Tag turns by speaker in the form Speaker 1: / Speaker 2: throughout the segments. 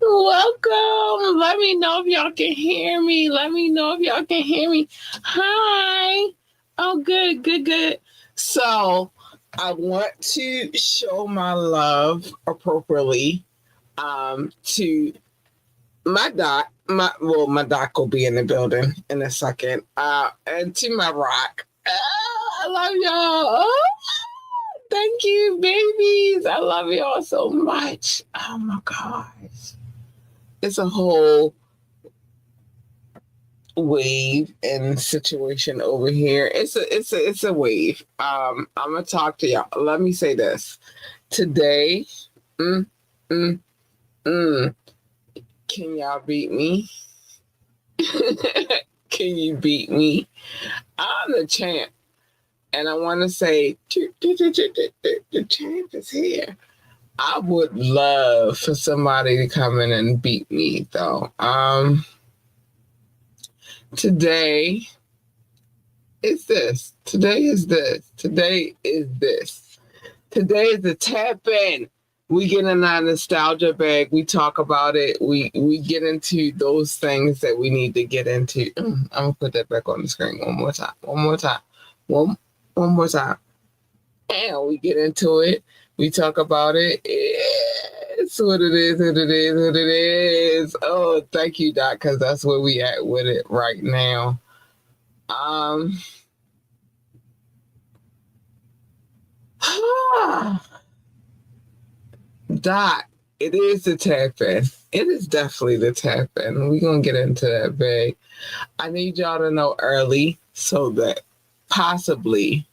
Speaker 1: Welcome. Let me know if y'all can hear me. Hi. Oh, good. So I want to show my love appropriately to my doc. My doc will be in the building in a second. And to my rock. I love y'all. Oh, thank you, babies. I love y'all so much. Oh my gosh. It's a whole wave and situation over here. It's a wave. I'm gonna talk to y'all. Let me say this. Today, mm, mm, mm, can y'all beat me? Can you beat me? I'm the champ. And I want to say, the champ is here. I would love for somebody to come in and beat me, though. Today is this. Today is this. Today is this. Today is the tap in. We get in that nostalgia bag. We talk about it. We get into those things that we need to get into. I'm gonna put that back on the screen one more time. One more time. And we get into it. We talk about it. It's what it is. Oh, thank you, Doc, because that's where we at with it right now. Doc, it is the tap in. It is definitely the tap in. We're going to get into that bag. I need y'all to know early so that possibly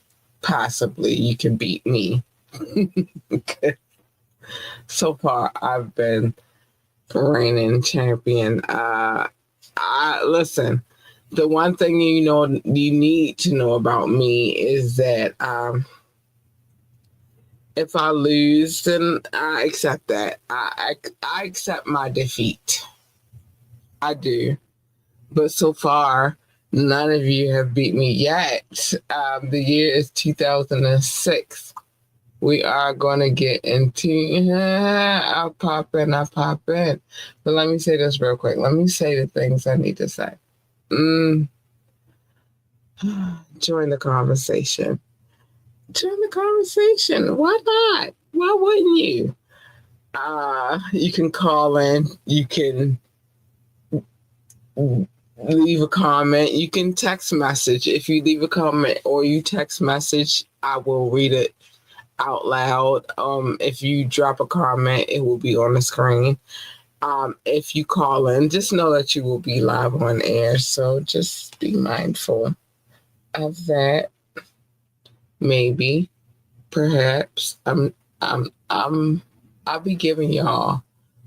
Speaker 1: you can beat me. So far, I've been reigning champion. Listen, the one thing you need to know about me is that if I lose, then I accept that. I accept my defeat. I do. But so far, none of you have beat me yet. The year is 2006. We are going to get into, I'll pop in. But let me say this real quick. Let me say the things I need to say. Join the conversation. Why not? Why wouldn't you? You can call in. You can leave a comment. You can text message. If you leave a comment or you text message, I will read it out loud. If you drop a comment, it will be on the screen. If you call in, just know that you will be live on air. So just be mindful of that. Maybe, perhaps, I'll be giving y'all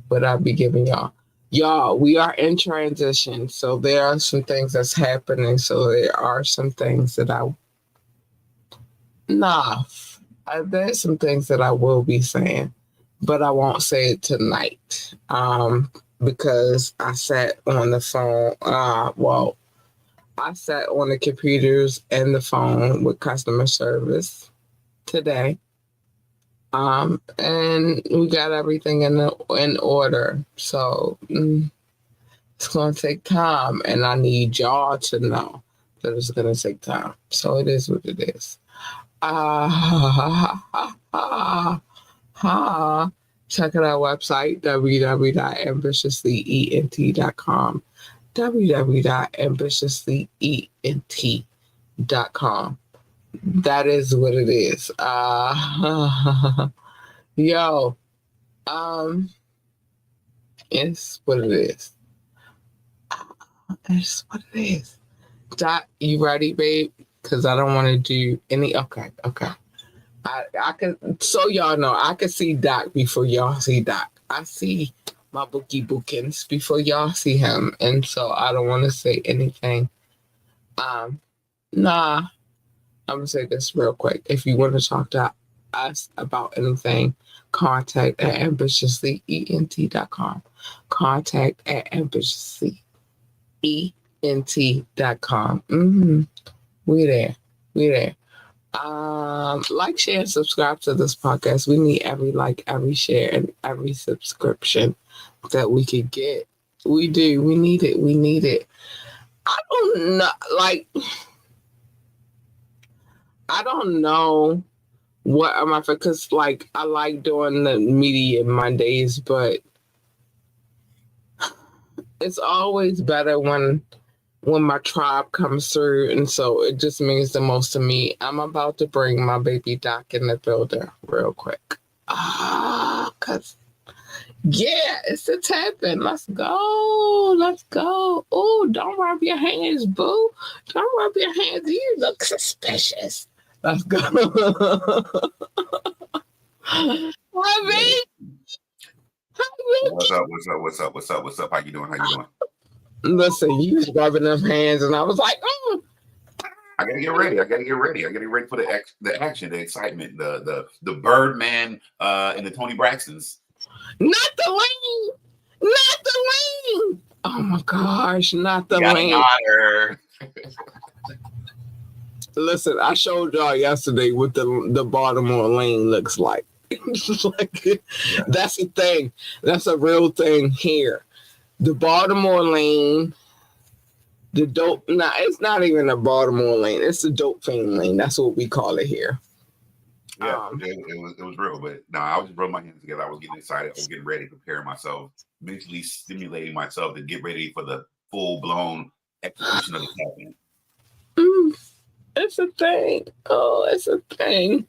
Speaker 1: what I'll be giving y'all. Y'all, we are in transition, so there are some things that's happening. So there are some things that there's some things that I will be saying, but I won't say it tonight because I sat on the phone. I sat on the computers and the phone with customer service today. And we got everything in order. So it's going to take time, and I need y'all to know that it's going to take time. So it is what it is. Check out our website, www.ambitiouslyent.com. www.ambitiouslyent.com. That is what it is. Yo, it's what it is. It's what it is. Doc, you ready, babe? Because I don't want to do any. Okay. I can, so y'all know, I can see Doc before y'all see Doc. I see my bookings before y'all see him, and so I don't want to say anything. Nah, I'm gonna say this real quick. If you want to talk to us about anything, contact at ambitiouslyent.com. Contact at ambitiouslyent.com. We there. Like, share, and subscribe to this podcast. We need every like, every share, and every subscription that we could get. We do. We need it. We need it. I don't know. Like, I don't know what am I, because like I like doing the media Mondays, but it's always better when my tribe comes through, and so it just means the most to me. I'm about to bring my baby Doc in the building real quick. Cause yeah, it's a tapping. Let's go. Let's go. Oh, don't rub your hands, boo. Don't rub your hands. You look suspicious. Let's go. Hi, baby. Hi,
Speaker 2: What's up? What's up? What's up? What's up? What's up? How you doing? How you doing?
Speaker 1: listen, you was rubbing them hands, and I was like,
Speaker 2: I gotta get ready. I gotta get ready. I gotta get ready for the action, the excitement, the Birdman and the Tony Braxtons.
Speaker 1: not the lane, not the lane. Oh my gosh, not the
Speaker 2: You got
Speaker 1: lane.
Speaker 2: her.
Speaker 1: Listen, I showed y'all yesterday what the Baltimore lane looks like. Like,
Speaker 2: Yeah.
Speaker 1: that's the thing. That's a real thing here. The Baltimore lane, the dope. Nah, it's not even a Baltimore lane. It's the dope fiend lane. That's what we call it here.
Speaker 2: Yeah, it was real, but no, I was just rubbing my hands together. I was getting excited. I was getting ready, preparing myself, mentally stimulating myself to get ready for the full blown execution of the cabinet.
Speaker 1: It's a thing. Oh, it's a thing.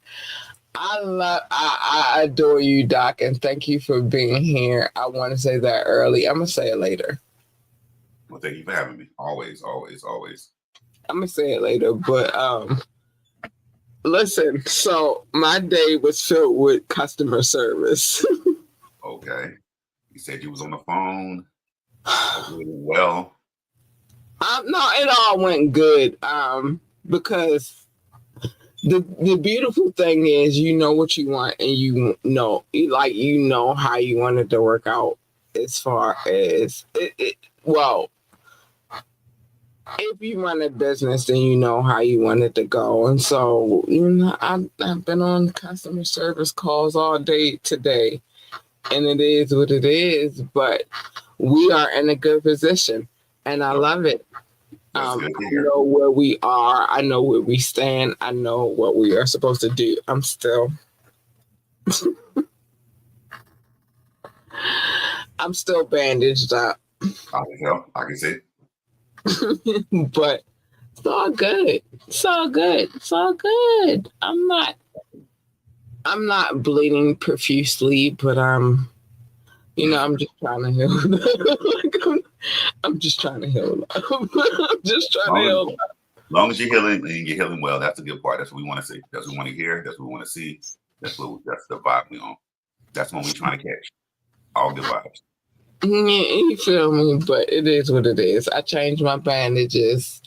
Speaker 1: I adore you, Doc, and thank you for being here. I want to say that early. I'm gonna say it later.
Speaker 2: Well, thank you for having me. Always, always, always.
Speaker 1: I'm gonna say it later, but listen. So my day was filled with customer service.
Speaker 2: Okay. You said you was on the phone. Really well.
Speaker 1: No, it all went good. Because the beautiful thing is, you know what you want, and you know how you want it to work out. As far as well, if you run a business, then you know how you want it to go. And so, I've been on customer service calls all day today, and it is what it is. But we are in a good position, and I love it.
Speaker 2: That's good to
Speaker 1: I
Speaker 2: hear.
Speaker 1: know where we are. I know where we stand. I know what we are supposed to do. I'm still bandaged up,
Speaker 2: I can tell. I can see.
Speaker 1: but it's all good. It's all good. It's all good. I'm not bleeding profusely, but I'm just trying to heal. I'm just trying to heal. I'm just trying to heal.
Speaker 2: Long as you're healing and you're healing well, that's a good part. That's what we want to see. That's what we want to hear. That's what we want to see. That's the vibe we on. That's what we're trying to catch. All good vibes.
Speaker 1: You feel me? But it is what it is. I changed my bandages.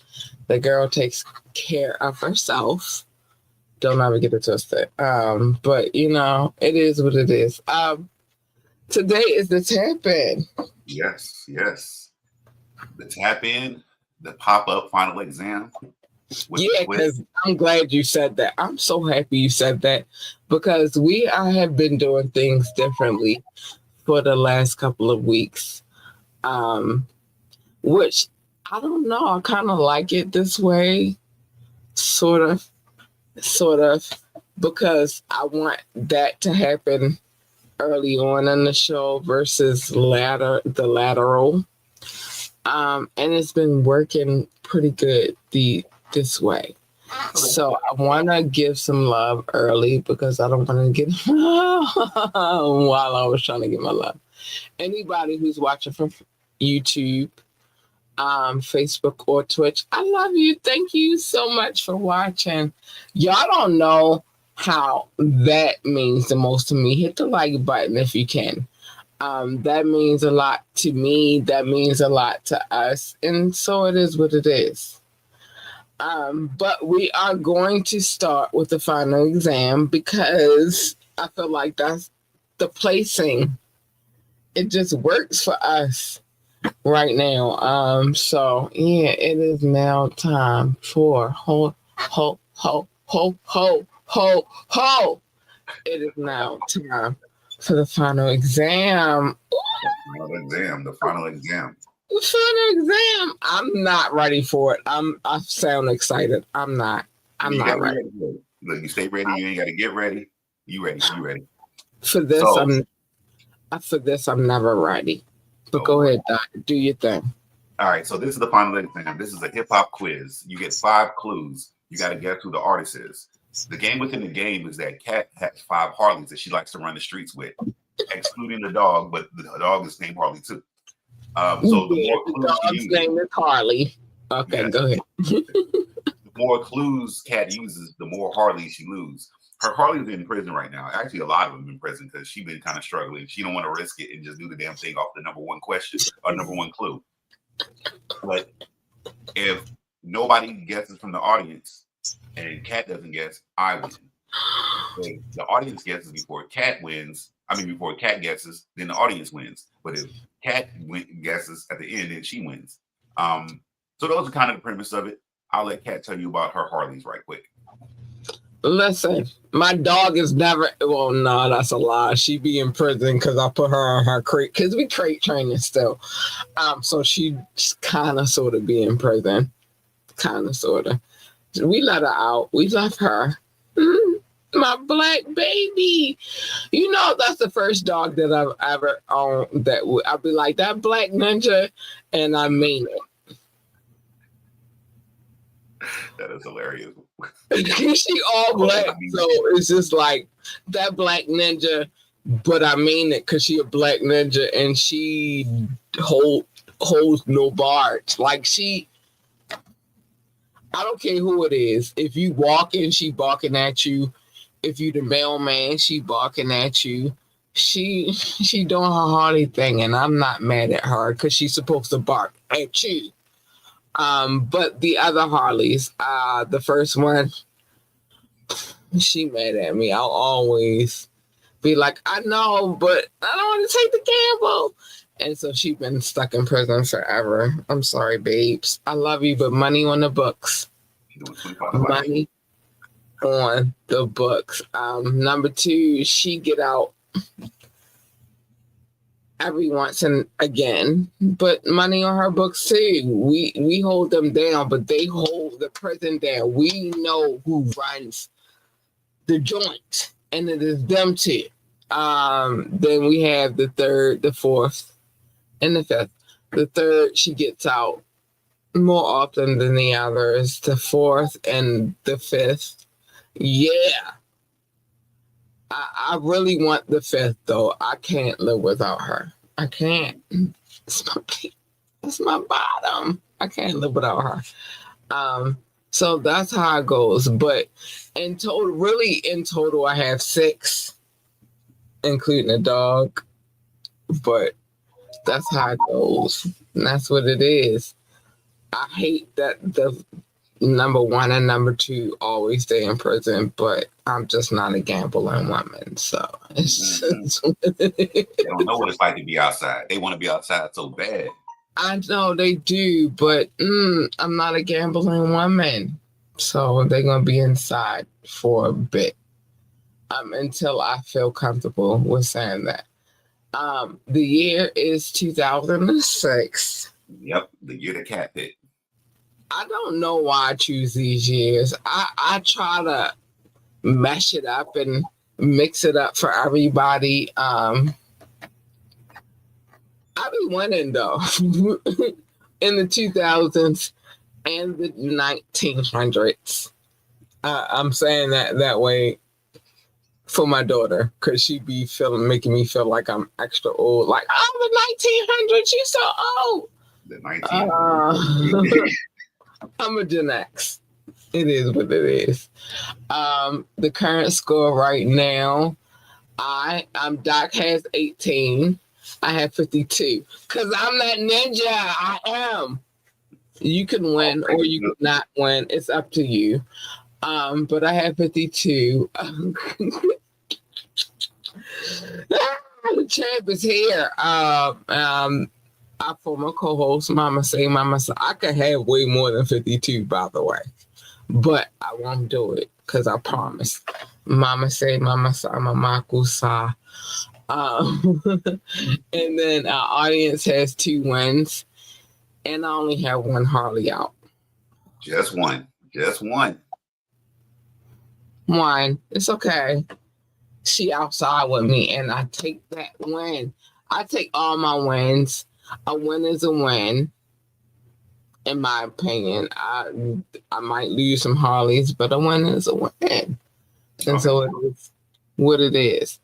Speaker 1: The girl takes care of herself. Don't ever get it twisted. But it is what it is. Today is the tap in.
Speaker 2: Yes, yes. The tap in, the pop-up final exam.
Speaker 1: Yeah, because I'm glad you said that. I'm so happy you said that, because I have been doing things differently for the last couple of weeks, which I don't know. I kind of like it this way, sort of, because I want that to happen early on in the show versus the lateral. And it's been working pretty good this way. So I want to give some love early, because I don't want to get while I was trying to get my love. Anybody who's watching from YouTube, Facebook, or Twitch, I love you. Thank you so much for watching. Y'all don't know how that means the most to me. Hit the like button if you can. That means a lot to me. That means a lot to us. And so it is what it is. But we are going to start with the final exam, because I feel like that's the placing. It just works for us right now. So yeah, it is now time for Ho, ho, ho, ho. It is now time for the final exam.
Speaker 2: The final exam.
Speaker 1: The final exam. I'm not ready for it. I sound excited. I'm not ready.
Speaker 2: Look, you stay ready. You ain't got to get ready. You ready. You ready.
Speaker 1: For this,
Speaker 2: So,
Speaker 1: I'm never ready. But go ahead, Doc. Do your thing.
Speaker 2: All right. So this is the final exam. This is a hip hop quiz. You get 5 clues. You got to guess who the artist is. The game within the game is that Kat has 5 Harleys that she likes to run the streets with, excluding the dog, but the dog is named Harley too. So the more clues she uses,
Speaker 1: name is Harley. Okay, yes. Go ahead.
Speaker 2: The more clues Kat uses, the more Harley she loses. Her Harley's in prison right now. Actually, a lot of them in prison because she's been kind of struggling. She don't want to risk it and just do the damn thing off the number 1 question or number 1 clue. But if nobody guesses from the audience and Kat doesn't guess, I win. If the audience guesses before Kat guesses, then the audience wins. But if Kat guesses at the end, then she wins. So those are kind of the premise of it. I'll let Kat tell you about her Harleys right quick.
Speaker 1: Listen, my dog is never. Well, no, that's a lie. She be in prison because I put her on her crate because we crate training still. So she kind of sort of be in prison, kind of sort of. We let her out. We left her. My black baby. You know, that's the first dog that I've ever owned that I'll be like, that black ninja, and I mean it.
Speaker 2: That is hilarious.
Speaker 1: She all black, so it's just like that black ninja, but I mean it because she a black ninja and she holds no barge. Like I don't care who it is. If you walking, she barking at you. If you the mailman, she barking at you. She doing her Harley thing, and I'm not mad at her because she's supposed to bark at you. But the other Harleys, the first one, she mad at me. I'll always be like, I know, but I don't want to take the gamble. And so she's been stuck in prison forever. I'm sorry, babes. I love you, but money on the books. Money on the books. Number 2, she get out every once and again, but money on her books too. We hold them down, but they hold the prison down. We know who runs the joint, and it is them two. Then we have the 3rd, the 4th, and the 5th. The 3rd, she gets out more often than the others. The 4th and the 5th, yeah. I really want the 5th, though. I can't live without her. I can't. It's my bottom. I can't live without her. So that's how it goes. But in total, I have 6, including a dog. But that's how it goes. And that's what it is. I hate that the number 1 and number 2 always stay in prison, but I'm just not a gambling woman, so it's just
Speaker 2: they don't know what it's like to be outside. They want to be outside so bad.
Speaker 1: I know they do, but I'm not a gambling woman, so they're gonna be inside for a bit until I feel comfortable with saying that. The year is 2006.
Speaker 2: Yep, the year the Kat picked.
Speaker 1: I don't know why I choose these years. I try to mash it up and mix it up for everybody. I be winning though in the 2000s and the 1900s. I'm saying that way for my daughter because she be making me feel like I'm extra old. Like, oh, the 1900s, she's so old.
Speaker 2: The 1900s.
Speaker 1: I'm a Gen X. It is what it is. The current score right now, Doc has 18. I have 52. Because I'm that ninja. I am. You can win or you can not win. It's up to you. But I have 52. The champ is here. Our former co-host, Mama Say. I could have way more than 52, by the way. but I won't do it because I promise. Mama say, Mama sa, Mama kusa. And then our audience has 2 wins, and I only have 1 Harley out.
Speaker 2: Just one. Just one.
Speaker 1: 1. It's okay. She outside with me, and I take that win. I take all my wins. A win is a win, in my opinion. I might lose some Harleys, but a win is a win. And
Speaker 2: Okay.
Speaker 1: so it is what it is.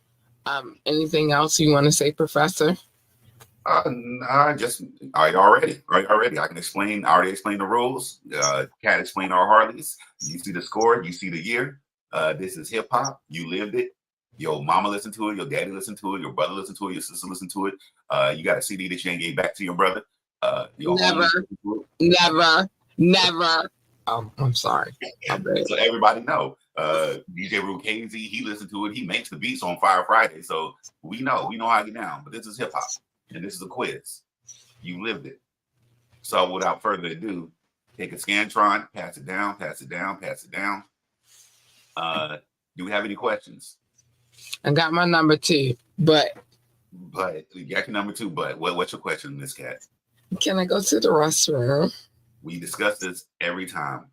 Speaker 1: Anything else you want to say, Professor?
Speaker 2: Just already. I can explain. I already explained the rules. Cat explained our Harleys. You see the score. You see the year. This is hip hop. You lived it. Your mama listened to it. Your daddy listened to it. Your brother listened to it. Your sister listened to it. You got a CD that you ain't gave back to your brother. Your
Speaker 1: Never. I'm sorry.
Speaker 2: So everybody know. DJ Rukazy, he listened to it. He makes the beats on Fire Friday. So we know how to get down. But this is hip hop. And this is a quiz. You lived it. So without further ado, take a Scantron, pass it down. Do we have any questions?
Speaker 1: I got my number 2, but
Speaker 2: you got your number 2, but what's your question, Miss Cat?
Speaker 1: Can I go to the restroom?
Speaker 2: We discuss this every time.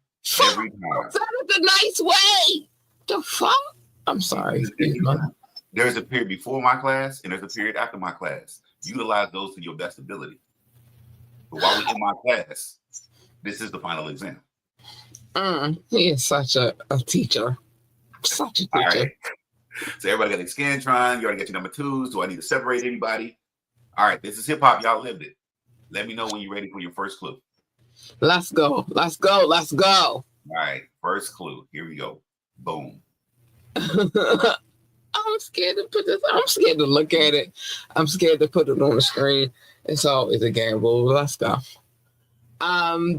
Speaker 1: Every time. That is a nice way. The fuck? I'm sorry.
Speaker 2: There's a period before my class and there's a period after my class. Utilize those to your best ability. But while we're in my class, this is the final exam.
Speaker 1: He is such a teacher. Such a teacher. All right.
Speaker 2: So everybody got a Scantron. You already got your number 2s. Do I need to separate anybody? All right. This is hip hop. Y'all lived it. Let me know when you're ready for your first clue.
Speaker 1: Let's go.
Speaker 2: All right. First clue. Here we go. Boom.
Speaker 1: I'm scared to put this. I'm scared to look at it. I'm scared to put it on the screen. It's always a gamble. Let's go.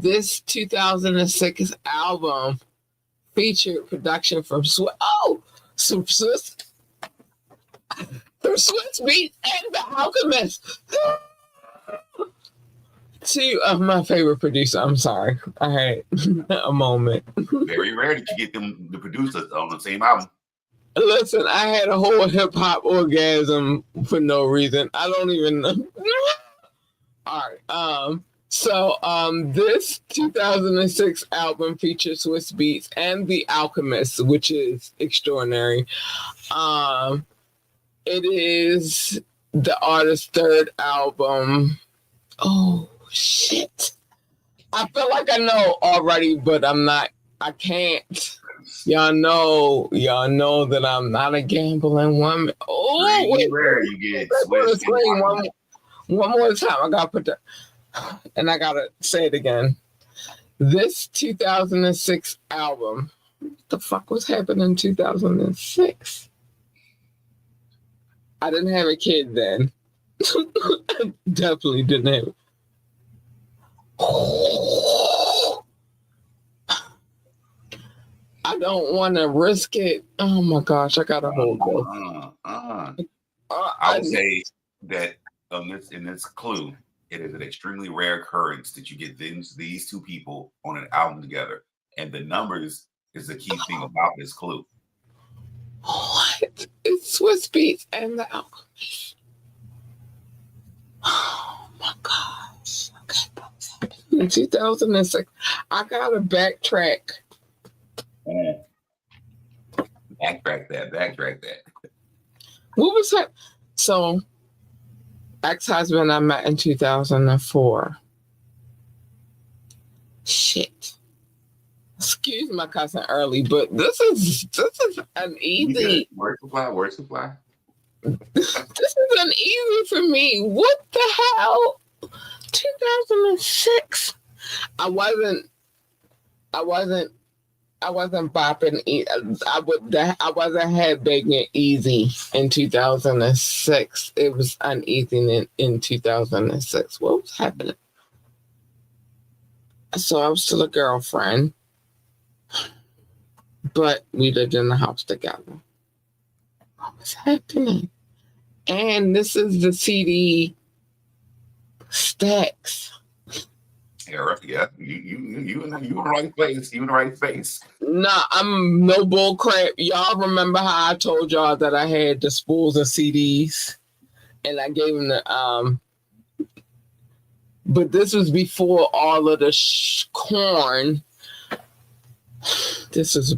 Speaker 1: This 2006 album featured production from Swiss Beats and The Alchemist. 2 of my favorite producers. I'm sorry. I had a moment.
Speaker 2: Very rare that you get the producers on the same album.
Speaker 1: Listen, I had a whole hip hop orgasm for no reason. I don't even know. All right. So this 2006 album features Swiss Beats and The Alchemist, which is extraordinary. It is the artist's 3rd album. Oh shit! I feel like I know already, but I'm not. I can't. Y'all know that I'm not a gambling woman. Oh, wait.
Speaker 2: Rare you get Swiss
Speaker 1: one more time. I gotta put that, and I gotta say it again. This 2006 album. What the fuck was happening in 2006? I didn't have a kid then. I definitely didn't have. I don't want to risk it. Oh my gosh, I gotta hold this.
Speaker 2: I would say that in this clue, it is an extremely rare occurrence that you get these 2 people on an album together, and the numbers is the key thing about this clue.
Speaker 1: What? It's Swiss Beats and The Alchemist. Oh my gosh. Okay. In 2006, I gotta backtrack.
Speaker 2: Backtrack that.
Speaker 1: What was that? So, ex-husband I met in 2004. Shit. Excuse my cousin early, but this is an easy.
Speaker 2: Word supply.
Speaker 1: This is an easy for me. What the hell? 2006. I wasn't bopping. I wasn't headbanging easy in 2006. It was uneasy in 2006. What was happening? So I was still a girlfriend, but we lived in the house together. What was happening? And this is the CD Stacks.
Speaker 2: Era, yeah, you in the right place. You in the right space.
Speaker 1: Nah, I'm no bull crap. Y'all remember how I told y'all that I had the spools of CDs, and I gave them the But this was before all of the corn. This was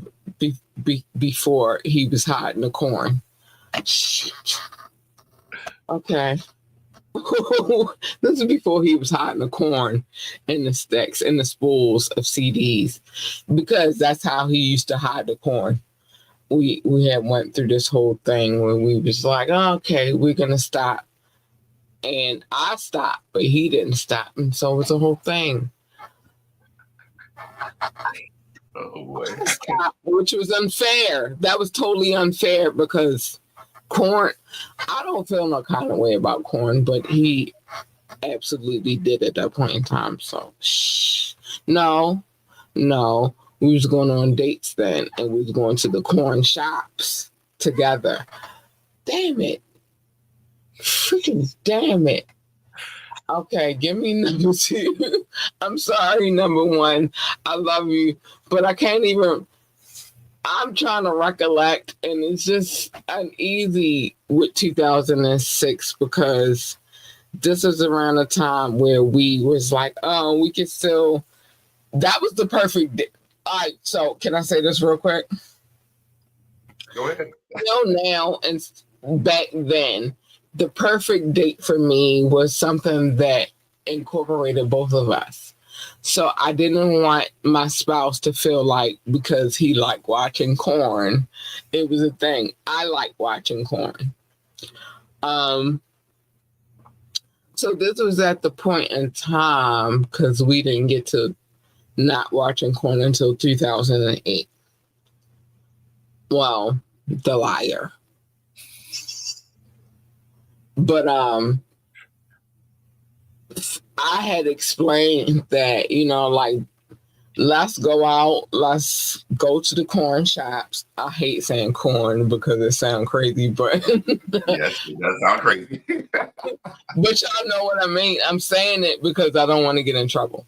Speaker 1: before he was hiding the corn. Okay. This is before he was hiding the corn and the sticks and the spools of CDs, because that's how he used to hide the corn. We had went through this whole thing where we was like, oh, okay, we're gonna stop, and I stopped, but he didn't stop, and so it was a whole thing.
Speaker 2: Oh boy,
Speaker 1: Which was unfair. That was totally unfair because corn. I don't feel no kind of way about corn, but he absolutely did at that point in time. So, no, we was going on dates then, and we was going to the corn shops together. Damn it. Freaking damn it. Okay, give me number 2. I'm sorry, number 1. I love you, but I can't even. I'm trying to recollect, and it's just uneasy with 2006 because this is around the time where we was like, oh, we could still. That was the perfect day. All right, so can I say this real quick?
Speaker 2: Go ahead.
Speaker 1: Now and back then, the perfect date for me was something that incorporated both of us. So I didn't want my spouse to feel like because he liked watching corn, it was a thing. I like watching corn. So this was at the point in time because we didn't get to not watching corn until 2008. Well, The Liar. But I had explained that, like, let's go out, let's go to the corn shops. I hate saying corn because it sounds crazy, but
Speaker 2: yes, it does sound crazy.
Speaker 1: But y'all know what I mean. I'm saying it because I don't want to get in trouble.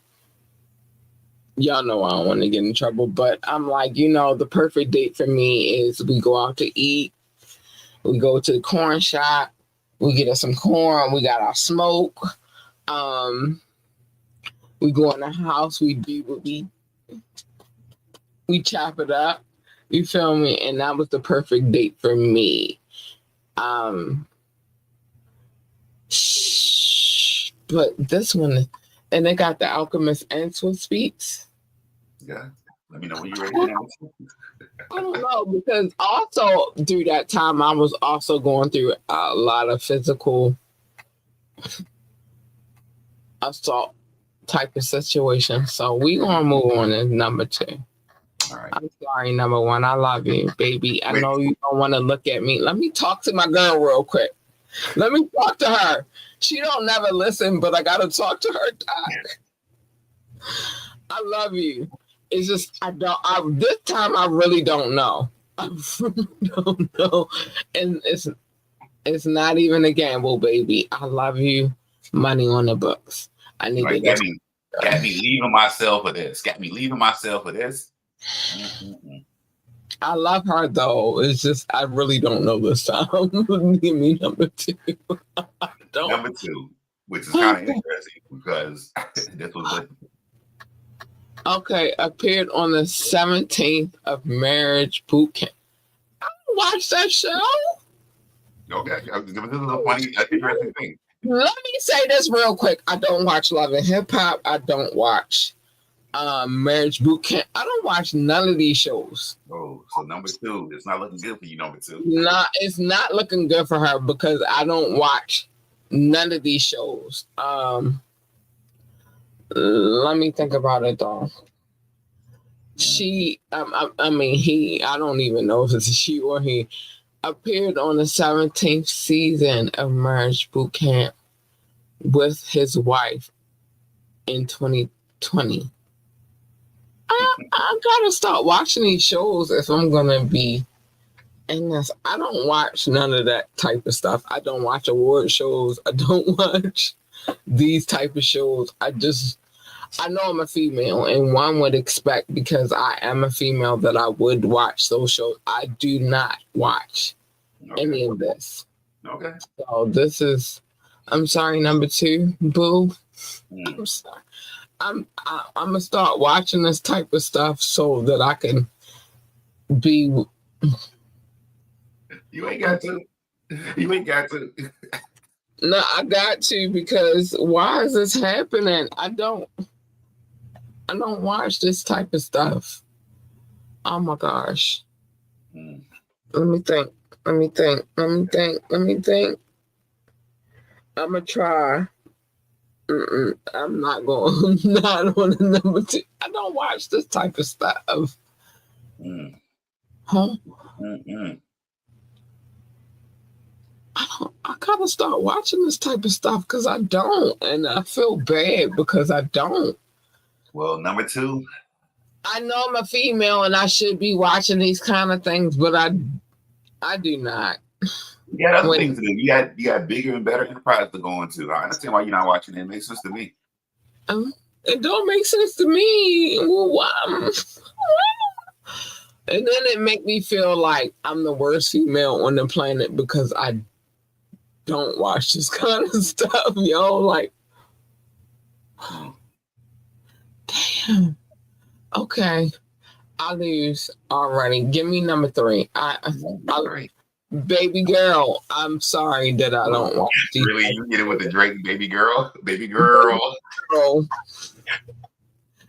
Speaker 1: Y'all know I don't want to get in trouble, but I'm like, the perfect date for me is we go out to eat, we go to the corn shop, we get us some corn, we got our smoke, we go in the house, we do what we chop it up, you feel me? And that was the perfect date for me. But this one, and they got The Alchemist and Swiss Beats.
Speaker 2: Yeah. Let me know when you're ready now.
Speaker 1: I don't know, because also through that time, I was also going through a lot of physical assault type of situation. So we gonna move on to number 2.
Speaker 2: All right.
Speaker 1: I'm sorry, number 1. I love you, baby. I know you don't want to look at me. Let me talk to my girl real quick. Let me talk to her. She don't never listen, but I gotta talk to her. I love you. It's just this time I really don't know. I really don't know. And it's not even a gamble, baby. I love you. Money on the books. I need to
Speaker 2: got me leaving myself for this. Got me leaving myself for this. Mm-hmm.
Speaker 1: I love her though. It's just I really don't know this time. Give me number 2.
Speaker 2: Number 2, which is kind of interesting because this was
Speaker 1: appeared on the 17th of Marriage Boot Camp. I don't watch that show.
Speaker 2: Okay, this is a funny, interesting thing.
Speaker 1: Let me say this real quick. I don't watch Love and Hip Hop. I don't watch Marriage Boot Camp. I don't watch none of these shows.
Speaker 2: Oh, so number 2, it's not looking good for you, number 2.
Speaker 1: Nah, it's not looking good for her because I don't watch none of these shows. Let me think about it though. She, he, I don't even know if it's a she or he, appeared on the 17th season of Marriage Boot Camp with his wife in 2020. I gotta start watching these shows if I'm gonna be in this. I don't watch none of that type of stuff. I don't watch award shows. I don't watch these type of shows. I know I'm a female, and one would expect because I am a female that I would watch those shows. I do not watch any of this.
Speaker 2: Okay.
Speaker 1: So this is, I'm sorry, number 2, boo. I'm sorry. I'm gonna start watching this type of stuff so that I can be.
Speaker 2: You ain't got to. You ain't got to.
Speaker 1: No, I got to, because why is this happening? I don't watch this type of stuff. Oh my gosh. Let me think. I'm gonna try. I'm not going. Not on the number 2. I don't watch this type of stuff. Huh? I gotta start watching this type of stuff because I don't, and I feel bad because I don't.
Speaker 2: Well, number 2.
Speaker 1: I know I'm a female and I should be watching these kind of things, but I do not.
Speaker 2: You got other things to do. You got bigger and better enterprise to go into. I understand why you're not watching it. It makes sense to me.
Speaker 1: It don't make sense to me. Well, why? And then it make me feel like I'm the worst female on the planet because I don't watch this kind of stuff, yo. Like, damn. Okay, I lose already. Give me number 3. Baby girl. I'm sorry that I don't watch these.
Speaker 2: Really, you get it with the Drake, baby girl, baby girl.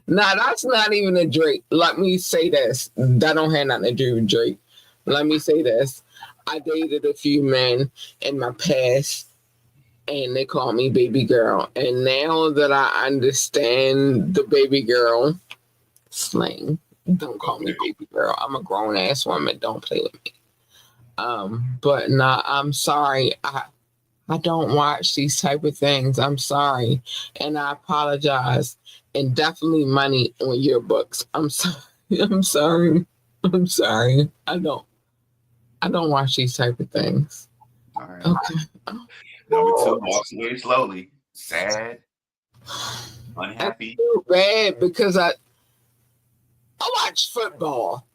Speaker 1: Nah, that's not even a Drake. Let me say this. That don't have nothing to do with Drake. Let me say this. I dated a few men in my past, and they called me baby girl. And now that I understand the baby girl slang, don't call me baby girl. I'm a grown ass woman. Don't play with me. But nah, I'm sorry. I don't watch these type of things. I'm sorry, and I apologize. And definitely money on your books. I'm sorry. I'm sorry. I'm sorry. I don't watch these type of things.
Speaker 2: All right.
Speaker 1: Okay.
Speaker 2: Number 2 walks away slowly, sad, unhappy.
Speaker 1: I feel bad because I watch football.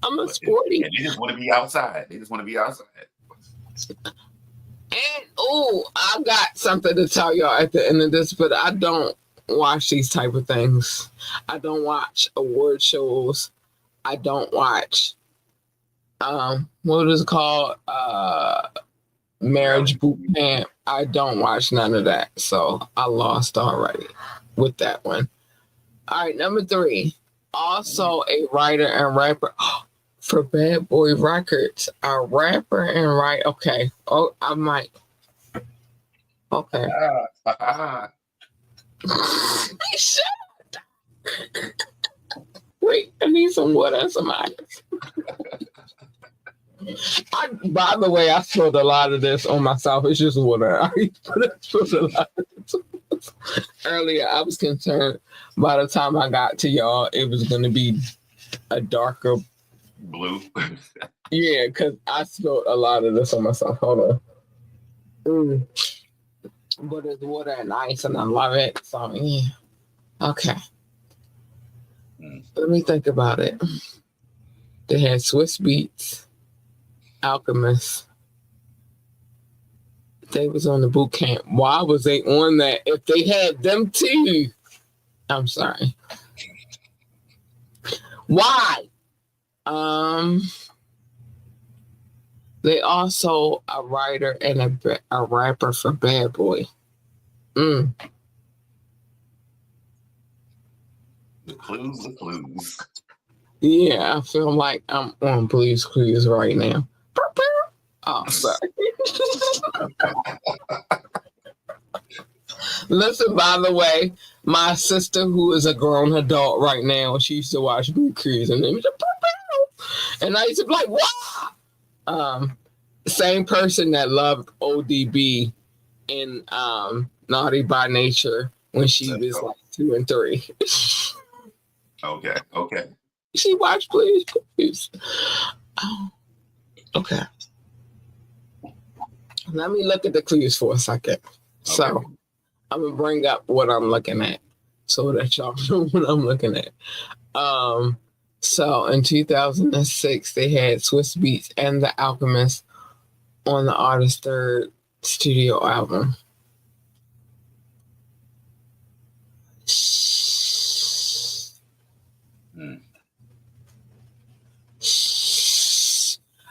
Speaker 1: I'm a sporty.
Speaker 2: They just want to be outside.
Speaker 1: And I got something to tell y'all at the end of this, but I don't watch these type of things. I don't watch award shows. I don't watch what is it called? Marriage boot camp. I don't watch none of that. So I lost already with that one. All right, number 3. Also a writer and rapper. For Bad Boy Records, a rapper and writer. Okay. Oh, I might. Okay. Shut up. Wait, I need some water and some ice. By the way, I spilled a lot of this on myself. It's just water. I spilled a lot of this. Earlier, I was concerned by the time I got to y'all, it was going to be a darker
Speaker 2: blue.
Speaker 1: Yeah, because I spilled a lot of this on myself. Hold on. But it's water and ice, and I love it. So, yeah. Okay. Let me think about it. They had Swiss Beats, Alchemist. They was on the boot camp. Why was they on that? If they had them too. I'm sorry. Why? They also a writer and a rapper for Bad Boy.
Speaker 2: The clues.
Speaker 1: Yeah, I feel like I'm on Blue's Clues right now. Oh, sorry. Listen, by the way, my sister, who is a grown adult right now, she used to watch Blue Clues, and I used to be like, wow. Same person that loved ODB in Naughty by Nature when she was like 2 and 3.
Speaker 2: Okay.
Speaker 1: She watched Blue's Clues. Oh, okay. Let me look at the clues for a second. So, I'm gonna bring up what I'm looking at so that y'all know what I'm looking at. So in 2006, they had Swiss Beats and The Alchemist on the artist's third studio album.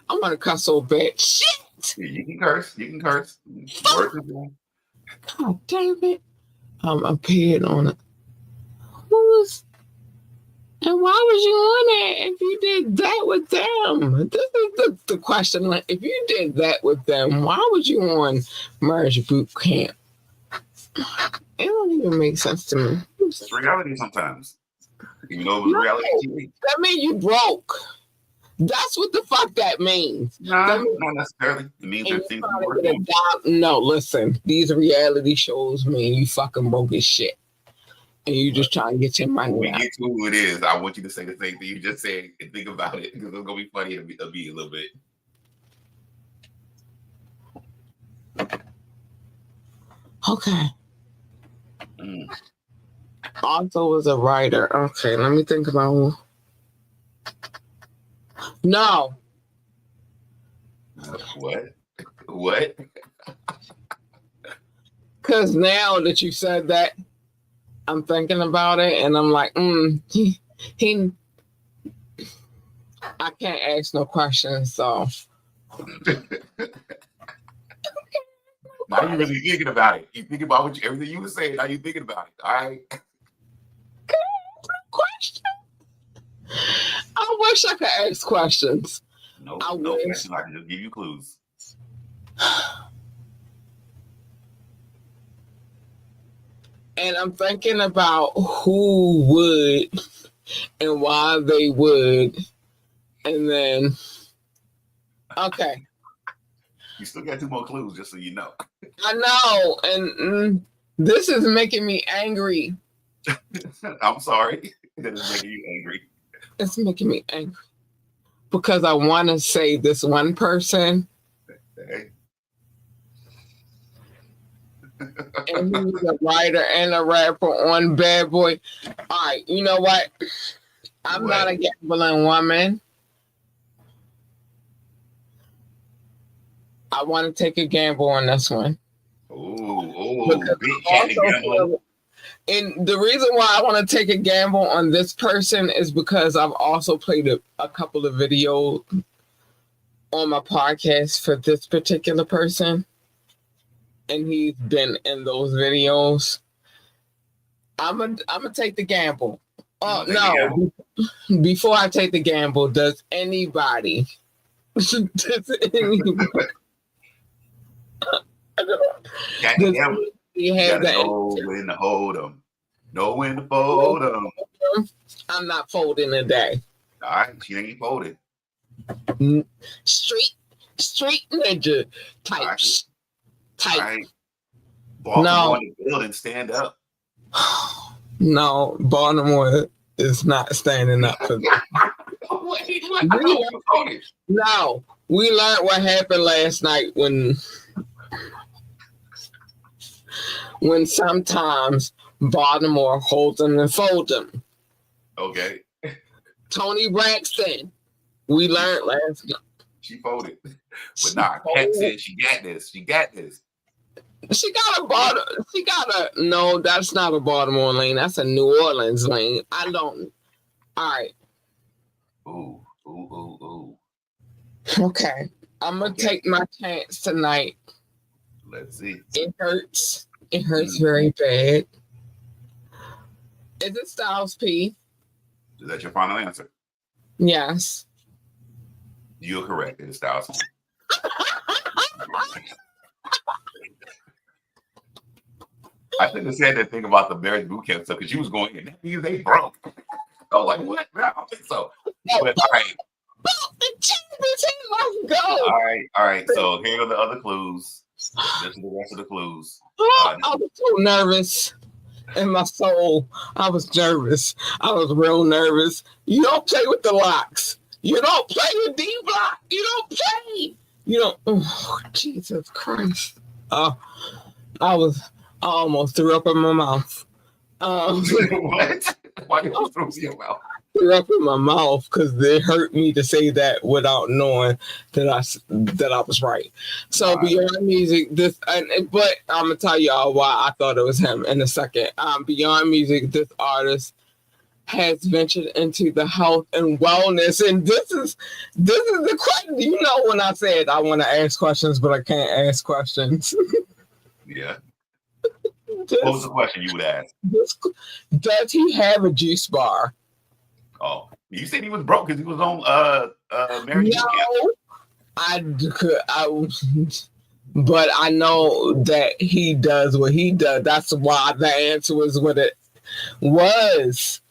Speaker 1: I'm gonna cuss so bad. Shit!
Speaker 2: You can curse. You can curse.
Speaker 1: God damn it. I peed on it. And why was you on it if you did that with them? This is the question. Like, if you did that with them, why was you on Marriage Boot Camp? It don't even make sense to me.
Speaker 2: It's reality sometimes. Even though it was reality TV.
Speaker 1: That means you broke. That's what the fuck that means.
Speaker 2: Nah, not necessarily. It means there's things to work on.
Speaker 1: No, listen. These reality shows mean you fucking broke as shit. And you just trying to get your money.
Speaker 2: When we get to who it is, I want you to say the same thing you just said and think about it because it's gonna be funny to be a little bit.
Speaker 1: Okay. Also was a writer. Okay, let me think about who. No.
Speaker 2: What?
Speaker 1: Because now that you said that, I'm thinking about it and I'm like, he I can't ask no questions, so.
Speaker 2: Now you're really thinking about it. You think about everything you were saying. Now you're thinking about it. All right.
Speaker 1: Question. I wish I could ask questions.
Speaker 2: No question. I can just give you clues.
Speaker 1: And I'm thinking about who would and why they would. And then, okay.
Speaker 2: You still got 2 more clues, just so you know.
Speaker 1: I know. And this is making me angry.
Speaker 2: I'm sorry. That is making you angry.
Speaker 1: It's making me angry. Because I want to say this one person.
Speaker 2: Okay.
Speaker 1: And he was a writer and a rapper on Bad Boy. All right, you know what? I'm not a gambling woman. I want to take a gamble on this one. And the reason why I want to take a gamble on this person is because I've also played a couple of videos on my podcast for this particular person. And he's been in those videos. I'm gonna take the gamble. No. Before I take the gamble, does anybody
Speaker 2: Got to gamble. You gotta know when to hold them. Know when to fold them.
Speaker 1: I'm not folding today.
Speaker 2: All right, she ain't folded.
Speaker 1: Street ninja type.
Speaker 2: Right. Baltimore in the building, stand up.
Speaker 1: No, Baltimore is not standing up for this. No, we learned what happened last night when sometimes Baltimore holds them and folds them.
Speaker 2: Okay.
Speaker 1: Tony Braxton, we learned last night.
Speaker 2: She folded. But nah, Kat said she got this. She got this. No, that's not a Baltimore lane. That's a New Orleans lane. I don't. All right. Ooh.
Speaker 1: Okay. I'm going to take my chance tonight.
Speaker 2: Let's see.
Speaker 1: It hurts. It hurts very bad. Is it Styles P?
Speaker 2: Is that your final answer?
Speaker 1: Yes.
Speaker 2: You're correct. It is Styles P. I shouldn't have said that thing about the marriage boot camp stuff because you was going in. That means they broke. I was like, what? No, I don't think so. But all right.
Speaker 1: Let's go.
Speaker 2: All right. So here are the other clues. This is the rest of the clues.
Speaker 1: I was so nervous in my soul. I was nervous. I was real nervous. You don't play with the locks. You don't play with D block. You don't play. You don't. Oh, Jesus Christ. I was I almost threw up in my mouth.
Speaker 2: What? Why you throw your mouth?
Speaker 1: Threw up in my mouth because it hurt me to say that without knowing that I was right. So Beyond Music, but I'm gonna tell y'all why I thought it was him in a second. Beyond Music, this artist has ventured into the health and wellness, and this is the question. You know, when I said I want to ask questions, but I can't ask questions.
Speaker 2: Yeah. What was the question you would ask?
Speaker 1: Does he have a juice bar?
Speaker 2: Oh, you said he was broke because he was on marriage boot camp.
Speaker 1: But I know that he does what he does. That's why the answer was what it was.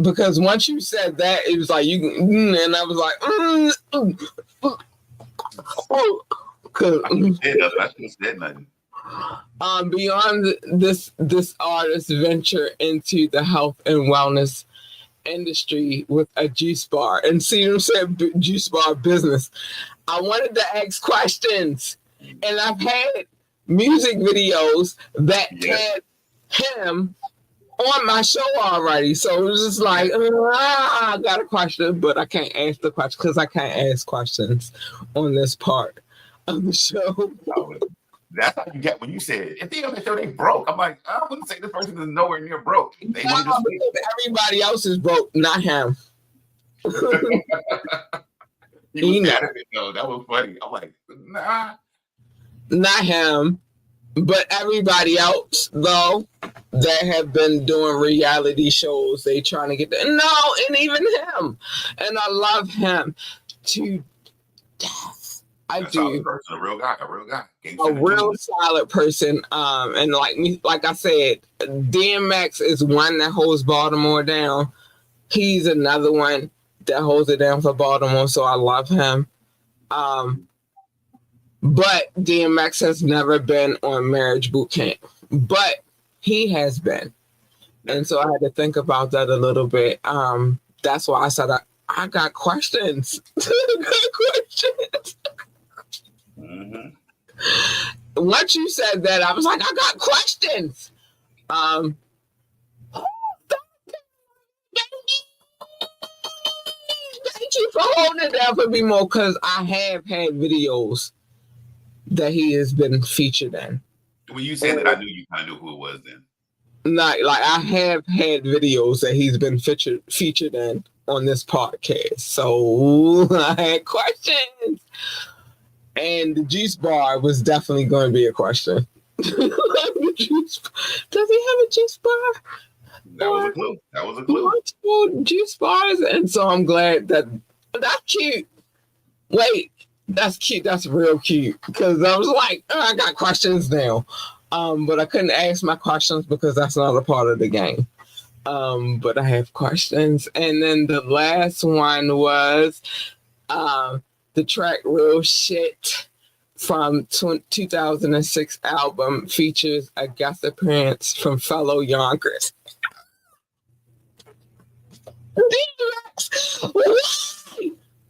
Speaker 1: Because once you said that, it was like you, and I was like,
Speaker 2: I should have said nothing.
Speaker 1: Beyond this artist venture into the health and wellness industry with a juice bar, and see what I'm saying, juice bar business. I wanted to ask questions, and I've had music videos that had him on my show already, so it was just like, I got a question, but I can't ask the question because I can't ask questions on this part of the show.
Speaker 2: That's how you get when you said if they on the show they broke. I'm like, I wouldn't say this person is nowhere near broke. They wanted to speak.
Speaker 1: Everybody else is broke, not him.
Speaker 2: He was adamant though. That was funny. I'm like, nah,
Speaker 1: not him. But everybody else, though, that have been doing reality shows, they trying to get there. No, and even him. And I love him to death. I do.
Speaker 2: A real guy.
Speaker 1: A real solid person. And like I said, DMX is one that holds Baltimore down. He's another one that holds it down for Baltimore, so I love him. But DMX has never been on marriage boot camp, but he has been. And so I had to think about that a little bit. That's why I said I got questions.
Speaker 2: Mm-hmm.
Speaker 1: Once you said that, I was like, I got questions. Thank you for holding it down for me more, because I have had videos that he has been featured in.
Speaker 2: When you said that, I knew you kind of knew who it was then.
Speaker 1: Like I have had videos that he's been featured in on this podcast. So I had questions. And the juice bar was definitely going to be a question. Does he have a juice bar?
Speaker 2: That was a clue.
Speaker 1: Multiple juice bars. And so I'm glad that's cute. Wait, that's cute. That's real cute. Because I was like, I got questions now. But I couldn't ask my questions because that's not a part of the game. But I have questions. And then the last one was the track Real Shit from 2006 album features a guest appearance from fellow Yonkers.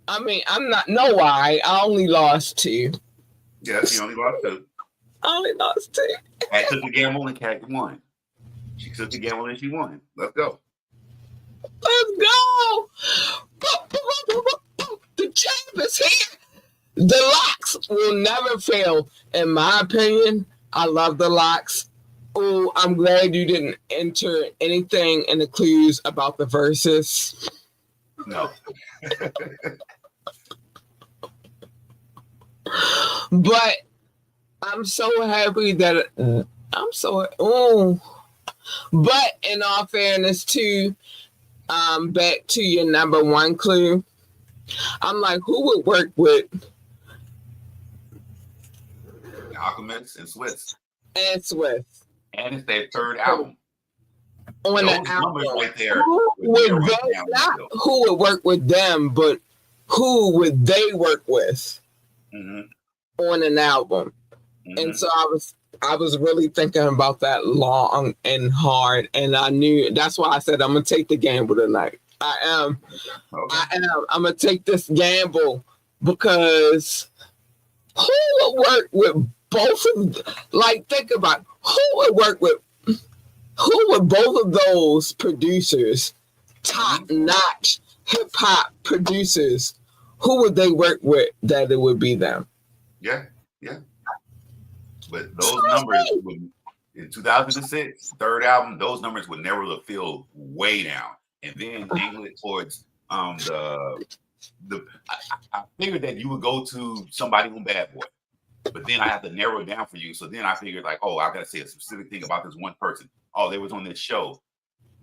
Speaker 1: I mean, I'm not, no why. I only lost 2.
Speaker 2: Yes, you only lost 2.
Speaker 1: I only lost 2.
Speaker 2: Cat took the gamble and Cat won. She took the gamble and she won. Let's go.
Speaker 1: The champ is here. The locks will never fail, in my opinion. I love the locks. Oh, I'm glad you didn't enter anything in the clues about the verses.
Speaker 2: No.
Speaker 1: But I'm so happy that but in all fairness too, back to your number 1 clue. I'm like, who would work with
Speaker 2: Alchemist and Swiss?
Speaker 1: And Swiss.
Speaker 2: And it's their 3rd album.
Speaker 1: On
Speaker 2: those
Speaker 1: the album
Speaker 2: right there.
Speaker 1: Who would work with them, but who would they work with on an album? Mm-hmm. And so I was really thinking about that long and hard, and I knew that's why I said I'm gonna take the gamble tonight. I am. I'm gonna take this gamble because who would work with both of, like, think about who would both of those producers, top notch hip hop producers, who would they work with that it would be them?
Speaker 2: Yeah. But those numbers would, in 2006, third album, those numbers would never feel way down. And then angle it towards I figured that you would go to somebody on Bad Boy, but then I have to narrow it down for you. So then I figured like, oh, I gotta say a specific thing about this one person. Oh, they was on this show,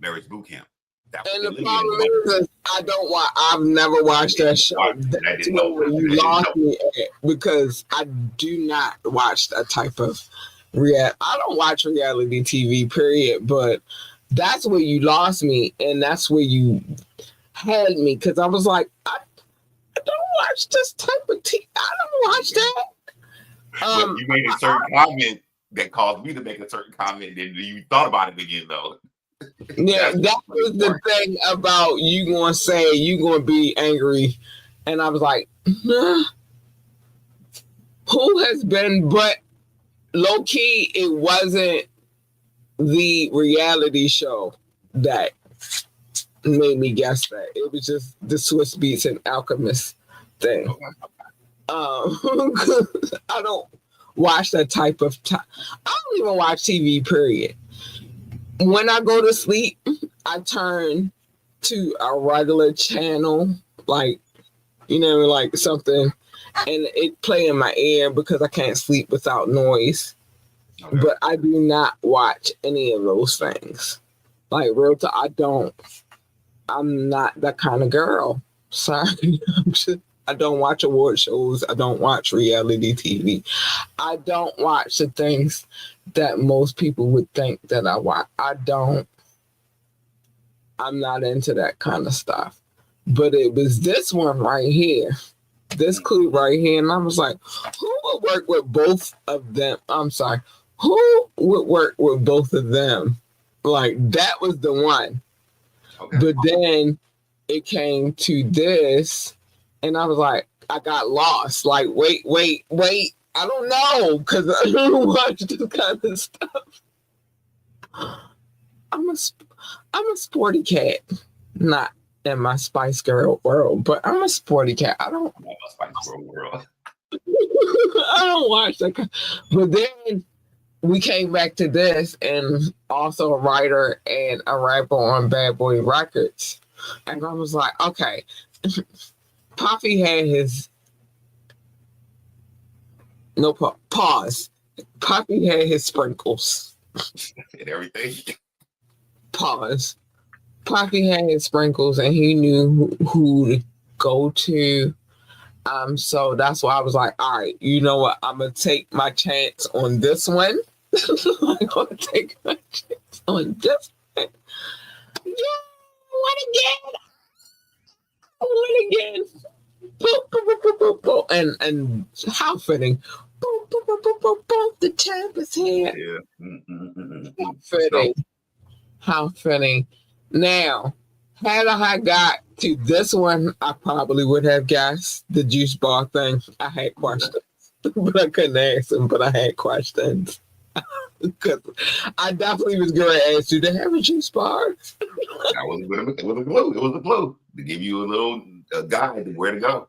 Speaker 2: Marriage Boot Camp.
Speaker 1: And the problem is I've never watched that show. That's where you lost me at, because I do not watch that type of I don't watch reality TV, period. But that's where you lost me, and that's where you had me, because I was like, I don't watch this type of TV. I don't watch that.
Speaker 2: But you made a certain comment that caused me to make a certain comment, and you thought about it again, though.
Speaker 1: Yeah, that was the thing about you going to say you going to be angry. And I was like, nah. Who has been, but low key, it wasn't the reality show that made me guess that. It was just the Swiss Beats and Alchemist thing. I don't watch that type of I don't even watch TV, period. When I go to sleep, I turn to a regular channel, like, like something, and it play in my ear because I can't sleep without noise. Okay. But I do not watch any of those things. Like, real talk, I'm not that kind of girl. Sorry. I don't watch award shows. I don't watch reality TV. I don't watch the things that most people would think that I watch. I'm not into that kind of stuff. But it was this one right here, this clue right here, and I was like, who would work with both of them? I'm sorry. Who would work with both of them? Like, that was the one. Okay. But then it came to this, and I was like, I got lost. Like, wait. I don't know, because I don't watch this kind of stuff. I'm a sporty cat, not in my Spice Girl world, but I'm a sporty cat. I don't. I'm a Spice Girl world. I don't watch that. But then we came back to this, and also a writer and a rapper on Bad Boy Records, and I was like, okay. Puffy had his pause. Puffy had his sprinkles
Speaker 2: and everything.
Speaker 1: Pause. Puffy had his sprinkles, and he knew who to go to. So that's why I was like, all right, you know what? I'm gonna take my chance on this one. I'm gonna take my chance on this one. Yeah, win again. Boop, boop, boop, boop, boop, boop. And how fitting. Boop, boop, boop, boop, boop, boop. The champ is here. Yeah. How fitting. How fitting. Now, had I got to this one, I probably would have guessed the juice bar thing. I had questions, but I couldn't ask them, but I had questions. Because I definitely was going to ask you to have a juice bar.
Speaker 2: It was a clue. It was a clue to give you a little guide to where to go.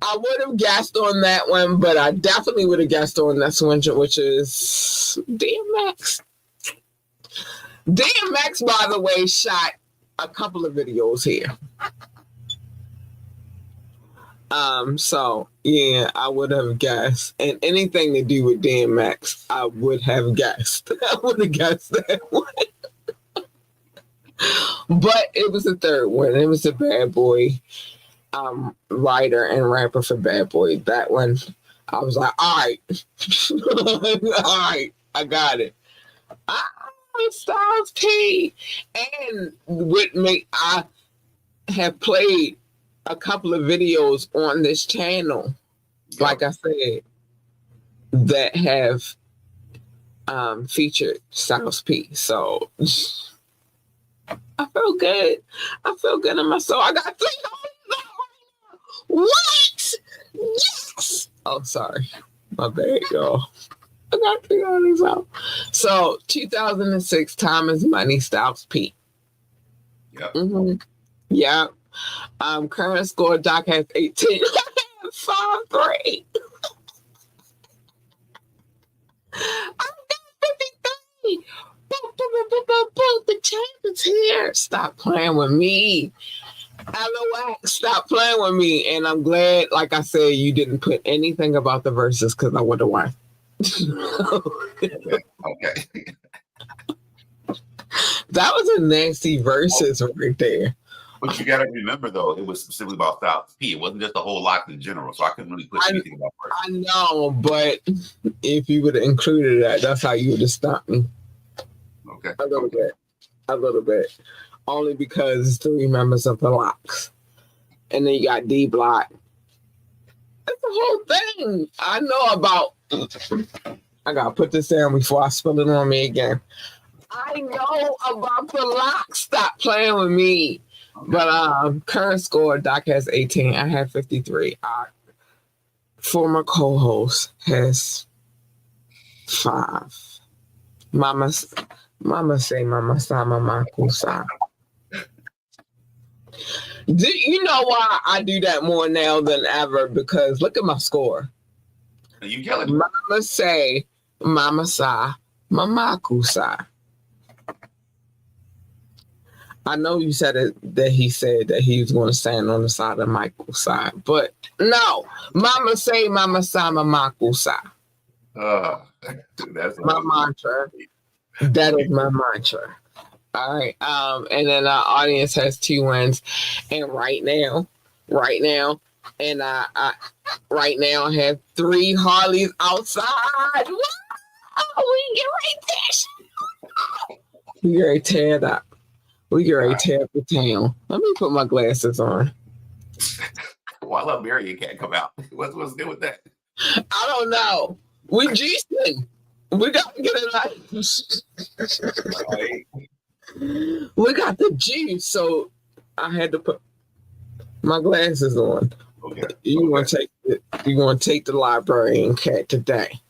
Speaker 1: I would have guessed on that one, but I definitely would have guessed on this one, which is DMX. DMX, by the way, shot a couple of videos here. So yeah, I would have guessed, and anything to do with DMX, I would have guessed. I would have guessed that one. But it was the third one. It was the Bad Boy writer and rapper for Bad Boy. That one, I was like, all right. All right, I got it. Styles P. And I have played a couple of videos on this channel, like I said, that have featured Styles P. So I feel good. I feel good in my soul. I got 3 hours. What? Yes. Oh, sorry. My bad, y'all. I got to figure these out. So 2006, Time is Money, Styles P.
Speaker 2: Yep.
Speaker 1: Mm-hmm. Yeah. Current score, Doc has 18. 5-3. I got 53. The champ is here. Stop playing with me. LOX, stop playing with me. And I'm glad, like I said, you didn't put anything about the verses because I would have won.
Speaker 2: Okay.
Speaker 1: That was a nasty verses right there.
Speaker 2: But you got to remember, though, it was specifically about Styles P. It wasn't just a whole lot in general, so I couldn't really put anything about verses.
Speaker 1: I know, but if you would have included that, that's how you would have stopped me.
Speaker 2: Okay.
Speaker 1: A little bit. Only because it's 3 members of the Locks. And then you got D Block. That's the whole thing. I know about. I gotta put this down before I spill it on me again. I know about the Locks. Stop playing with me. Okay. But current score, Doc has 18. I have 53. Our former co-host has 5. Mama say, Mama sa, Mama kusa. You know why I do that more now than ever? Because look at my score.
Speaker 2: Are you killing me?
Speaker 1: Mama say, Mama sa, Mama kusa. I know you said that he said that he was going to stand on the side of Michael's side, but no. Mama say, Mama sa, Mama kusa.
Speaker 2: That's
Speaker 1: my mantra. That is my mantra. All right. And then our audience has 2 wins. And right now, and I have 3 Harleys outside. Wow, we get ready to tear it up. We get ready to tear up the town. Let me put my glasses on.
Speaker 2: Well, I love Marion can't come out. What's good with that?
Speaker 1: I don't know. We juicing. We got to get it We got the juice, so I had to put my glasses on.
Speaker 2: Okay.
Speaker 1: You want to take the librarian cat today?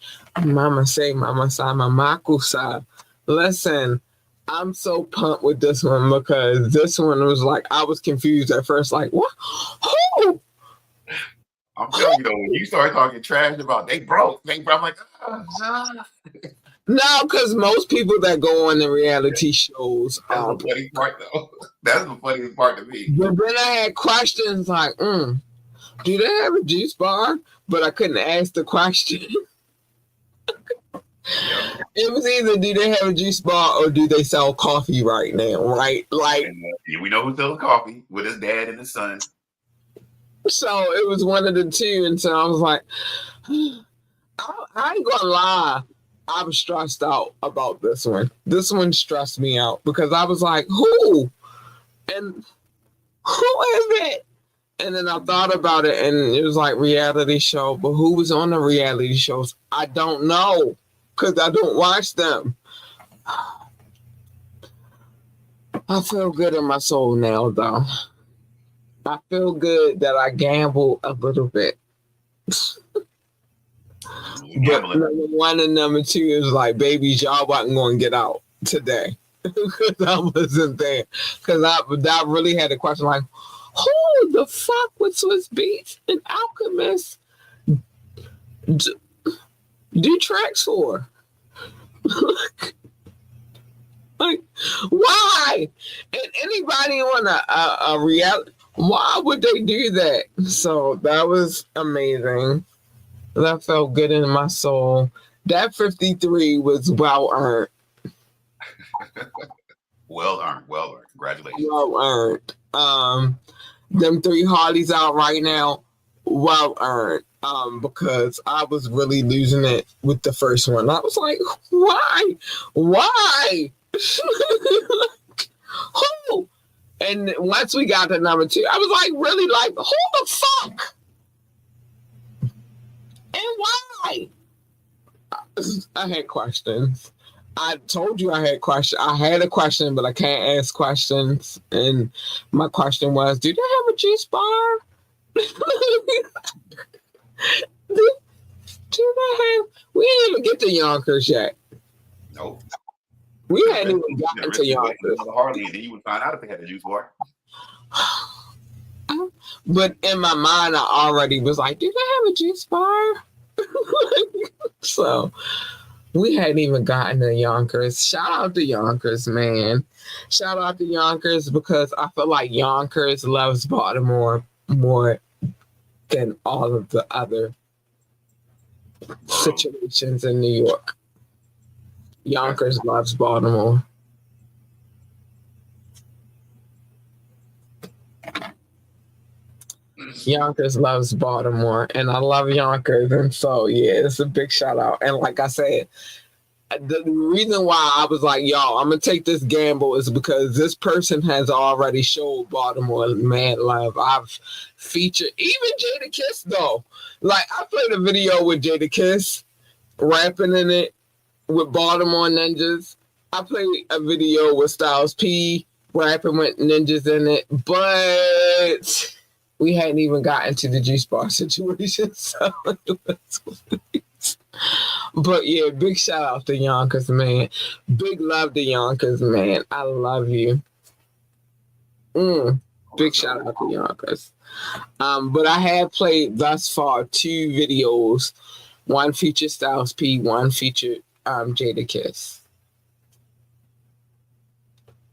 Speaker 1: Mama say, Mama sa, Mama kusa. Listen, I'm so pumped with this one because this one was like I was confused at first, like what? Who?
Speaker 2: I'm telling you though, when you start talking trash about they broke, I'm like,
Speaker 1: No, because most people that go on the reality shows
Speaker 2: that's the funny part, though. That's the funniest part to me.
Speaker 1: But then I had questions like, do they have a juice bar? But I couldn't ask the question.
Speaker 2: Yep.
Speaker 1: It was either do they have a juice bar or do they sell coffee right now, right? Like,
Speaker 2: and, we know who sells coffee with his dad and his son.
Speaker 1: So it was one of the 2, and so I was like, I ain't gonna lie. I was stressed out about this one. This one stressed me out because I was like, who? And who is it? And then I thought about it and it was like reality show, but who was on the reality shows? I don't know because I don't watch them. I feel good in my soul now, though. I feel good that I gambled a little bit. But number 1 and number 2 is like, babies, y'all wasn't going to get out today because I wasn't there. Because I really had a question like, who the fuck would Swiss Beats and Alchemist do tracks for? Like, why? And anybody on a reality, why would they do that? So that was amazing. That felt good in my soul. That 53 was well earned.
Speaker 2: Well earned. Congratulations.
Speaker 1: Well earned. Them 3 Harleys out right now, well earned. Because I was really losing it with the first one. I was like, why? Who? And once we got to number 2, I was like, really, like, who the fuck? And why? I had questions. I told you I had questions. I had a question, but I can't ask questions. And my question was, do they have a juice bar? We didn't even get to Yonkers yet.
Speaker 2: Nope.
Speaker 1: We hadn't even gotten to Yonkers.
Speaker 2: Hardly, and then you would find out if they had a juice bar.
Speaker 1: But in my mind, I already was like, "Do they have a juice bar?" So we hadn't even gotten to Yonkers. Shout out to Yonkers, man. Shout out to Yonkers because I feel like Yonkers loves Baltimore more than all of the other situations in New York. Yonkers loves Baltimore. Yonkers loves Baltimore, and I love Yonkers, and so yeah, it's a big shout out. And like I said, the reason why I was like, "Yo, I'm gonna take this gamble," is because this person has already showed Baltimore mad love. I've featured even Jada Kiss though. Like I played a video with Jada Kiss rapping in it with Baltimore Ninjas. I played a video with Styles P rapping with Ninjas in it, but we hadn't even gotten to the G Spot situation. So but yeah, big shout out to Yonkers, man. Big love to Yonkers, man. I love you. Big shout out to Yonkers. But I have played thus far 2 videos. One featured Styles P, one featured Jada Kiss.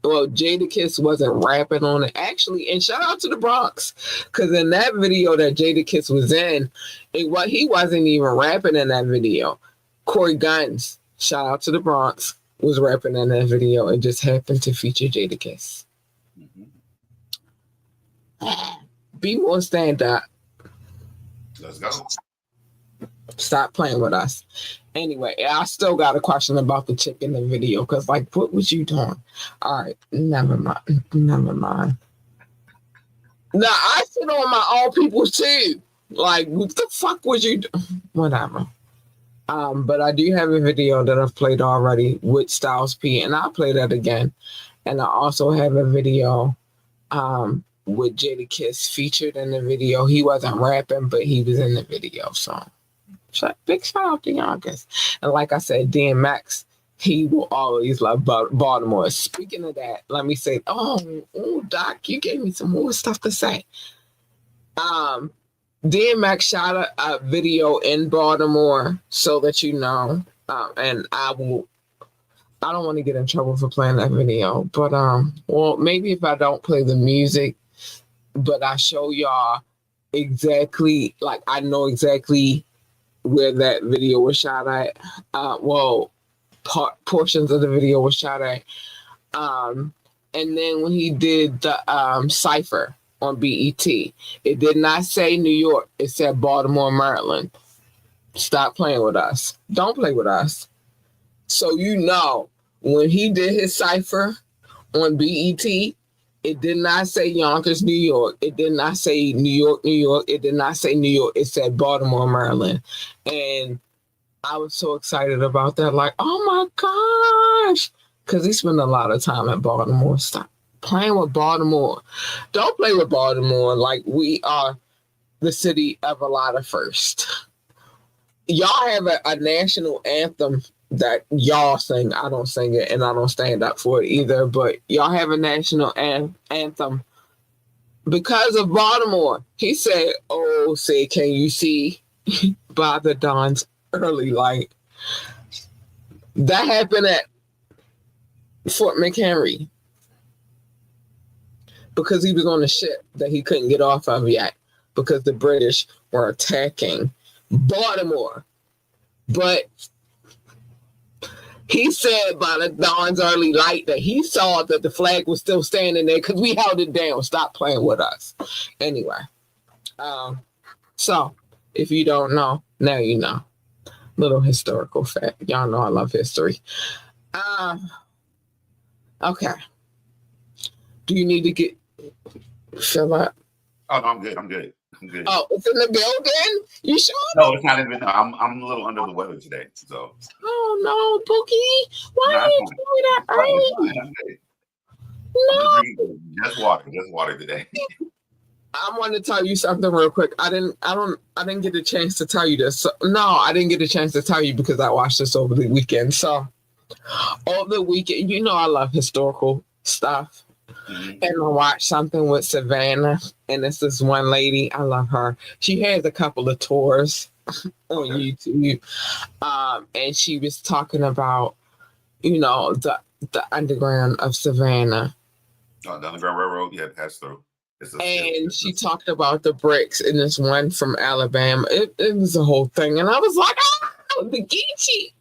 Speaker 1: Well, Jada Kiss wasn't rapping on it. Actually, and shout out to the Bronx. Because in that video that Jada Kiss was in, he wasn't even rapping in that video. Corey Guns, shout out to the Bronx, was rapping in that video and just happened to feature Jada Kiss. Be more stand up.
Speaker 2: Let's go.
Speaker 1: Stop playing with us. Anyway, I still got a question about the chick in the video because, like, what was you doing? All right, never mind. Now, I sit on my own people too. Like, what the fuck was you doing? Whatever. But I do have a video that I've played already with Styles P, and I'll play that again. And I also have a video with Jada Kiss featured in the video. He wasn't rapping, but he was in the video, so. Big shout out to Yonkers. And like I said, DMX, he will always love Baltimore. Speaking of that, let me say, Doc, you gave me some more stuff to say. DMX shot a video in Baltimore so that you know. And I don't want to get in trouble for playing that video, but well, maybe if I don't play the music, but I show y'all exactly, like I know exactly where that video was shot at. Portions of the video was shot at. And then when he did the Cypher on BET, it did not say New York. It said Baltimore, Maryland. Stop playing with us. Don't play with us. So you know, when he did his Cypher on BET, it did not say Yonkers, New York. It did not say New York, New York. It did not say New York. It said Baltimore, Maryland. And I was so excited about that. Like, oh my gosh. Because he spent a lot of time at Baltimore. Stop playing with Baltimore. Don't play with Baltimore. Like, we are the city of a lot of first. Y'all have a national anthem that y'all sing. I don't sing it and I don't stand up for it either, but y'all have a national anthem because of Baltimore. He said, "Oh, say, can you see by the dawn's early light?" That happened at Fort McHenry because he was on a ship that he couldn't get off of yet because the British were attacking Baltimore. But he said by the dawn's early light that he saw that the flag was still standing there because we held it down. Stop playing with us. Anyway, so if you don't know, now you know. Little historical fact. Y'all know I love history. Okay. Do you need to fill up?
Speaker 2: Oh, no, I'm good. I'm good.
Speaker 1: Oh, it's in the building? You sure?
Speaker 2: No, it's not even. I'm a little under the weather today. So.
Speaker 1: Oh no, Bookie! Why are you doing that early?
Speaker 2: No. Just water today.
Speaker 1: I want to tell you something real quick. I didn't get a chance to tell you this. So, no, I didn't get a chance to tell you because I watched this over the weekend. So over the weekend, I love historical stuff.
Speaker 2: Mm-hmm.
Speaker 1: And I watched something with Savannah, and it's this one lady. I love her. She has a couple of tours on YouTube. And she was talking about, the underground of Savannah.
Speaker 2: Oh, the Underground Railroad, yeah, it passed through.
Speaker 1: And she talked about the bricks in this one from Alabama. It was a whole thing. And I was like, oh, the Geechee.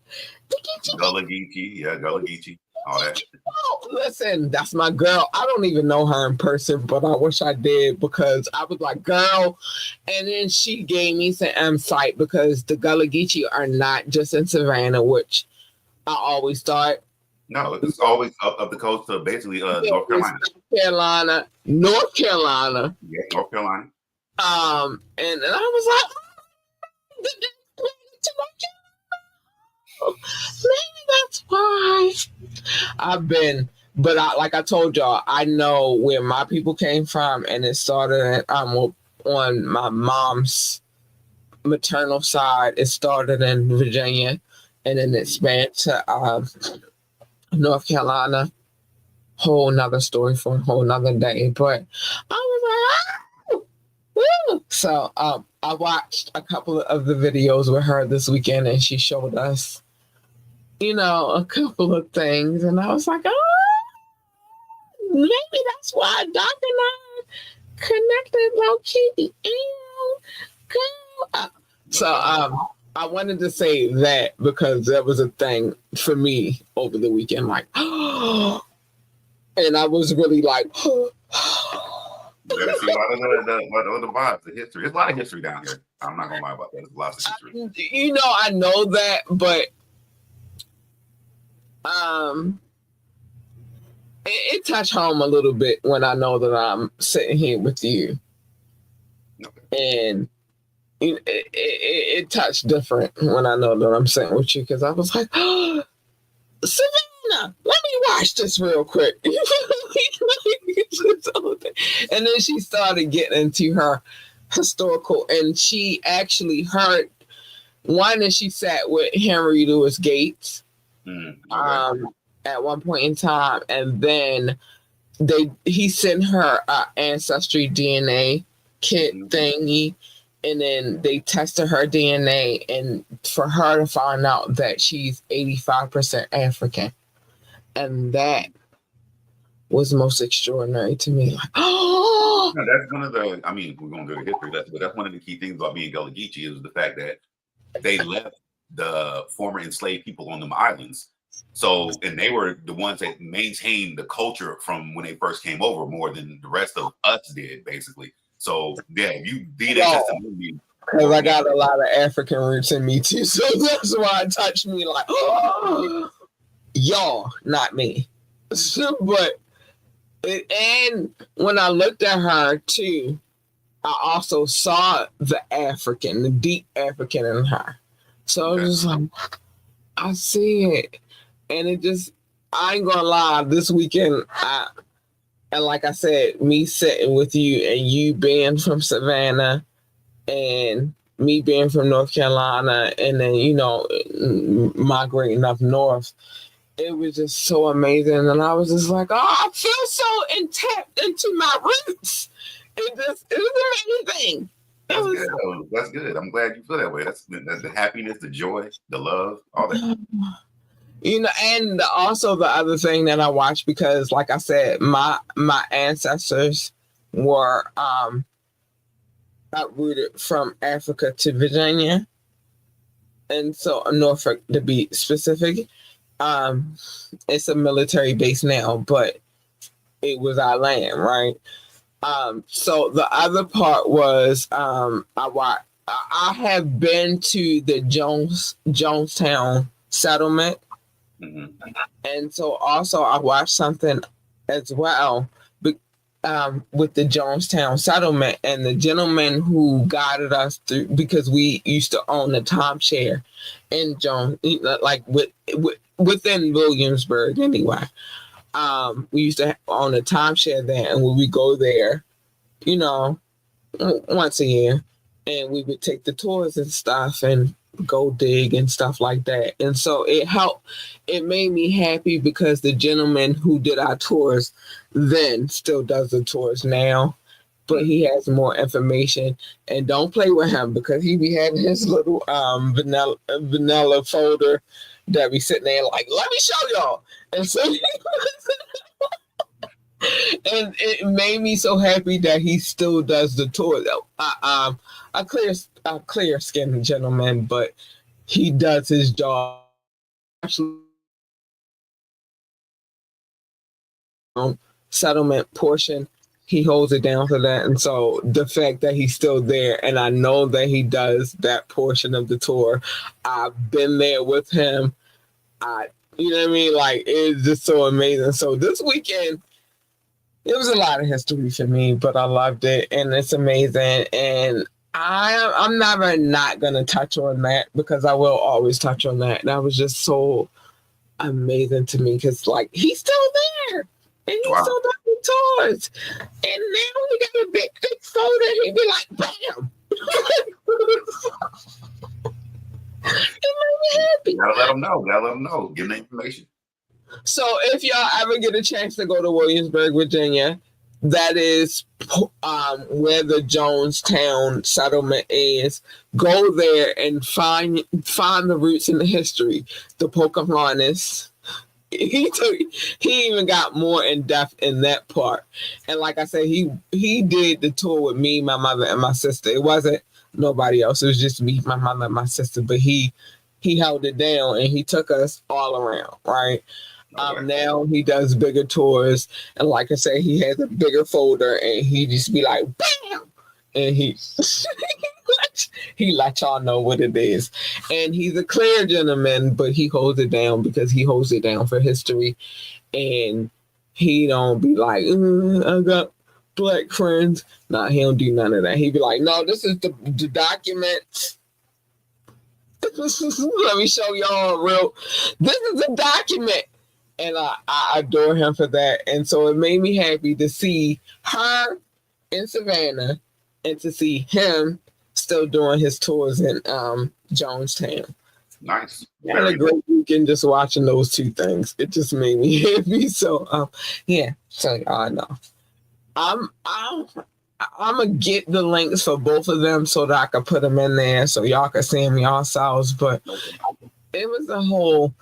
Speaker 1: The Geechee.
Speaker 2: Gullah Geechee, yeah, Gullah Geechee, all that.
Speaker 1: Oh, listen, that's my girl. I don't even know her in person, but I wish I did because I was like, girl. And then she gave me some insight because the Gullah Geechee are not just in Savannah, which I always thought.
Speaker 2: No, it's always up the coast to basically North Carolina.
Speaker 1: North Carolina.
Speaker 2: Yeah, North Carolina.
Speaker 1: And I was like, maybe that's why I've been. But like I told y'all, I know where my people came from, and it started on my mom's maternal side. It started in Virginia, and then it spanned to North Carolina. Whole nother story for a whole nother day. But I was like, woo! So I watched a couple of the videos with her this weekend, and she showed us, a couple of things, and I was like, maybe that's why Doc and I connected low key. So I wanted to say that because that was a thing for me over the weekend, like, and I was really like,
Speaker 2: you gotta see a lot of the vibes, the history. There's a lot of history down here. I'm not gonna lie about that. There's lots of history.
Speaker 1: I know that, but it touched home a little bit when I know that I'm sitting here with you, and it touched different when I know that I'm sitting with you because I was like, oh, Savannah, let me watch this real quick. And then she started getting into her historical, and she actually heard one that she sat with Henry Louis Gates at one point in time, and then he sent her ancestry DNA kit thingy, and then they tested her DNA, and for her to find out that she's 85% African, and that was most extraordinary to me. Like, oh,
Speaker 2: no, that's one of the. I mean, we're going to go to history, but that's one of the key things about being Gullah Geechee is the fact that they left the former enslaved people on them islands. So, and they were the ones that maintained the culture from when they first came over more than the rest of us did, basically. So, yeah, you did it just a movie.
Speaker 1: Because I got a lot of African roots in me too. So that's why it touched me like, oh, y'all, not me. But, and when I looked at her too, I also saw the deep African in her. So I was just like, I see it. And it just, I ain't gonna lie, this weekend, and like I said, me sitting with you and you being from Savannah and me being from North Carolina and then, migrating up north, it was just so amazing. And I was just like, oh, I feel so tapped into my roots. It was amazing.
Speaker 2: That's good. I'm glad you feel that way. That's the happiness, the joy, the love, all that.
Speaker 1: And also the other thing that I watched, because like I said, my ancestors were uprooted from Africa to Virginia, and so Norfolk to be specific. It's a military base now, but it was our land, right? So the other part was I have been to the Jonestown settlement. Mm-hmm. And so also I watched something as well with the Jonestown settlement, and the gentleman who guided us through, because we used to own the timeshare in like within Williamsburg anyway. We used to own a timeshare there, and when we go there, once a year, and we would take the tours and stuff and go dig and stuff like that. And so it helped. It made me happy because the gentleman who did our tours then still does the tours now, but he has more information. And don't play with him because he be having his little vanilla folder that be sitting there like, let me show y'all. And so and it made me so happy that he still does the tour. A clear skinned gentleman, but he does his job. Settlement portion, he holds it down for that. And so the fact that he's still there, and I know that he does that portion of the tour, I've been there with him. You know what I mean? Like, it's just so amazing. So this weekend, it was a lot of history for me, but I loved it, and it's amazing. And I'm never not gonna touch on that because I will always touch on that. That was just so amazing to me because, like, he's still there and he's still doing tours. And now we got a big thick folder. He'd be like, bam. It made me happy.
Speaker 2: Gotta let them know. Gotta let them know. Give them the information.
Speaker 1: So if y'all ever get a chance to go to Williamsburg, Virginia, that is where the Jonestown settlement is. Go there and find the roots in the history. The Pocahontas. He even got more in depth in that part. And like I said, he did the tour with me, my mother, and my sister. It wasn't nobody else. It was just me, my mother, and my sister. But he held it down and he took us all around, right? Now he does bigger tours, and like I said, he has a bigger folder, and he just be like, bam, and he let y'all know what it is. And he's a clear gentleman, but he holds it down because he holds it down for history, and he don't be like, I got black friends. Nah, he don't do none of that. He be like, no, this is the document. Let me show y'all real. This is a document. And I adore him for that. And so it made me happy to see her in Savannah and to see him still doing his tours in Jonestown.
Speaker 2: Nice.
Speaker 1: I had a great weekend just watching those two things. It just made me happy. So yeah. So y'all know. I'm gonna get the links for both of them so that I can put them in there so y'all can see them yourselves. But it was a whole.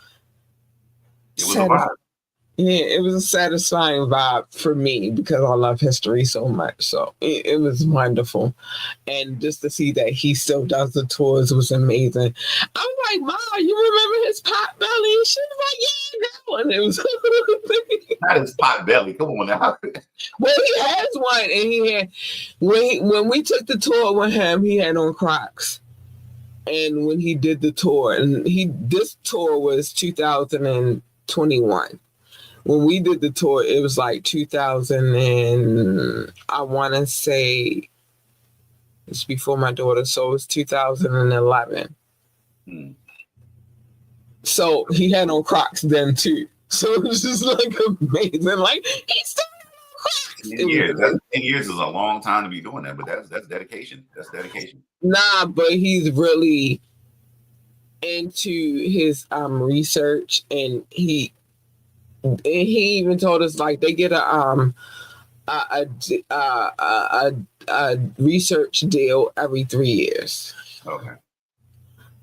Speaker 2: It was a vibe.
Speaker 1: Yeah, it was a satisfying vibe for me because I love history so much. So it was wonderful. And just to see that he still does the tours was amazing. I'm like, Mom, you remember his pot belly? And she was like, yeah, that one. It was
Speaker 2: not his pot belly. Come on now.
Speaker 1: Well, he has one. And he had, when we took the tour with him, he had on Crocs. And when he did the tour, and this tour was 2021. When we did the tour, it was like 2000 and I want to say it's before my daughter, so it was 2011. So he had on Crocs then too. So it was just like amazing. Like he's still on Crocs.
Speaker 2: 10 years. 10 years is a long time to be doing that, but that's dedication. That's dedication.
Speaker 1: Nah, but he's really into his research, and he even told us like they get a research deal every 3 years.
Speaker 2: Okay.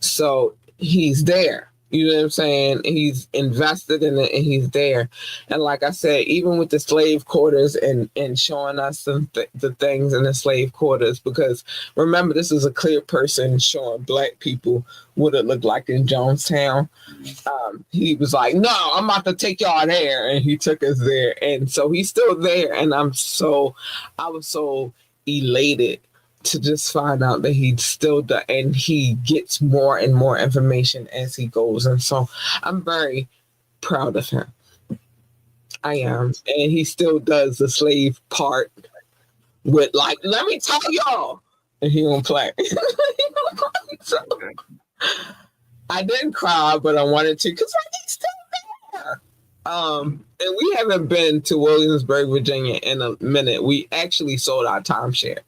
Speaker 1: So he's there. You know what I'm saying? He's invested in it and he's there. And like I said, even with the slave quarters and showing us the things in the slave quarters, because remember, this is a clear person showing Black people what it looked like in Jonestown. He was like, no, I'm about to take y'all there. And he took us there. And so he's still there. And I was so elated to just find out that he still does, and he gets more and more information as he goes. And so I'm very proud of him. I am. And he still does the slave part with like, let me tell y'all. And he won't play. So, I didn't cry, but I wanted to because he's still there. And we haven't been to Williamsburg, Virginia in a minute. We actually sold our timeshare.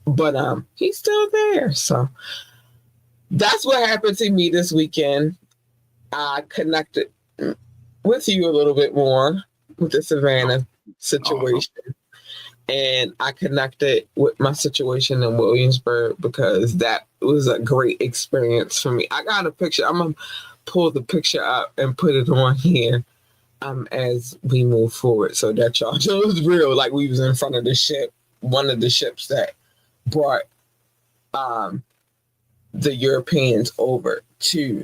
Speaker 1: But he's still there. So that's what happened to me this weekend. I connected with you a little bit more with the Savannah situation. And I connected with my situation in Williamsburg because that was a great experience for me. I got a picture. I'm going to pull the picture up and put it on here as we move forward so that y'all know it was real. Like we was in front of the ship, one of the ships that brought the Europeans over to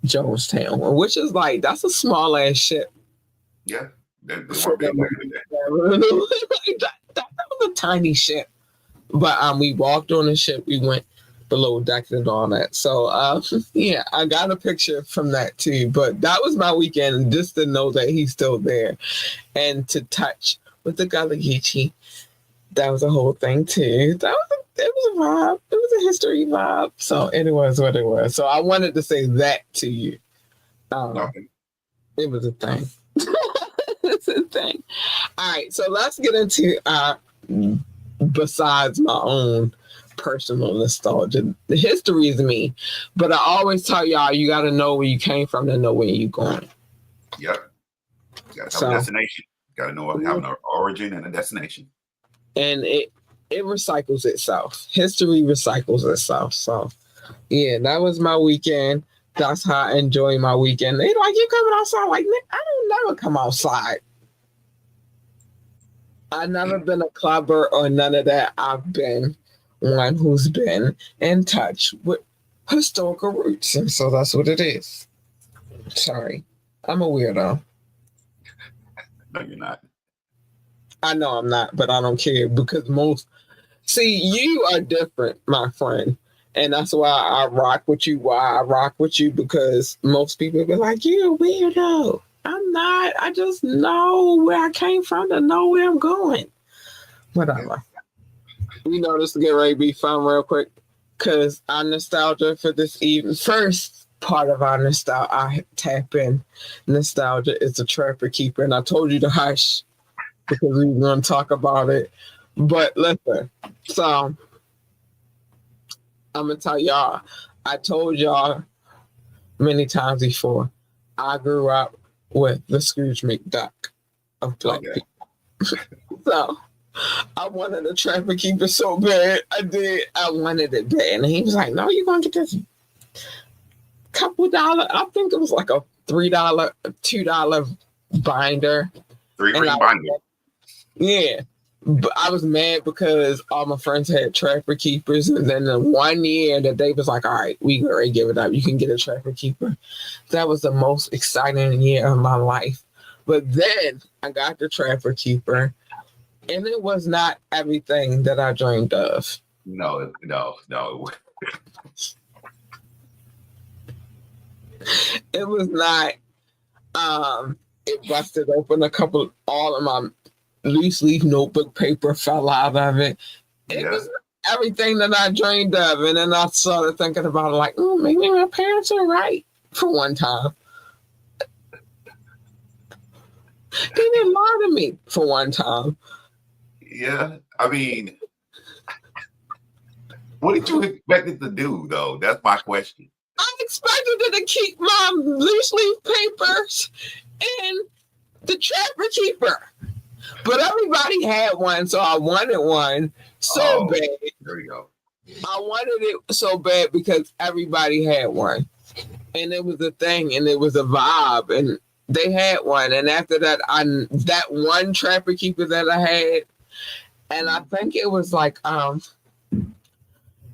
Speaker 1: Jonestown, which is like, that's a small ass ship.
Speaker 2: Yeah. That
Speaker 1: was a tiny ship. But we walked on the ship, we went below deck and all that. So yeah, I got a picture from that too. But that was my weekend, just to know that he's still there and to touch with the Gullah Geechee. That was a whole thing too. It was a vibe. It was a history vibe. So it was what it was. So I wanted to say that to you. It was a thing. It's a thing. All right, so let's get into besides my own personal nostalgia. The history is me, but I always tell y'all you got to know where you came from to know where you're going.
Speaker 2: Yep. You got to have a destination. You got to know have an origin and a destination.
Speaker 1: And it recycles itself. History recycles itself. So yeah, that was my weekend. That's how I enjoy my weekend. They like, you coming outside? Like, I don't never come outside. I've never been a clubber or none of that. I've been one who's been in touch with historical roots. And so that's what it is. Sorry. I'm a weirdo.
Speaker 2: No, you're not.
Speaker 1: I know I'm not, but I don't care because you are different, my friend. And that's why I rock with you. Because most people be like, you're a weirdo. I'm not. I just know where I came from to know where I'm going. Whatever. We know this will get ready to be fun real quick because our nostalgia for this evening, first part of our nostalgia, I tap in nostalgia is the Trapper Keeper. And I told you to hush because we were going to talk about it. But listen, so I'm going to tell y'all, I told y'all many times before, I grew up with the Scrooge McDuck of Black people. So I wanted a Trapper Keeper so bad. I did. I wanted it bad. And he was like, no, you're going to get this couple $. I think it was like a $3, $2 binder.
Speaker 2: $3 binder.
Speaker 1: Yeah. But I was mad because all my friends had Trapper Keepers, and then the 1 year that they was like, all right, we already give it up. You can get a Trapper Keeper. That was the most exciting year of my life. But then I got the Trapper Keeper, and it was not everything that I dreamed of.
Speaker 2: No.
Speaker 1: It was not. It busted open all of my loose leaf notebook paper fell out of it. It was everything that I dreamed of. And then I started thinking about it like, maybe my parents are right for one time. They didn't lie to me for one time.
Speaker 2: Yeah. I mean, what did you expect it to do, though? That's my question.
Speaker 1: I expected it to keep my loose leaf papers and the Trapper Keeper. But everybody had one, so I wanted one so bad.
Speaker 2: There we go.
Speaker 1: I wanted it so bad because everybody had one. And it was a thing, and it was a vibe, and they had one. And after that, that one Trapper Keeper that I had, and I think it was like,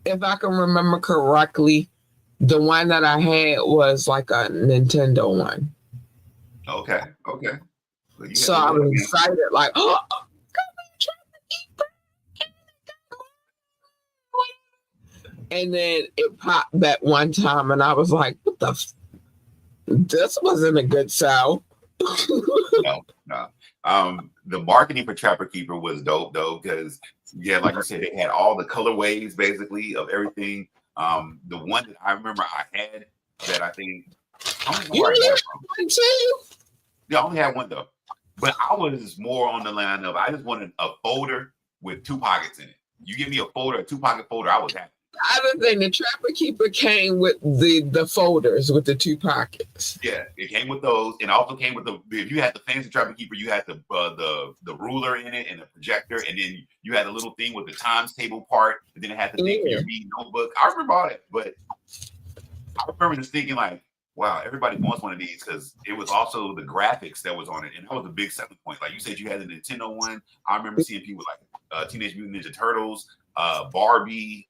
Speaker 1: if I can remember correctly, the one that I had was like a Nintendo one.
Speaker 2: Okay.
Speaker 1: So I was excited, like, oh, and then it popped that one time, and I was like, what the this wasn't a good sound.
Speaker 2: No. The marketing for Trapper Keeper was dope, though, because, like you said, they had all the colorways, basically, of everything. The one that I remember I had that I think... I only had one, though. But I was more on the line of I just wanted a folder with 2 pockets in it. You give me a folder, a 2-pocket folder, I was happy.
Speaker 1: Other thing, the Trapper Keeper came with the folders with the 2 pockets.
Speaker 2: Yeah, it came with those, and also came with the. If you had the fancy Trapper Keeper, you had the ruler in it and the projector, and then you had a little thing with the times table part, and then it had the thing for your reading notebook. I remember all that, but I remember just thinking like, wow, everybody wants one of these because it was also the graphics that was on it, and that was a big selling point. Like you said, you had the Nintendo one. I remember seeing people like Teenage Mutant Ninja Turtles, Barbie,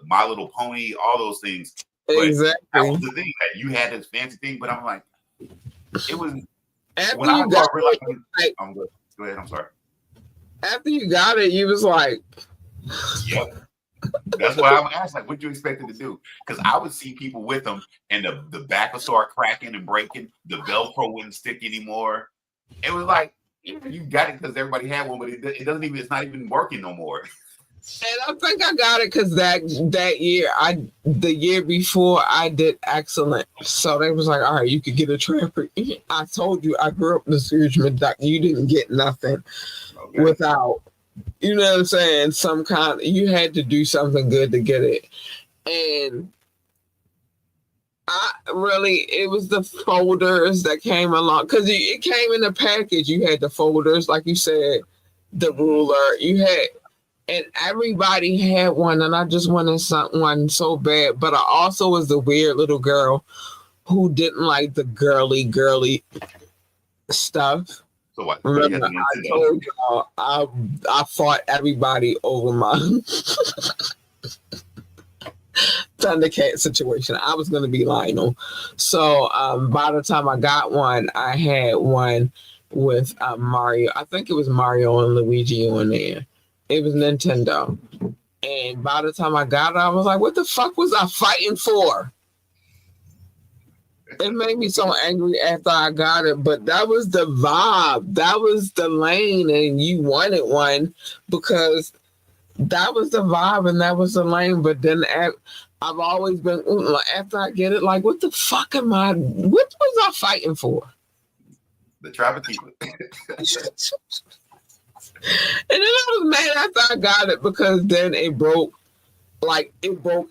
Speaker 2: My Little Pony, all those things. But
Speaker 1: exactly.
Speaker 2: That was the thing that you had this fancy thing, but I'm like, it was
Speaker 1: after
Speaker 2: when
Speaker 1: you got
Speaker 2: realized,
Speaker 1: it, like,
Speaker 2: I'm good. Go ahead. I'm sorry.
Speaker 1: After you got it, you was like,
Speaker 2: yep. That's why I'm asking, like, what you expected to do? Because I would see people with them, and the back would start cracking and breaking. The Velcro wouldn't stick anymore. It was like, you got it because everybody had one, but it doesn't even. It's not even working no more.
Speaker 1: And I think I got it because that year, the year before, I did excellent. So they was like, all right, you could get a Trapper. I told you, I grew up in the sewage doctor. You didn't get nothing without, you know what I'm saying, some kind. You had to do something good to get it. And it was the folders that came along because it came in a package. You had the folders, like you said, the ruler. You had, and everybody had one, and I just wanted one so bad. But I also was the weird little girl who didn't like the girly stuff.
Speaker 2: So what?
Speaker 1: Remember, I told y'all I fought everybody over my Thundercat situation. I was going to be Lionel. So by the time I got one, I had one with Mario. I think it was Mario and Luigi on there. It was Nintendo. And by the time I got it, I was like, what the fuck was I fighting for? It made me so angry after I got it, but that was the vibe. That was the lane, and you wanted one because that was the vibe and that was the lane. But then I've always been, after I get it, like, what the fuck what was I fighting for?
Speaker 2: The Trapper Keeper.
Speaker 1: And then I was mad after I got it because then it broke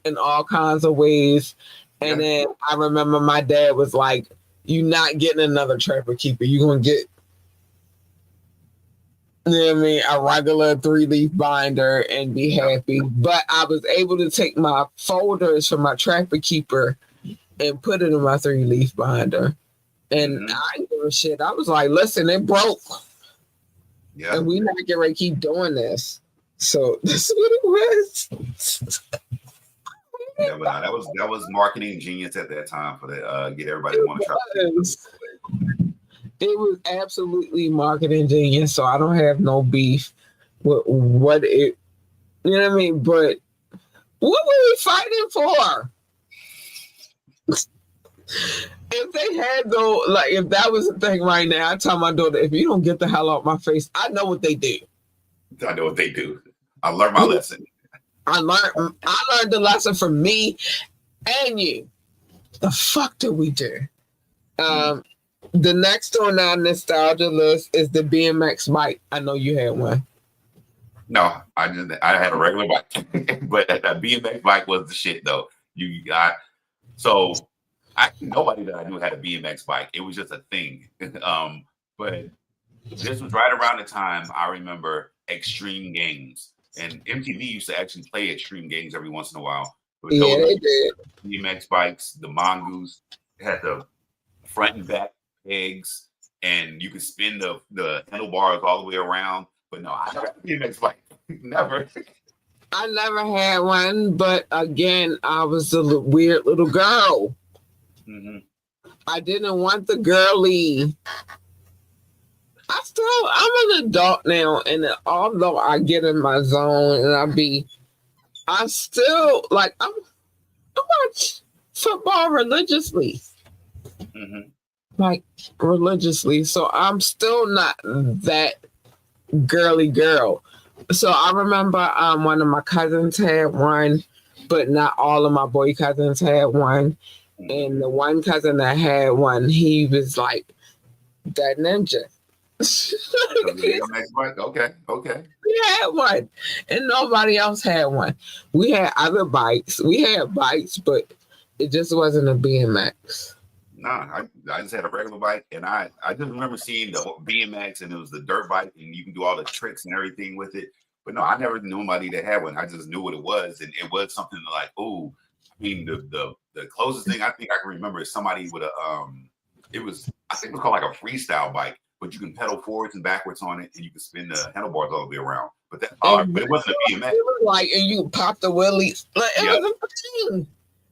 Speaker 1: in all kinds of ways. And then I remember my dad was like, "You're not getting another Trapper Keeper. You're going to get, you know what I mean, a regular 3-leaf binder and be happy." But I was able to take my folders from my Trapper Keeper and put it in my 3-leaf binder. And I didn't give a shit. I was like, listen, it broke. Yeah. And we not getting ready to keep doing this. So that's what it was.
Speaker 2: Yeah, but that was marketing genius at that time for the get everybody to want to try.
Speaker 1: It was absolutely marketing genius. So I don't have no beef with what it, you know what I mean? But what were we fighting for? If they had though, like if that was the thing right now, I tell my daughter, if you don't get the hell out my face, I know what they do.
Speaker 2: I know what they do. I learned my lesson.
Speaker 1: I learned the lesson from me and you. The fuck did we do? The next on our nostalgia list is the BMX bike. I know you had one.
Speaker 2: No, I had a regular bike, but that BMX bike was the shit though. Nobody that I knew had a BMX bike. It was just a thing. But this was right around the time I remember Extreme Games. And MTV used to actually play Extreme Games every once in a while.
Speaker 1: Yeah, they did.
Speaker 2: BMX bikes, the Mongoose, had the front and back pegs, and you could spin the handlebars all the way around. But no, I never had a BMX bike. Never.
Speaker 1: I never had one, but again, I was a weird little girl. Mm-hmm. I didn't want the girly. I'm an adult now, and although I get in my zone and I still like I watch football religiously, like religiously. So I'm still not that girly girl. So I remember one of my cousins had one, but not all of my boy cousins had one. And the one cousin that had one, he was like that ninja.
Speaker 2: BMX bike? Okay.
Speaker 1: We had one, and nobody else had one. We had other bikes. We had bikes, but it just wasn't a BMX.
Speaker 2: Nah, I just had a regular bike, and I just remember seeing the BMX, and it was the dirt bike, and you can do all the tricks and everything with it. But no, I never knew nobody that had one. I just knew what it was, and it was something like, oh, I mean, the closest thing I think I can remember is somebody with a it was, I think it was called like a freestyle bike, but you can pedal forwards and backwards on it, and you can spin the handlebars all the way around. But that's hard. But it wasn't a BMX.
Speaker 1: It was like, and you pop the wheelies. Like, it was a thing.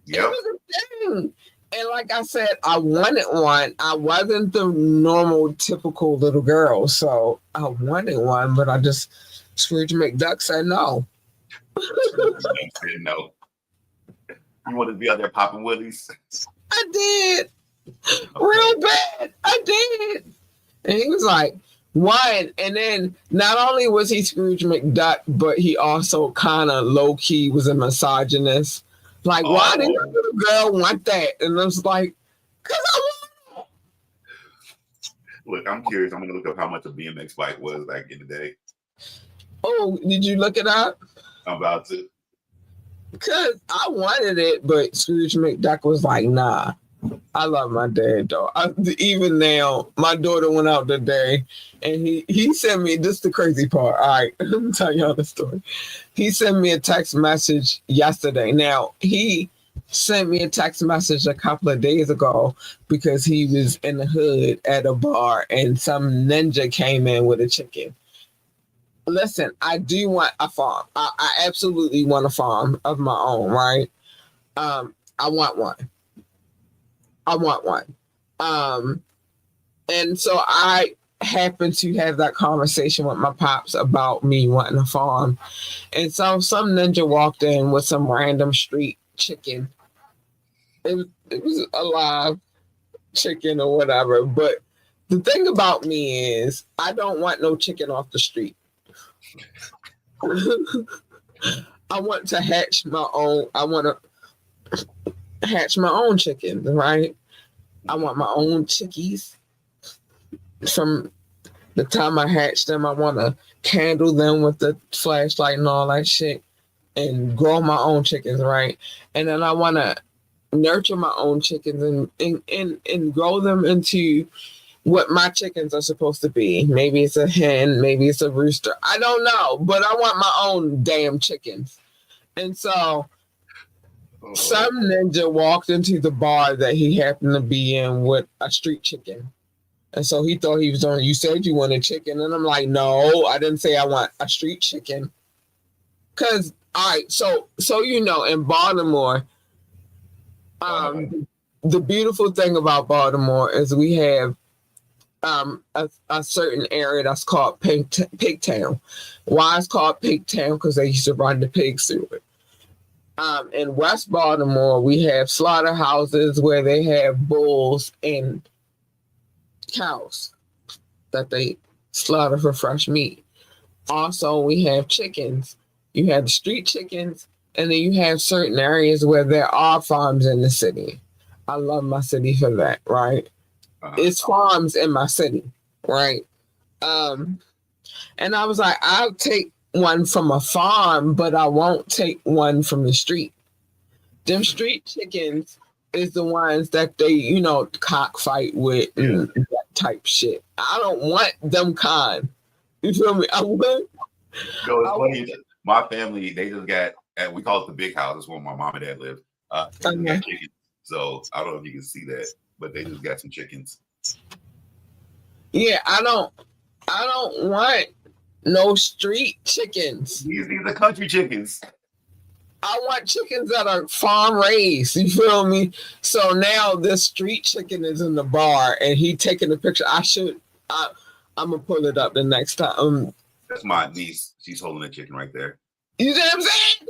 Speaker 2: Yep.
Speaker 1: It was a thing. And like I said, I wanted one. I wasn't the normal, typical little girl, so I wanted one, but I just Scrooge McDuck said no.
Speaker 2: Said no. You wanted to be out there popping willies?
Speaker 1: I did. Okay. Real bad. I did. And he was like, one. And then not only was he Scrooge McDuck, but he also kind of low key was a misogynist. Like, why did the little girl want that? And I was like, because I want it.
Speaker 2: Look, I'm curious. I'm going to look up how much a BMX bike was back in the day.
Speaker 1: Oh, did you look it up?
Speaker 2: I'm about to.
Speaker 1: Because I wanted it, but Scrooge McDuck was like, nah. I love my dad, though. Even now, my daughter went out today, and he sent me, this is the crazy part. All right, let me tell y'all the story. He sent me a text message yesterday. Now, he sent me a text message a couple of days ago because he was in the hood at a bar, and some ninja came in with a chicken. Listen, I do want a farm. I absolutely want a farm of my own, right? I want one. And so I happened to have that conversation with my pops about me wanting a farm. And so some ninja walked in with some random street chicken. It was a live chicken or whatever. But the thing about me is I don't want no chicken off the street. I want to hatch my own. I want to hatch my own chickens, right? I want my own chickies. From the time I hatch them, I want to candle them with the flashlight and all that shit and grow my own chickens, right? And then I want to nurture my own chickens and grow them into what my chickens are supposed to be. Maybe it's a hen, maybe it's a rooster. I don't know, but I want my own damn chickens. And so some ninja walked into the bar that he happened to be in with a street chicken. And so he thought he was on, you said you wanted chicken. And I'm like, no, I didn't say I want a street chicken. Because, all right, so you know, in Baltimore, the beautiful thing about Baltimore is we have a certain area that's called Pigtown. Why it's called Pigtown? Because they used to run the pigs through it. In West Baltimore, we have slaughterhouses where they have bulls and cows that they slaughter for fresh meat. Also, we have chickens. You have the street chickens, and then you have certain areas where there are farms in the city. I love my city for that, right? It's farms in my city, right? And I was like, I'll take one from a farm, but I won't take one from the street. Them street chickens is the ones that they, you know, cockfight with and that type shit. I don't want them kind. You feel me?
Speaker 2: It's funny. My family, they just got, we call it the big house. It's where my mom and dad live. They got chickens. So I don't know if you can see that, but they just got some chickens.
Speaker 1: Yeah, I don't want no street chickens.
Speaker 2: These are country chickens.
Speaker 1: I want chickens that are farm raised. You feel me? So now this street chicken is in the bar and he taking a picture. I'm gonna pull it up the next time.
Speaker 2: That's my niece. She's holding a chicken right there.
Speaker 1: You know what I'm saying?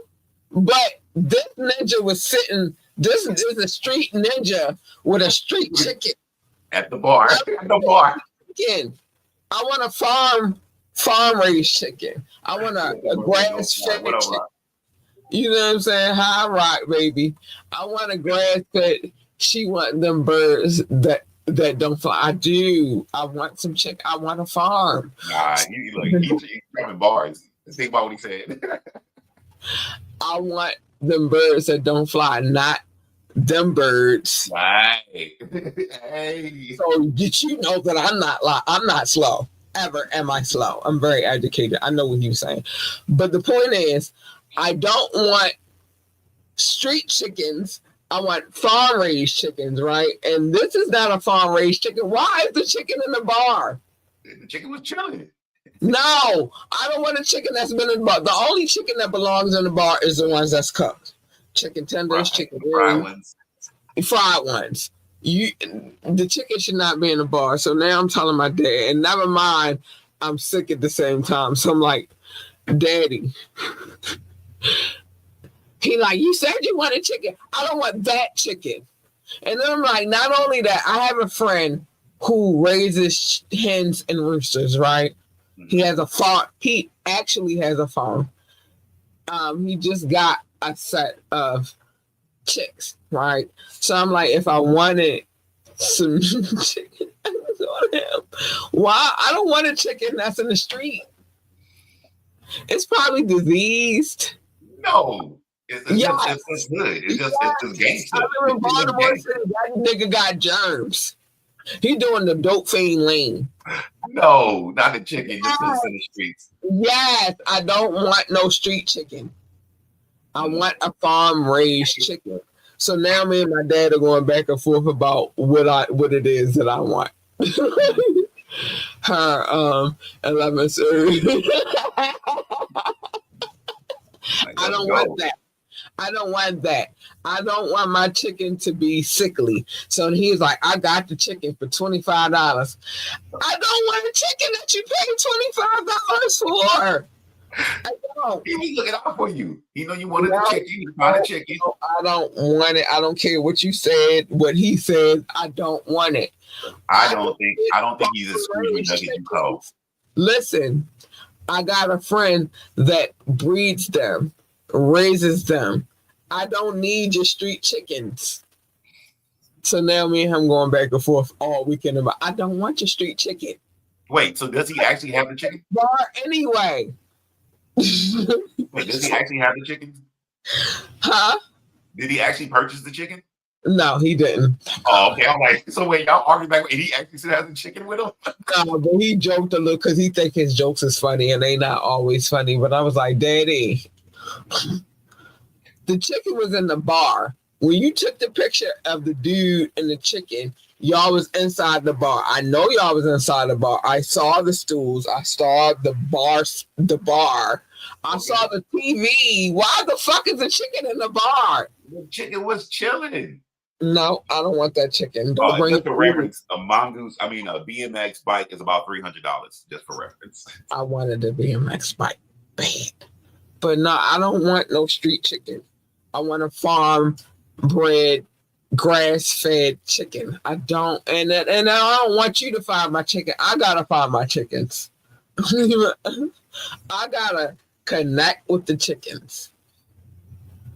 Speaker 1: But this ninja was sitting. This is a street ninja with a street chicken
Speaker 2: at the bar. At the bar.
Speaker 1: Chicken. I want a farm raised chicken. I want a grass fed chicken. You know what I'm saying? High rock, baby. I want a grass fed. She want them birds that that don't fly. I do. I want some chicken. I want a farm.
Speaker 2: Nah, he's dropping bars. Think about what he said.
Speaker 1: I want them birds that don't fly, not them birds.
Speaker 2: Right. Hey.
Speaker 1: So did you know that I'm not slow. Ever am I slow? I'm very educated. I know what you're saying. But the point is, I don't want street chickens. I want farm raised chickens, right? And this is not a farm raised chicken. Why is the chicken in the bar?
Speaker 2: The chicken was chilling.
Speaker 1: No, I don't want a chicken that's been in the bar. The only chicken that belongs in the bar is the ones that's cooked. Chicken tenders, chicken wings, fried ones. The chicken should not be in the bar. So now I'm telling my dad, and never mind, I'm sick at the same time. So I'm like, Daddy. He like, you said you wanted chicken. I don't want that chicken. And then I'm like, not only that, I have a friend who raises hens and roosters, right? He has a farm. He actually has a farm. He just got a set of chicks, right? So I'm like, if I wanted some chicken, why? I don't want a chicken that's in the street. It's probably diseased.
Speaker 2: No. It's just good. It's just gangster.
Speaker 1: I live in Baltimore City. That nigga got germs. He doing the dope fiend lane.
Speaker 2: No, not the chicken. Just in the streets.
Speaker 1: Yes, I don't want no street chicken. I want a farm raised chicken. So now me and my dad are going back and forth about what it is that I want. Her 11 series. I don't want that. I don't want that. I don't want my chicken to be sickly. So he's like, I got the chicken for $25. I don't want a chicken that you pay $25 for. I don't.
Speaker 2: He's looking out for you. You know you wanted the chicken. You found the chicken.
Speaker 1: I don't want it. I don't care what you said, what he said. I don't want it.
Speaker 2: I don't think he's as screwed with nuggets you call.
Speaker 1: Listen, I got a friend that breeds them, raises them. I don't need your street chickens. So now me and him going back and forth all weekend about, I don't want your street chicken.
Speaker 2: Wait, so does he actually have the chicken?
Speaker 1: Bar anyway.
Speaker 2: Wait, does he actually have the chicken?
Speaker 1: Huh?
Speaker 2: Did he actually purchase the chicken?
Speaker 1: No, he didn't.
Speaker 2: Oh, okay. I'm like, so wait, y'all arguing back, and he actually still has the chicken with him?
Speaker 1: No, but he joked a little because he think his jokes is funny, and they not always funny. But I was like, Daddy, the chicken was in the bar. When you took the picture of the dude and the chicken, y'all was inside the bar. I know y'all was inside the bar. I saw the stools. I saw the bar. I saw the TV. Why the fuck is the chicken in the bar?
Speaker 2: The chicken was chilling.
Speaker 1: No, I don't want that chicken. Don't bring
Speaker 2: just for reference, a BMX bike is about $300. Just for reference.
Speaker 1: I wanted a BMX bike bad. But no, I don't want no street chicken. I want a farm bred, grass-fed chicken. I don't, and I don't want you to find my chicken. I gotta find my chickens. I gotta connect with the chickens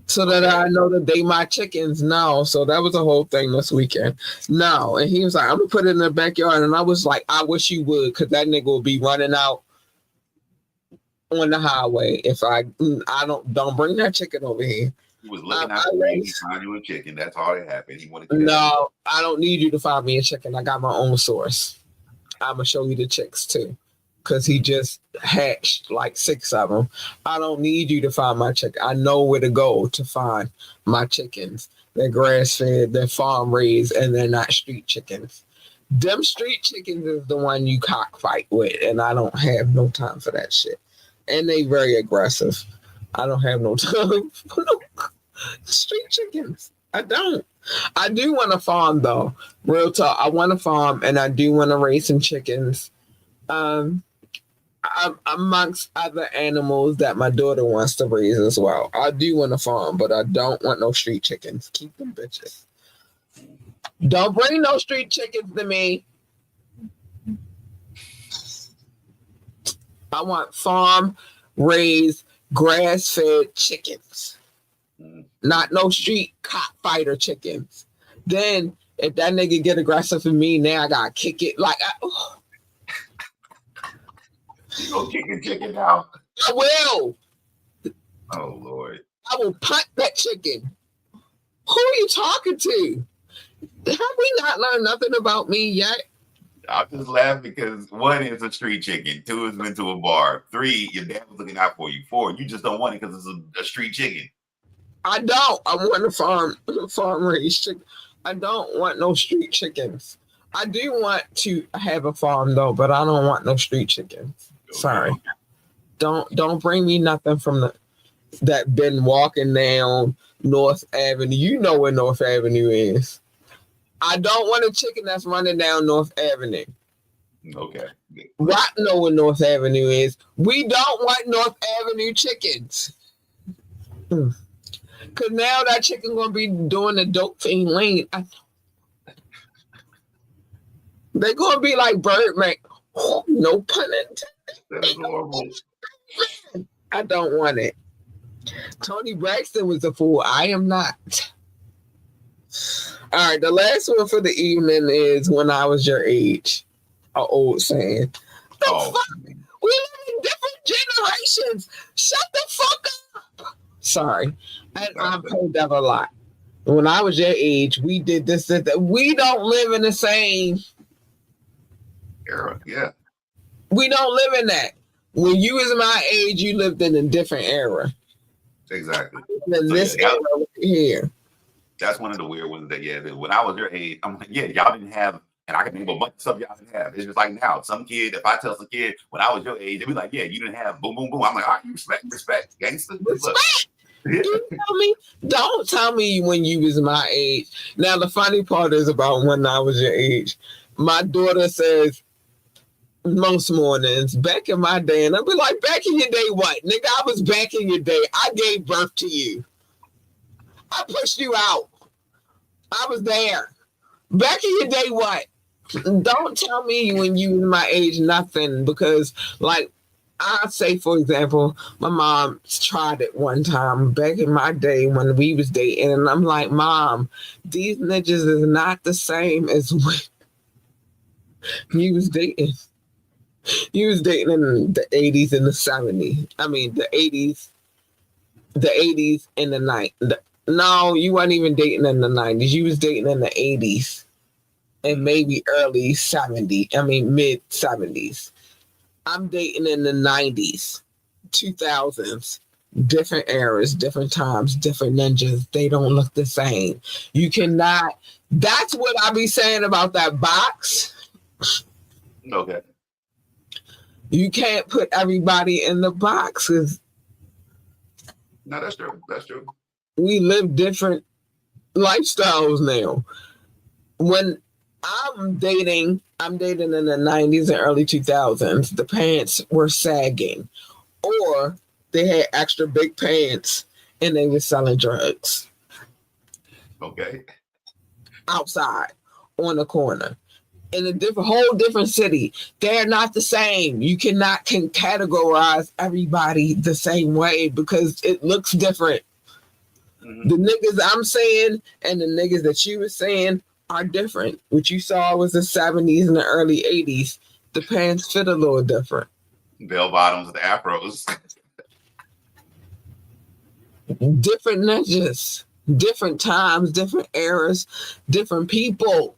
Speaker 1: so that I know that they my chickens now. So that was the whole thing this weekend. No, and he was like, I'm gonna put it in the backyard, and I was like, I wish you would, because that nigga will be running out on the highway if I don't bring that chicken over here.
Speaker 2: He was looking out for you. He found you a chicken. That's all that happened. He wanted to.
Speaker 1: No, I don't need you to find me a chicken. I got my own source. I'm gonna show you the chicks too, because he just hatched like 6 of them. I don't need you to find my chicken. I know where to go to find my chickens. They're grass fed, they're farm raised, and they're not street chickens. Them street chickens is the one you cockfight with, and I don't have no time for that shit. And they very aggressive. I don't have no time for no street chickens. I don't. I do want to farm though. Real talk. I want to farm, and I do want to raise some chickens. Amongst other animals that my daughter wants to raise as well. I do want to farm, but I don't want no street chickens. Keep them bitches. Don't bring no street chickens to me. I want farm raised grass fed chickens. Not no street cockfighter chickens. Then If that nigga get aggressive for me, now I gotta kick it. Like,
Speaker 2: You gonna kick the chicken now?
Speaker 1: I will.
Speaker 2: Oh Lord.
Speaker 1: I will punt that chicken. Who are you talking to? Have we not learned nothing about me yet?
Speaker 2: I'm just laughing because 1 is a street chicken, 2 is went to a bar, 3 your dad was looking out for you, 4 you just don't want it because it's a street chicken.
Speaker 1: I don't. I want a farm raised chicken. I don't want no street chickens. I do want to have a farm though, but I don't want no street chickens.
Speaker 2: Okay.
Speaker 1: Sorry. Don't bring me nothing from that been walking down North Avenue. You know where North Avenue is. I don't want a chicken that's running down North Avenue.
Speaker 2: Okay.
Speaker 1: Rock know where North Avenue is. We don't want North Avenue chickens. Cause now that chicken gonna be doing the dope fiend lane. They're gonna be like Birdman. No pun intended.
Speaker 2: That is horrible.
Speaker 1: I don't want it. Tony Braxton was a fool. I am not. All right, the last one for the evening is when I was your age. An old saying. Fuck? We live in different generations. Shut the fuck up. Sorry. I've heard that a lot. When I was your age, we did this, that. We don't live in the same
Speaker 2: era. Yeah.
Speaker 1: We don't live in that. When you was my age, you lived in a different era.
Speaker 2: Exactly.
Speaker 1: In this era here.
Speaker 2: That's one of the weird ones that, when I was your age, I'm like, y'all didn't have, and I can name a bunch of stuff y'all didn't have. It's just like now, some kid, if I tell some kid when I was your age, they'd be like, you didn't have boom, boom, boom. I'm like, all right, you respect, gangster.
Speaker 1: Respect. Don't tell me when you was my age. Now, the funny part is about when I was your age. My daughter says, most mornings, back in my day, and I'll be like, back in your day, what? Nigga, I was back in your day. I gave birth to you. I pushed you out. I was there. Back in your day, what? Don't tell me when you was my age nothing, because, like, I say, for example, my mom tried it one time back in my day when we was dating, and I'm like, Mom, these niggas is not the same as when you was dating. You was dating in the 80s and the 70s. I mean, the 80s and the 90s. No, you weren't even dating in the 90s. You was dating in the 80s and maybe early 70s. I mean, mid 70s. I'm dating in the 90s, 2000s. Different eras, different times, different ninjas. They don't look the same. You cannot. That's what I be saying about that box.
Speaker 2: Okay.
Speaker 1: You can't put everybody in the box.
Speaker 2: No, that's true. That's true.
Speaker 1: We live different lifestyles now. When I'm dating in the 90s and early 2000s. The pants were sagging, or they had extra big pants and they were selling drugs.
Speaker 2: Okay.
Speaker 1: Outside on the corner. In a whole different city. They're not the same. You can categorize everybody the same way because it looks different. Mm-hmm. The niggas I'm saying and the niggas that you were saying are different. What you saw was the 70s and the early 80s. The pants fit a little different.
Speaker 2: Bell bottoms, the afros.
Speaker 1: Different ninjas, different times, different eras, different people.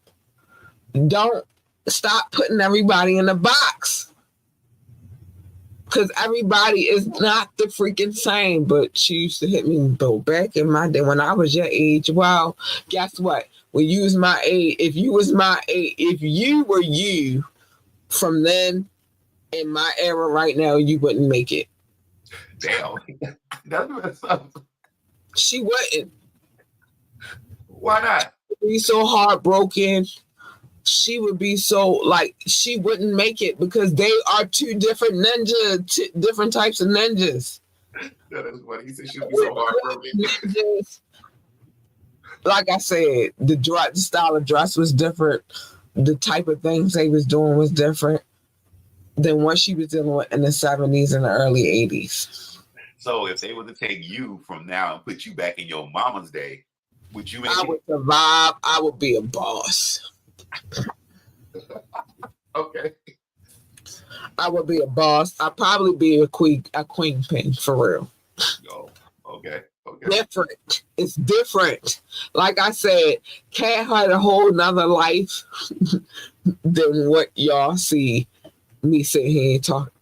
Speaker 1: Don't stop putting everybody in a box. Because everybody is not the freaking same. But she used to hit me though back in my day when I was your age. Well, guess what? When you was my age, if you were you from then in my era right now, you wouldn't make it.
Speaker 2: Damn. That's messed up.
Speaker 1: She wouldn't.
Speaker 2: Why not?
Speaker 1: She'd be so heartbroken. She would be so she wouldn't make it because they are two different different types of ninjas.
Speaker 2: That is what he said. She'd be so heartbroken. Ninjas.
Speaker 1: Like I said, the style of dress was different. The type of things they was doing was different than what she was dealing with in the 70s and the early 80s.
Speaker 2: So if they were to take you from now and put you back in your mama's day, Would you
Speaker 1: I
Speaker 2: make
Speaker 1: would
Speaker 2: it?
Speaker 1: survive. I would be a boss.
Speaker 2: Okay.
Speaker 1: I would be a boss. I'd probably be a queen pin for real.
Speaker 2: Oh, okay. Okay.
Speaker 1: Different. It's different. Like I said, Cat had a whole nother life than what y'all see me sitting here and talking.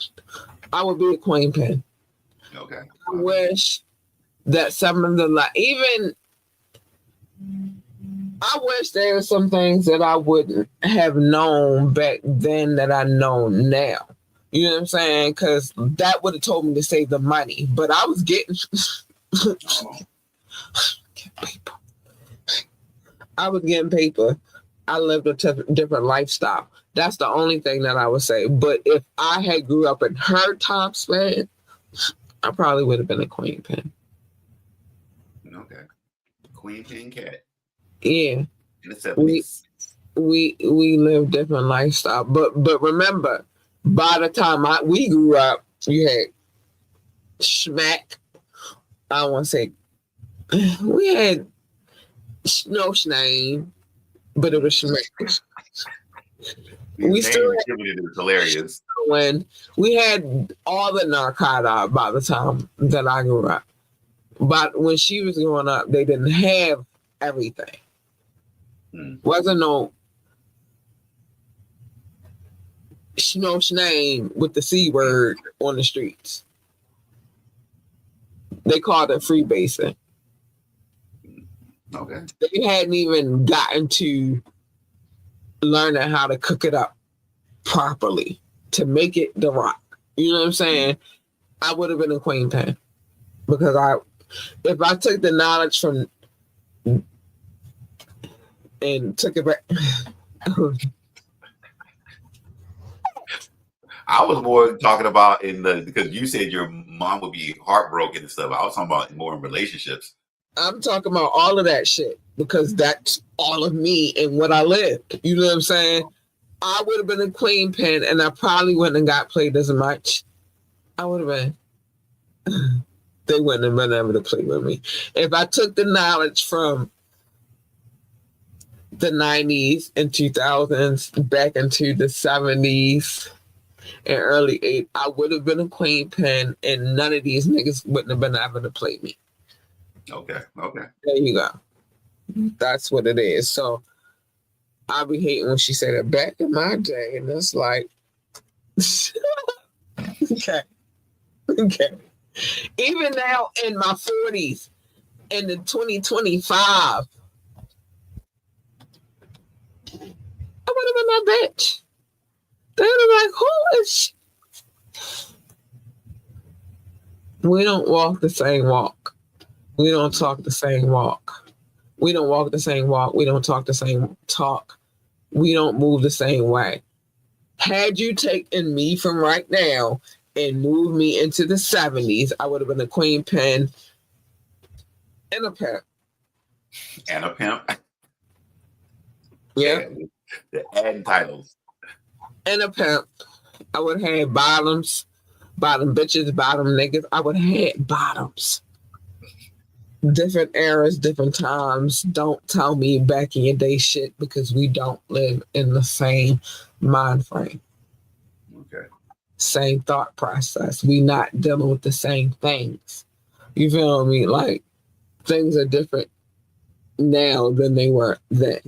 Speaker 1: I would be a queen pin.
Speaker 2: Okay.
Speaker 1: I
Speaker 2: Okay.
Speaker 1: wish that some of the even I wish there were some things that I wouldn't have known back then that I know now. You know what I'm saying? Because that would have told me to save the money. But I was getting
Speaker 2: Oh,
Speaker 1: paper. I was getting paper. I lived a different lifestyle. That's the only thing that I would say. But if I had grew up in her time span, I probably would have been a queen pin.
Speaker 2: okay. Queen Pin Cat
Speaker 1: Yeah.
Speaker 2: in the
Speaker 1: We
Speaker 2: 70s.
Speaker 1: we live different lifestyle. But remember, by the time we grew up, you had Schmack. I want to say we had no name, but it was Schmack.
Speaker 2: These
Speaker 1: We still
Speaker 2: names
Speaker 1: had
Speaker 2: attributed is hilarious.
Speaker 1: when we had all the narcotics by the time that I grew up. But when she was growing up, they didn't have everything. Wasn't no name with the C word on the streets. They called it freebasing.
Speaker 2: Okay.
Speaker 1: They hadn't even gotten to learning how to cook it up properly to make it the rock. You know what I'm saying? I would have been a queen pin because if I took the knowledge from and took it back.
Speaker 2: I was more talking about because you said your mom would be heartbroken and stuff. I was talking about more in relationships.
Speaker 1: I'm talking about all of that shit because that's all of me and what I lived. You know what I'm saying? I would have been a queen pin and I probably wouldn't have got played as much. I would have been. They wouldn't have been able to play with me. If I took the knowledge from the 90s and 2000s back into the 70s and early 80s, I would have been a queen pin and none of these niggas wouldn't have been able to play me.
Speaker 2: Okay. Okay.
Speaker 1: There you go. That's what it is. So I be hating when she said it back in my day, and it's like, okay, okay. Even now in my 40s, in the 2025, I would have been that bitch. They would have been like, who is she? We don't walk the same walk. We don't talk the same walk. We don't walk the same walk. We don't talk the same talk. We don't move the same way. Had you taken me from right now and moved me into the 70s, I would have been a queen pin and a pimp.
Speaker 2: And a pimp.
Speaker 1: Yeah.
Speaker 2: The adding titles.
Speaker 1: And a pimp. I would have had bottoms, bottom bitches, bottom niggas. I would have had bottoms. Different eras, different times. Don't tell me back in your day shit because we don't live in the same mind frame.
Speaker 2: Okay.
Speaker 1: Same thought process. We not dealing with the same things. You feel me? Like things are different now than they were then.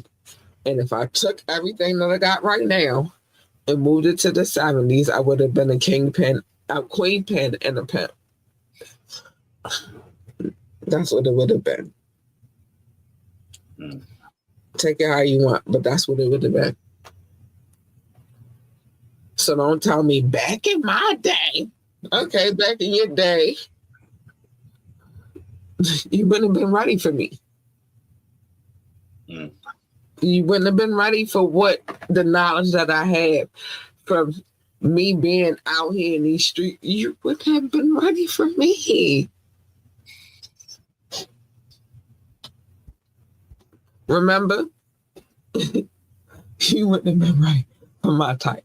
Speaker 1: And if I took everything that I got right now and moved it to the 70s, I would have been a kingpin, a queen pin, and a pimp. That's what it would have been. Take it how you want, but that's what it would have been. So don't tell me back in my day. Okay, back in your day, you wouldn't have been ready for me. You wouldn't have been ready for what the knowledge that I had from me being out here in these streets. You wouldn't have been ready for me. Remember? You wouldn't have been right for my type.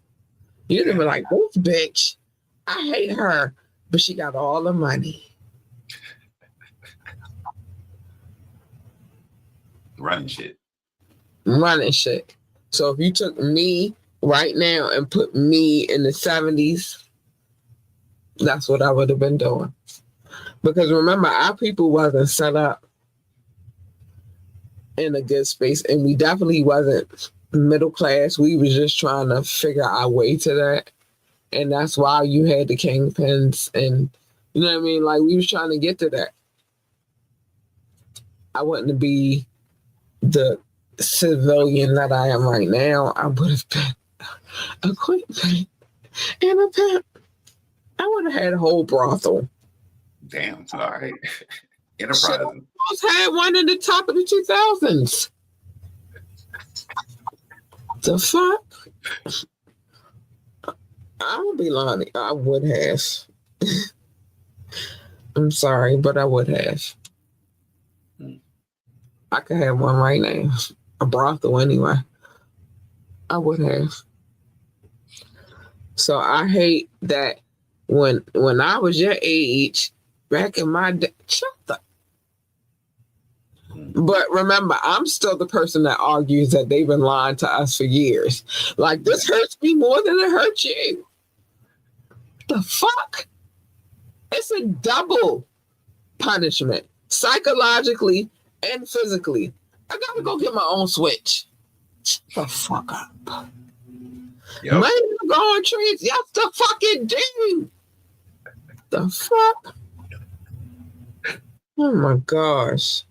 Speaker 1: You'd have been like, this bitch, I hate her, but she got all the money.
Speaker 2: Running shit.
Speaker 1: Running shit. So if you took me right now and put me in the 70s, that's what I would have been doing. Because remember, our people wasn't set up in a good space, and we definitely wasn't middle class. We was just trying to figure our way to that. And that's why you had the kingpins, and you know what I mean? Like, we was trying to get to that. I wouldn't be the civilian that I am right now. I would have been a queen and a pimp. I would have had a whole brothel.
Speaker 2: Damn, all right. Enterprise.
Speaker 1: Almost had one in the top of the 2000s. The fuck? I would be lying. I would have. I'm sorry, but I would have. I could have one right now. A brothel anyway. I would have. So I hate that when I was your age, back in my day, shut up. But remember, I'm still the person that argues that they've been lying to us for years. Like, this hurts me more than it hurts you. The fuck? It's a double punishment, psychologically and physically. I gotta go get my own switch. Shut the fuck up. Yep. Man, you go on trees. Yes, the fucking do. The fuck? Oh my gosh.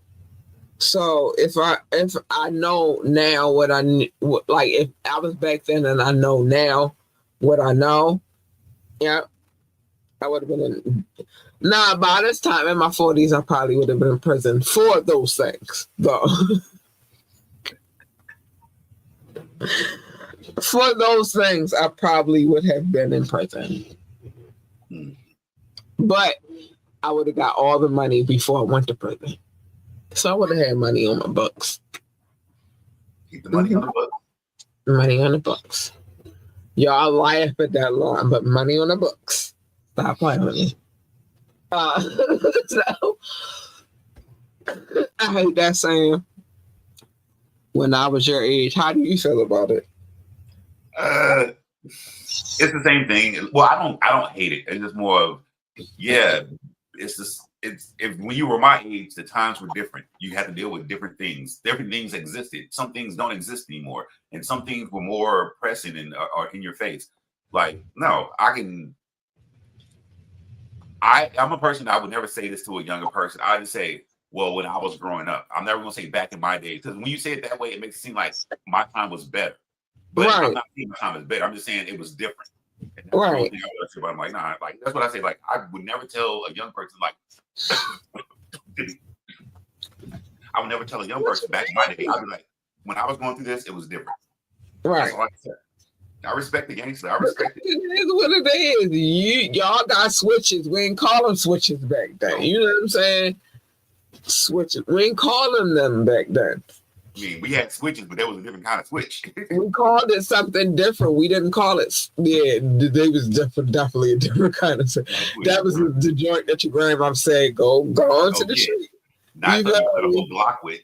Speaker 1: So if I know now what like if I was back then and I know now what I know, yeah, I would have been in. Nah, by this time in my 40s, I probably would have been in prison for those things, though. For those things, I probably would have been in prison. But I would have got all the money before I went to prison. So I would have had money on my books.
Speaker 2: Keep the money on the books.
Speaker 1: Money on the books. Y'all laugh at that line, but money on the books. Stop playing with me. So I hate that saying. When I was your age, how do you feel about it?
Speaker 2: It's the same thing. Well, I don't hate it. It's just more of, yeah, it's just if when you were my age, the times were different. You had to deal with different things. Different things existed. Some things don't exist anymore, and some things were more pressing and are in your face. Like, no, I'm a person that I would never say this to a younger person. I just say, well, when I was growing up, I'm never gonna say back in my day, because when you say it that way, it makes it seem like my time was better. But right. I'm not saying my time is better. I'm just saying it was different. And that's right. The thing about I'm like, nah, like that's what I say. Like, I would never tell a young person, like, I would never tell a young person back in my day. I'd be like, when I was going through this, it was different. Right. That's all I said. I respect the gangster. I respect it.
Speaker 1: It is what it is. Y'all got switches. We ain't call them switches back then. You know what I'm saying? Switches. We ain't calling them back then.
Speaker 2: I mean, we had switches, but there was a different kind of switch.
Speaker 1: We called it something different. We didn't call it. Yeah, they was definitely a different kind of switch. That was the joint that your grandma said, go on to the street.
Speaker 2: Not the whole block with.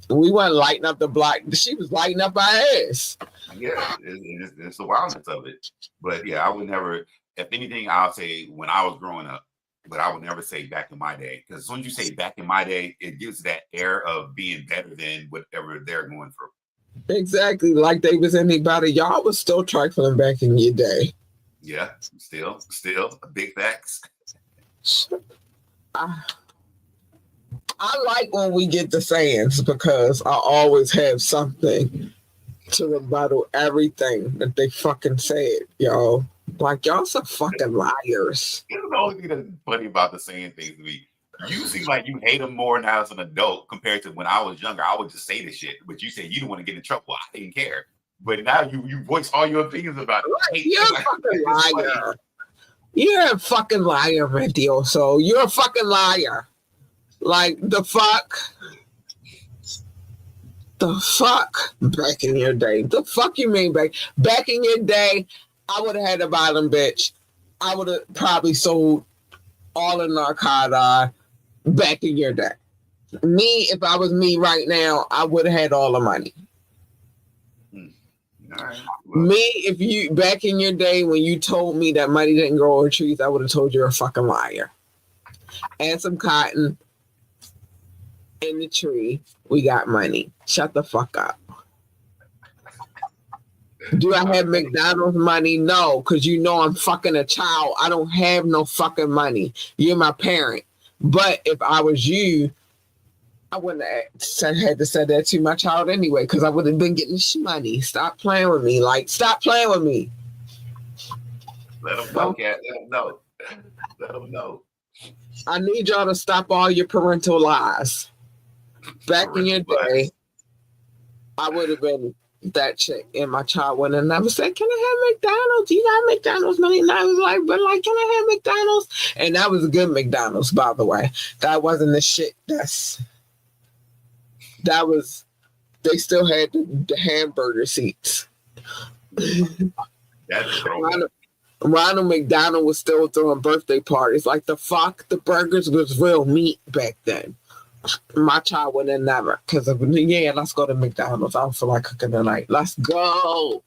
Speaker 1: We weren't lighting up the block. She was lighting up our ass.
Speaker 2: Yeah, it's the wildness of it. But yeah, I would never. If anything, I'll say when I was growing up. But I would never say back in my day, because as soon as you say back in my day, it gives that air of being better than whatever they're going through.
Speaker 1: Exactly, like they was anybody. Y'all was still trifling back in your day.
Speaker 2: Yeah, still, big facts.
Speaker 1: I like when we get the sayings because I always have something to rebuttal everything that they fucking said, y'all. Like, y'all some fucking liars.
Speaker 2: You know, the only thing that's funny about the saying things to me, you seem like you hate them more now as an adult compared to when I was younger. I would just say this shit, but you said you didn't want to get in trouble. I didn't care. But now you voice all your opinions about it.
Speaker 1: Right. You're a fucking liar. You're a fucking liar, Randy. So you're a fucking liar. Like, the fuck? The fuck? Back in your day. The fuck you mean back in your day? I would have had a bottom bitch. I would have probably sold all the narcotics back in your day. Me, if I was me right now, I would have had all the money.
Speaker 2: All right.
Speaker 1: Well, me, if you back in your day when you told me that money didn't grow on trees, I would have told you're a fucking liar. Add some cotton in the tree. We got money. Shut the fuck up. Do I have McDonald's money? No, because you know I'm fucking a child. I don't have no fucking money. You're my parent. But if I was you, I wouldn't have had to say that to my child anyway, because I would have been getting money. Stop playing with me. Like, stop playing with me.
Speaker 2: Let them know, Cat. Let them know. Let them know.
Speaker 1: I need y'all to stop all your parental lies. Back in your day, I would have been that chick, and my child would have never said, "Can I have McDonald's? You got McDonald's money?" And I was like, "But like, can I have McDonald's?" And that was a good McDonald's, by the way. That wasn't the shit. That was. They still had the hamburger seats. Ronald McDonald was still throwing birthday parties. Like the fuck, the burgers was real meat back then. My child would have never, because let's go to McDonald's. I don't feel like cooking tonight. Let's go.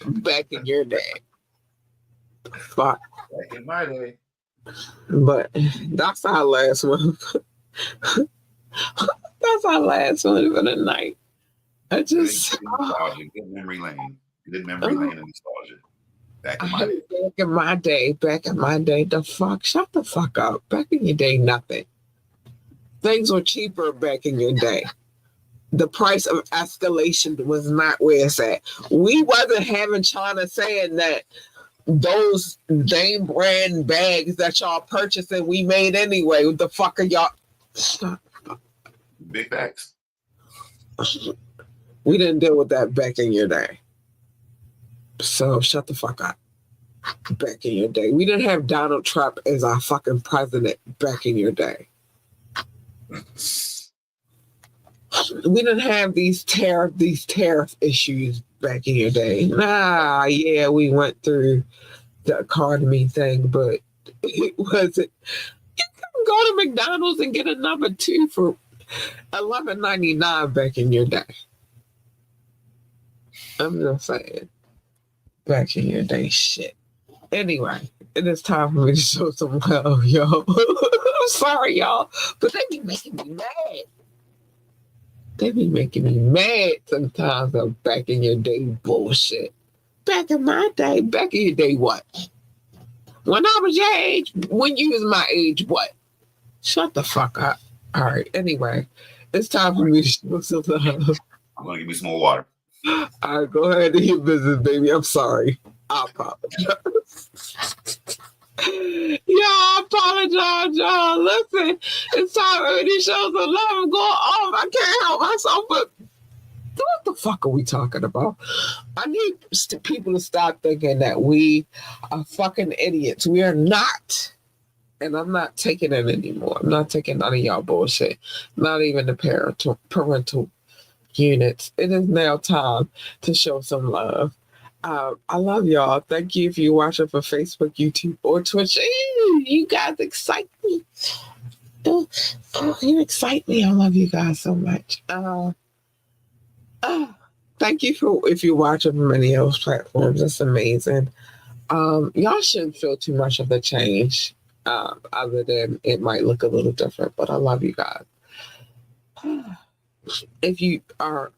Speaker 1: Back in your day. Fuck.
Speaker 2: Back in my day.
Speaker 1: But that's our last one. That's our last one for the night. I just
Speaker 2: good memory lane. Good memory lane and nostalgia. Back in
Speaker 1: my day, the fuck, shut the fuck up. Back in your day, nothing. Things were cheaper back in your day. The price of escalation was not where it's at. We wasn't having China saying that those name brand bags that y'all purchasing we made anyway. What the fuck are y'all?
Speaker 2: Big facts.
Speaker 1: We didn't deal with that back in your day. So shut the fuck up. Back in your day. We didn't have Donald Trump as our fucking president back in your day. We didn't have these tariff issues back in your day. Yeah, we went through the economy thing, but it wasn't. You couldn't go to McDonald's and get a number 2 for $11.99 back in your day. I'm just saying. Back in your day, shit. Anyway, it is time for me to show some love, y'all. I'm sorry, y'all, but they be making me mad. They be making me mad sometimes of back in your day bullshit. Back in my day, back in your day, what? When I was your age, when you was my age, what? Shut the fuck up. All right, anyway, it's time for me to show some love.
Speaker 2: I'm going to give you some more water.
Speaker 1: All right, go ahead and your business, baby. I'm sorry. I apologize. I apologize, y'all. Listen, it's time for me to show some love. I'm going off. I can't help myself, but what the fuck are we talking about? I need people to stop thinking that we are fucking idiots. We are not. And I'm not taking it anymore. I'm not taking none of y'all bullshit. Not even the parental units. It is now time to show some love. I love y'all. Thank you if you're watching for Facebook, YouTube, or Twitch. You guys excite me. You excite me. I love you guys so much. Thank you for if you're watching from any of those platforms. It's amazing. Y'all shouldn't feel too much of a change. Other than it might look a little different, but I love you guys. If you are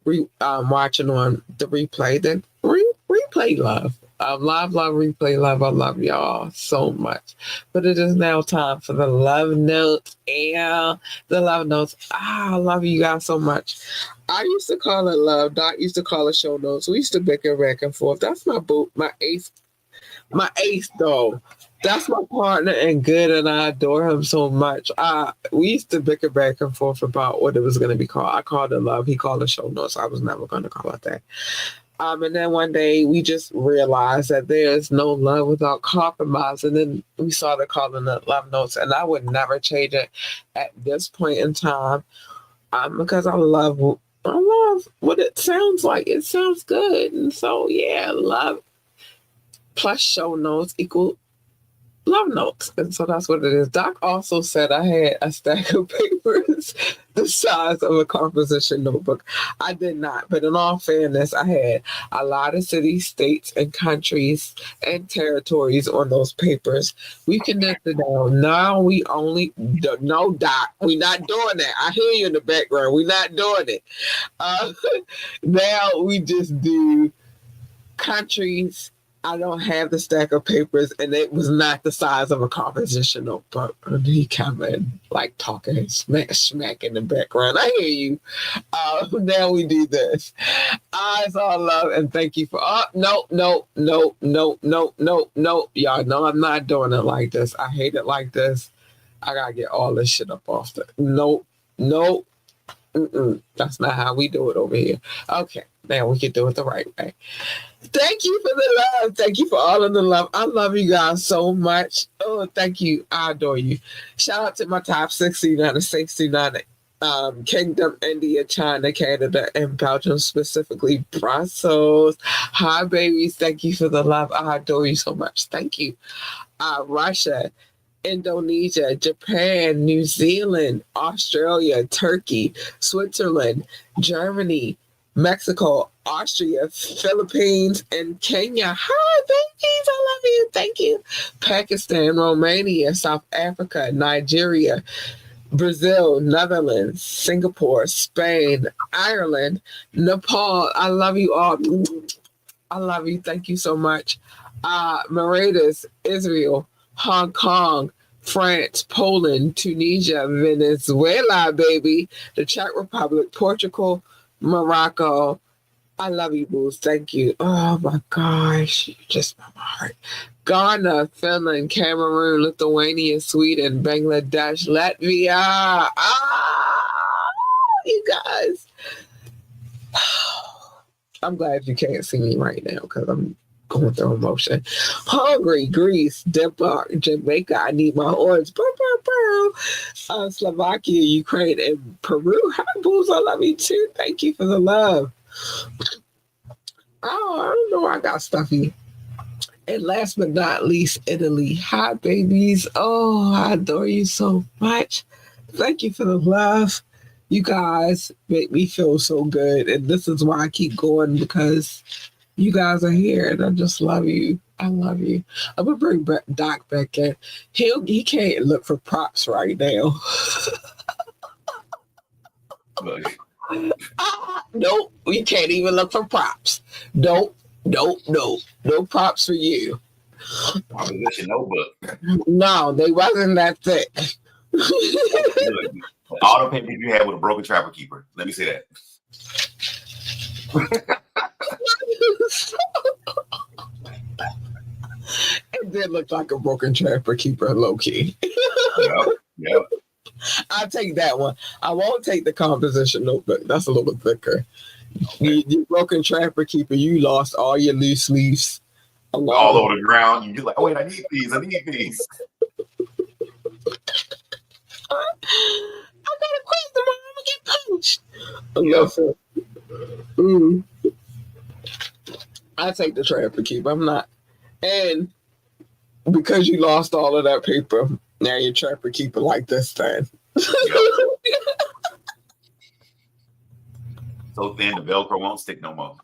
Speaker 1: watching on the replay, then replay love. Love, replay love. I love y'all so much. But it is now time for the love notes. And the love notes. I love you guys so much. I used to call it love. Dot used to call it show notes. We used to bicker back and forth. That's my boo, my ace though. That's my partner and good, and I adore him so much. We used to bicker back and forth about what it was going to be called. I called it love. He called it show notes. I was never going to call it that. And then one day we just realized that there's no love without compromise. And then we started calling it love notes. And I would never change it at this point in time because I love what it sounds like. It sounds good. And so, yeah, love plus show notes equal love notes. And so that's what it is. Doc also said I had a stack of papers the size of a composition notebook. I did not, but in all fairness, I had a lot of cities, states, and countries and territories on those papers. We condensed it down. Now we only, no, Doc, we're not doing that. I hear you in the background. We're not doing it. Uh, now we just do countries. I don't have the stack of papers, and it was not the size of a composition notebook. And he come in like talking smack in the background. I hear you. Now we do this. Eyes all love and thank you for. Oh no. Y'all know I'm not doing it like this. I hate it like this. I gotta get all this shit up off the. No. That's not how we do it over here. Okay, now we can do it the right way. Thank you for the love. Thank you for all of the love. I love you guys so much. Oh, thank you. I adore you. Shout out to my top 69 Kingdom, India, China, Canada, and Belgium, specifically Brussels. Hi, babies. Thank you for the love. I adore you so much. Thank you. Russia, Indonesia, Japan, New Zealand, Australia, Turkey, Switzerland, Germany, Mexico, Austria, Philippines, and Kenya. Hi, babies. I love you. Thank you. Pakistan, Romania, South Africa, Nigeria, Brazil, Netherlands, Singapore, Spain, Ireland, Nepal. I love you all. I love you. Thank you so much. Mauritius, Israel, Hong Kong, France, Poland, Tunisia, Venezuela, baby, the Czech Republic, Portugal, Morocco. I love you, booze. Thank you. Oh my gosh, you just made my heart. Ghana, Finland, Cameroon, Lithuania, Sweden, Bangladesh, Latvia. You guys. I'm glad you can't see me right now because I'm going through emotion. Hungary, Greece, Denmark, Jamaica. I need my horns. Slovakia, Ukraine, and Peru. Hi, booze. I love you too. Thank you for the love. Oh, I don't know. I got stuffy. And last but not least, Italy. Hi, babies. Oh, I adore you so much. Thank you for the love. You guys make me feel so good. And this is why I keep going, because you guys are here and I just love you. I love you. I'm going to bring Doc back in. He can't look for props right now. Nope, we can't even look for props. No props for you.
Speaker 2: Composition notebook.
Speaker 1: No, they wasn't that thick.
Speaker 2: All the papers you had with a broken trapper keeper. Let me say that.
Speaker 1: It did look like a broken trapper keeper, low key.
Speaker 2: Yep.
Speaker 1: I'll take that one. I won't take the composition notebook. That's a little thicker. Okay. You broken trapper keeper, you lost all your loose leaves.
Speaker 2: All over the ground. You're like, oh, wait, I need these. I
Speaker 1: gotta quit them. I'm gonna get punched. I take the trapper keeper. I'm not. And because you lost all of that paper, now your trapper keeper like this thing.
Speaker 2: So thin, the Velcro won't stick no more.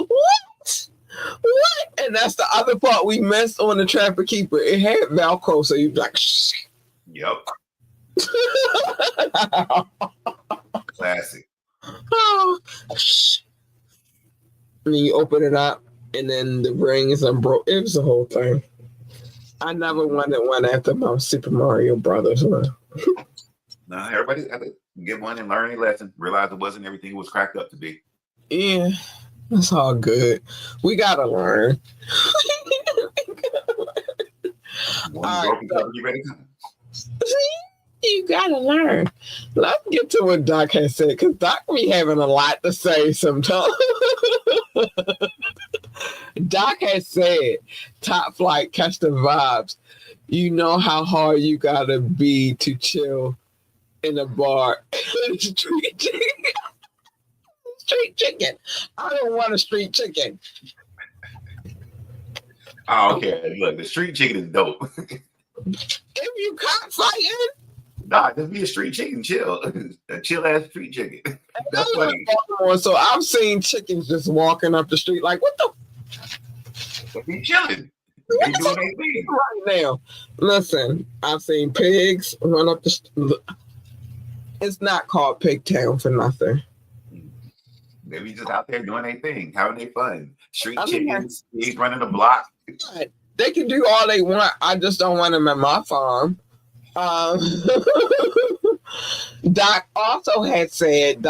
Speaker 1: What? And that's the other part we missed on the trapper keeper. It had Velcro, so you'd be like, shit.
Speaker 2: Yep. Classic.
Speaker 1: Oh, and then you open it up, and then the ring is unbroken. It was the whole thing. I never wanted one after my Super Mario Brothers one.
Speaker 2: Nah, everybody's got to get one and learn a lesson. Realize it wasn't everything it was cracked up to be.
Speaker 1: Yeah, that's all good. We gotta learn. You gotta learn. Let's get to what Doc has said, because Doc be having a lot to say sometimes. Doc has said, top flight, catch the vibes. You know how hard you gotta be to chill in a bar. Street chicken. I don't want a street chicken.
Speaker 2: Oh, okay. Look, the street chicken is dope.
Speaker 1: If you cockfighting,
Speaker 2: nah, just be a street chicken, chill, a chill ass street chicken. That's funny.
Speaker 1: So I've seen chickens just walking up the street like, what the?
Speaker 2: Be chilling. They doing their thing
Speaker 1: right now. Listen, I've seen pigs run up the street. It's not called Pigtown for nothing.
Speaker 2: They be just out there doing their thing, having their fun. Street chickens, pigs running the block.
Speaker 1: They can do all they want. I just don't want them at my farm. Doc also had said,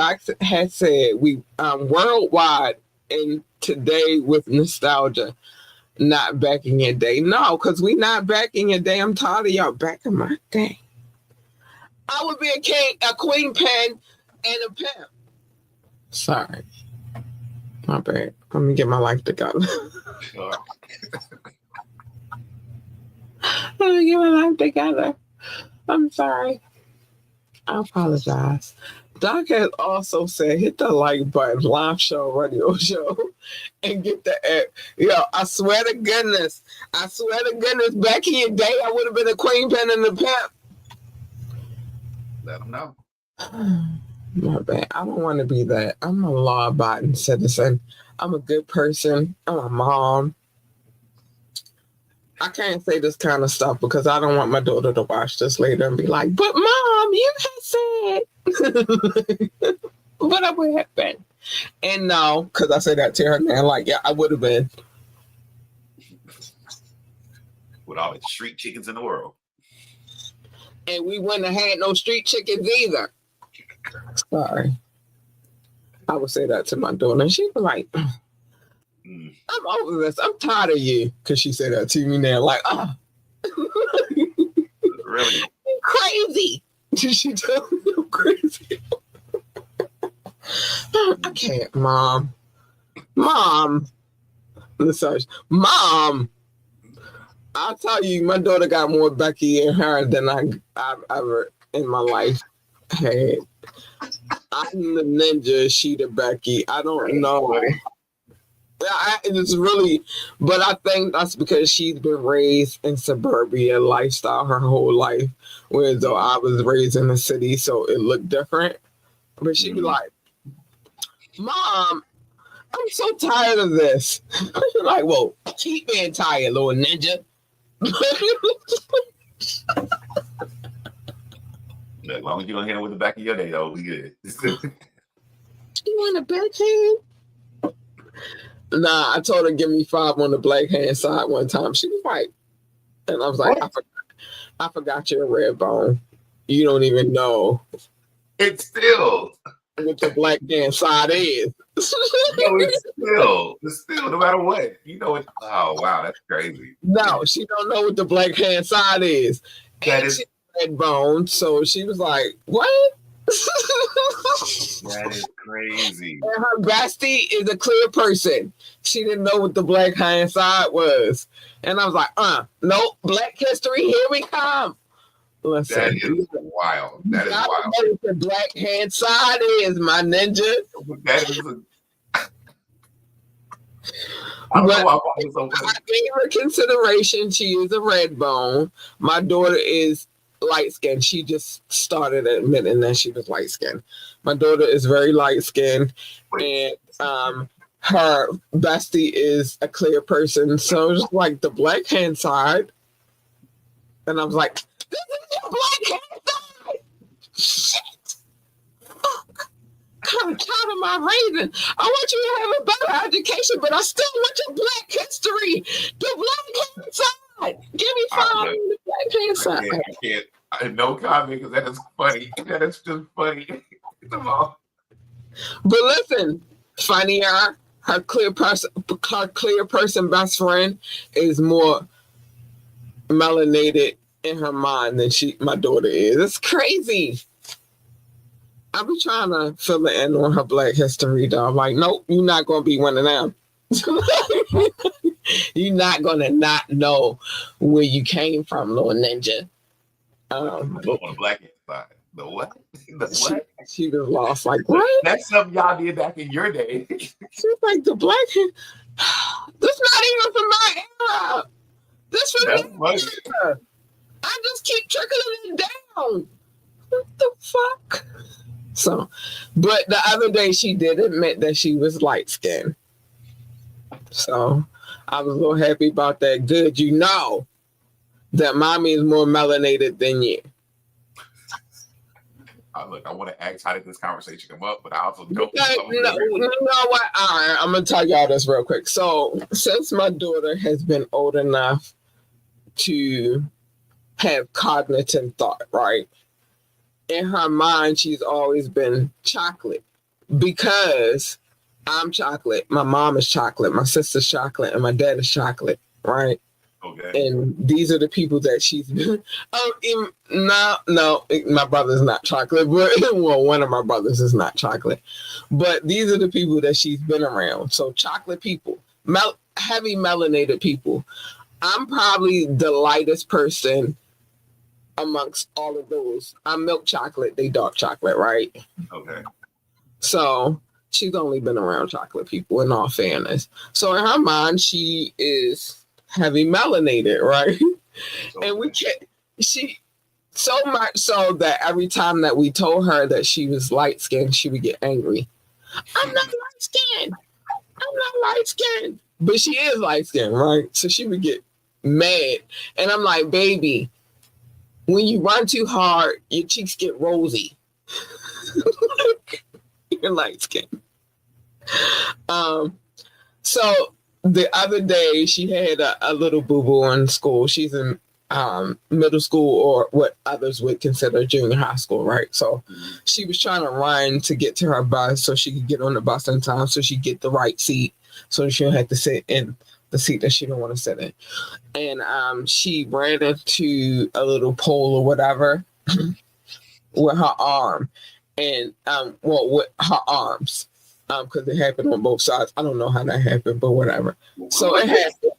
Speaker 1: we worldwide and today with nostalgia, not back in your day. No, because we not back in your day. I'm tired of y'all back in my day. I would be a king, a queen pen, and a pimp. Sorry. My bad. Let me get my life together. Let me get my life together. I'm sorry. I apologize. Doc has also said, hit the like button, live show, radio show, and get the app. Yo, I swear to goodness, back in your day, I would have been a queen pen and a pimp.
Speaker 2: Let them know.
Speaker 1: My bad. I don't want to be that. I'm a law-abiding citizen. I'm a good person. I'm a mom. I can't say this kind of stuff because I don't want my daughter to watch this later and be like, but mom, you had said. But I would have been. And no, because I say that to her now, like, yeah, I would have been.
Speaker 2: With all the street chickens in the world.
Speaker 1: And we wouldn't have had no street chickens either. Sorry. I would say that to my daughter. And she was like, I'm over this. I'm tired of you. Because she said that to me now. Like, oh.
Speaker 2: Really?
Speaker 1: Crazy. She told me I'm crazy. I can't, Mom. Listen, Mom. I'll tell you, my daughter got more Becky in her than I've ever in my life had. I'm the ninja, she the Becky. I don't know. It's really, but I think that's because she's been raised in suburbia lifestyle her whole life, whereas though I was raised in the city, so it looked different. But she be like, Mom, I'm so tired of this. Like, well, keep being tired, little ninja.
Speaker 2: As long as you don't hit it with the back of your day, though, we good.
Speaker 1: You want a backhand? Nah, I told her give me 5 on the black hand side one time. She was like, and I was like, I forgot you're a red bone. You don't even know.
Speaker 2: It's still
Speaker 1: what the black hand side is.
Speaker 2: It's still, no matter what. You know it. Oh wow, that's crazy.
Speaker 1: No, she don't know what the black hand side is.
Speaker 2: That is
Speaker 1: red bone. So she was like, what?
Speaker 2: That is crazy.
Speaker 1: And her bestie is a clear person. She didn't know what the black hand side was. And I was like, nope, Black History, here we come. Listen,
Speaker 2: that is wild. That is wild.
Speaker 1: Know what the black hand side is, my ninja.
Speaker 2: That is I don't know why I
Speaker 1: gave her consideration. She is a red bone. My daughter is light skinned. She just started admitting that she was light skinned. My daughter is very light skinned, and her bestie is a clear person. So it's like the black hand side, and I was like, "This is your black hand side." Shit, fuck. Kind of tired of my raising. I want you to have a better education, but I still want your black history. The black hand side. Give me 5 on the black hand side.
Speaker 2: I can't. No comment because that is funny. That is just funny. Come on.
Speaker 1: But listen, funnier. Her clear person best friend is more melanated in her mind than my daughter is. It's crazy. I be trying to fill it in on her black history, though. I'm like, nope, you're not going to be one of them. You're not going to not know where you came from, little ninja.
Speaker 2: On the black side. The what? The what?
Speaker 1: She was lost. Like, what?
Speaker 2: That's something y'all did back in your day.
Speaker 1: She's like, the black. This not even from my era. This from my era. I just keep trickling it down. What the fuck? So, but the other day she did admit that she was light skinned. So I was a little happy about that. Good, you know that mommy is more melanated than you.
Speaker 2: Look, I want to ask how did this conversation come up, but I also don't know.
Speaker 1: You know what? All right, I'm gonna tell y'all this real quick. So since my daughter has been old enough to have cognitive thought, right? In her mind, she's always been chocolate because I'm chocolate. My mom is chocolate. My sister's chocolate, and my dad is chocolate, right?
Speaker 2: Okay.
Speaker 1: And these are the people that she's been. No, my brother's not chocolate, but well, one of my brothers is not chocolate. But these are the people that she's been around. So chocolate people, heavy melanated people. I'm probably the lightest person amongst all of those. I'm milk chocolate, they dark chocolate, right?
Speaker 2: Okay.
Speaker 1: So she's only been around chocolate people in all fairness. So in her mind, she is heavy melanated, right? Okay. And we can't, she, so much so that every time that we told her that she was light skinned, she would get angry. I'm not light skinned. I'm not light skinned. But she is light skinned, right? So she would get mad. And I'm like, baby, when you run too hard, your cheeks get rosy. You're light skinned. So the other day she had a little boo-boo in school. She's in middle school, or what others would consider junior high school, right? So she was trying to run to get to her bus so she could get on the bus in time so she could get the right seat so she don't have to sit in the seat that she don't want to sit in. And she ran into a little pole or whatever with her arm. And with her arms. Because it happened on both sides. I don't know how that happened, but whatever. So it happened.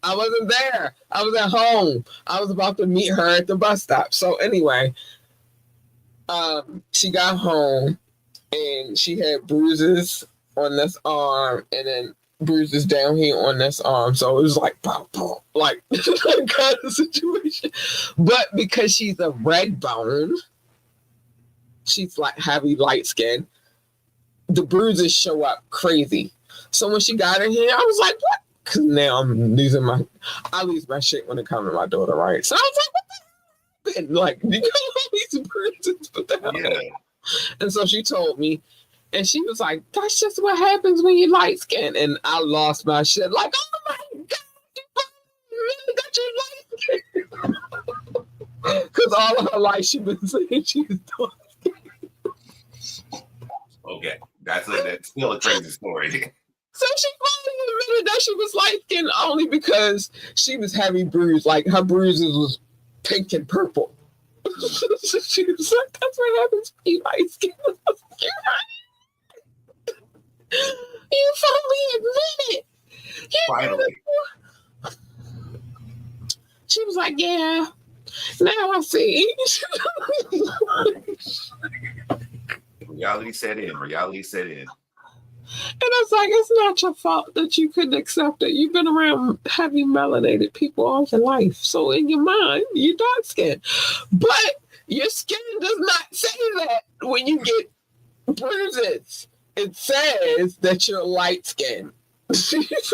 Speaker 1: I wasn't there. I was at home. I was about to meet her at the bus stop. So anyway, she got home and she had bruises on this arm and then bruises down here on this arm. So it was like, pop, pop, like that kind of situation. But because she's a red bone, she's like heavy light skin, the bruises show up crazy. So when she got in here, I was like, what? Because now I lose my shit when it comes to my daughter, right? So I was like, what the hell? Like, you got these bruises, what the hell? Yeah. And so she told me, and she was like, that's just what happens when you light skin. And I lost my shit. Like, oh my God, you really got your light skin. Because all of her life she been saying she was dark.
Speaker 2: Okay, that's still a crazy story.
Speaker 1: So she finally admitted that she was light skinned only because she was heavy bruised. Like her bruises was pink and purple. She was like, that's what happens when you light skinned. You finally admitted. Finally. She was like, yeah, now I see.
Speaker 2: Reality set in. And
Speaker 1: I was like, it's not your fault that you couldn't accept it. You've been around heavy melanated people all your life. So in your mind, you're dark skinned. But your skin does not say that when you get bruises. It says that you're light skinned. And there's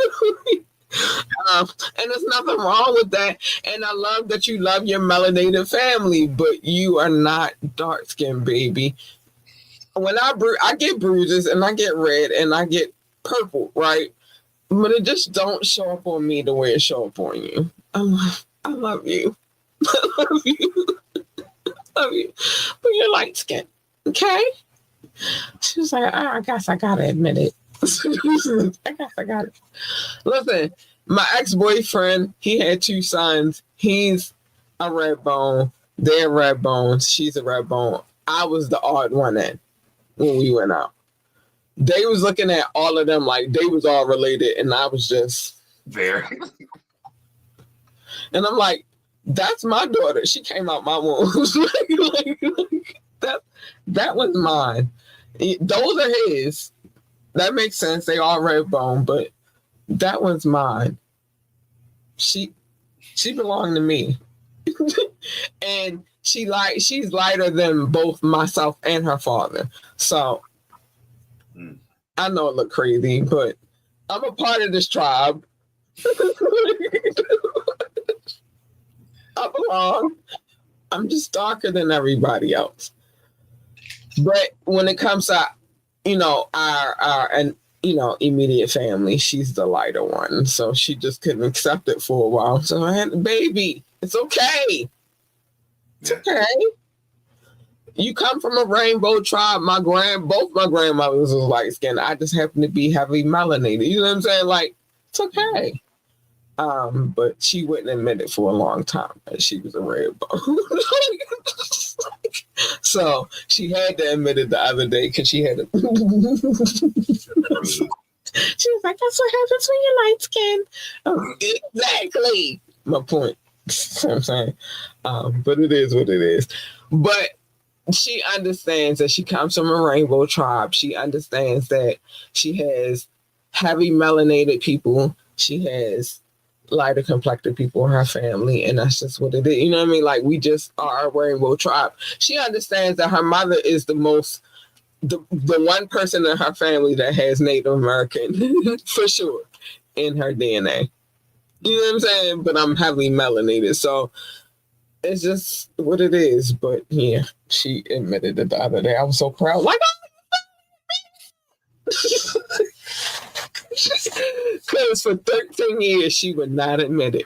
Speaker 1: nothing wrong with that. And I love that you love your melanated family, but you are not dark skinned, baby. When I get bruises and I get red and I get purple, right? But it just don't show up on me the way it show up on you. I love you. I love you. Love you. But you're light skinned, okay? She was like, I guess I gotta admit it. I guess I got it. Listen, my ex-boyfriend, he had 2 sons. He's a red bone. They're red bones. She's a red bone. I was the odd one in. When we went out, they was looking at all of them like they was all related, and I was just
Speaker 2: there.
Speaker 1: And I'm like, that's my daughter. She came out my womb. That was mine. Those are his. That makes sense. They all red bone, but that one's mine. She belonged to me. And she's lighter than both myself and her father. So I know it look crazy, but I'm a part of this tribe. I belong. I'm just darker than everybody else. But when it comes to, our and immediate family, she's the lighter one. So she just couldn't accept it for a while. So I had the baby. It's okay. It's okay. You come from a rainbow tribe. Both my grandmothers was light skinned. I just happen to be heavily melanated. You know what I'm saying? Like, it's okay. But she wouldn't admit it for a long time that she was a red bone. So she had to admit it the other day because she had to. She was like, "That's what happens when you're light skinned." Exactly my point. You know what I'm saying, but it is what it is. But she understands that she comes from a rainbow tribe. She understands that she has heavy melanated people. She has lighter complected people in her family, and that's just what it is. You know what I mean? Like, we just are a rainbow tribe. She understands that her mother is the one person in her family that has Native American for sure in her DNA. You know what I'm saying? But I'm heavily melanated, so it's just what it is. But yeah, she admitted it the other day. I was so proud. Like, because for 13 years she would not admit it.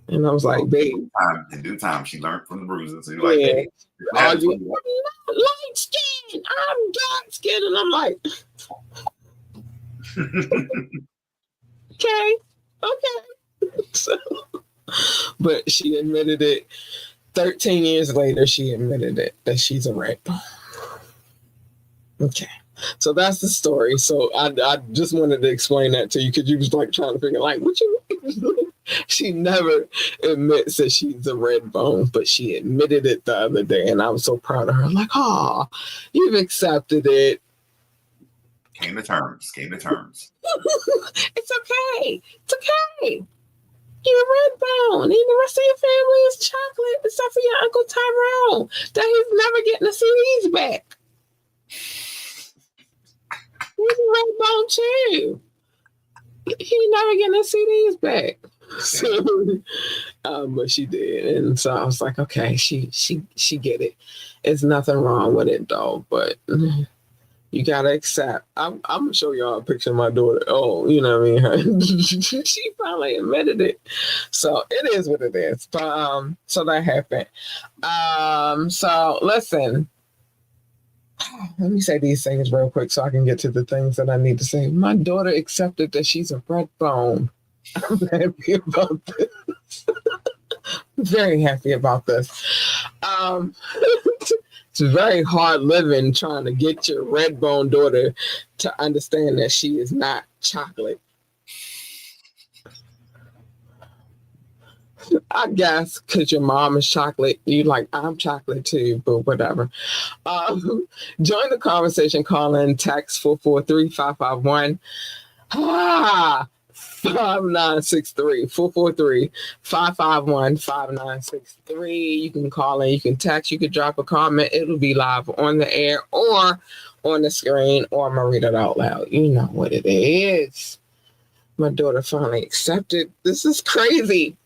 Speaker 1: And I was like, babe.
Speaker 2: In due time, she learned from the bruises. So you're like, babe,
Speaker 1: I'm not light skinned. I'm dark skinned. And I'm like, okay. So, but she admitted it. 13 years later, she admitted it, that she's a red bone. Okay. So that's the story. So I just wanted to explain that to you because you was like trying to figure like, what you mean? She never admits that she's a red bone, but she admitted it the other day, and I was so proud of her. I'm like, oh, you've accepted it.
Speaker 2: Came to terms.
Speaker 1: It's okay. It's okay. You're a red bone, and the rest of your family is chocolate, except for your Uncle Tyrone, that he's never getting the CDs back. He's a red bone too. He never getting the CDs back. So, but she did, and so I was like, okay, she get it. It's nothing wrong with it though, but you gotta accept. I'm gonna show y'all a picture of my daughter. Oh, you know what I mean? She finally admitted it. So it is what it is. But so that happened. So listen. Let me say these things real quick so I can get to the things that I need to say. My daughter accepted that she's a red bone. I'm happy about this. Very happy about this. It's very hard living trying to get your red bone daughter to understand that she is not chocolate. I guess because your mom is chocolate, you like, I'm chocolate too, but whatever. Join the conversation, call in, text 443-551. 5963 443-551-5963. You can call in, you can text, you can drop a comment. It'll be live on the air or on the screen, or I'm gonna read it out loud. You know what it is. My daughter finally accepted. This is crazy.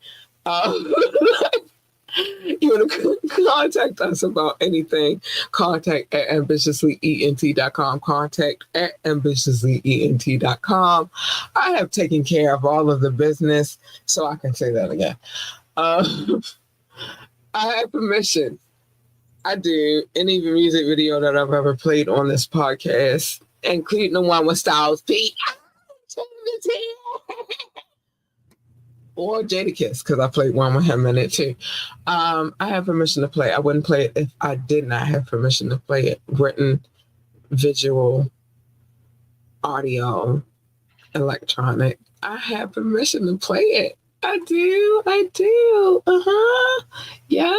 Speaker 1: You want to contact us about anything, contact at ambitiouslyent.com. Contact at ambitiouslyent.com. I have taken care of all of the business, so I can say that again. I have permission. I do any music video that I've ever played on this podcast, including the one with Styles P. Or Jadakiss, because I played one with him in it too. I have permission to play. I wouldn't play it if I did not have permission to play it. Written, visual, audio, electronic. I have permission to play it. I do. Yeah.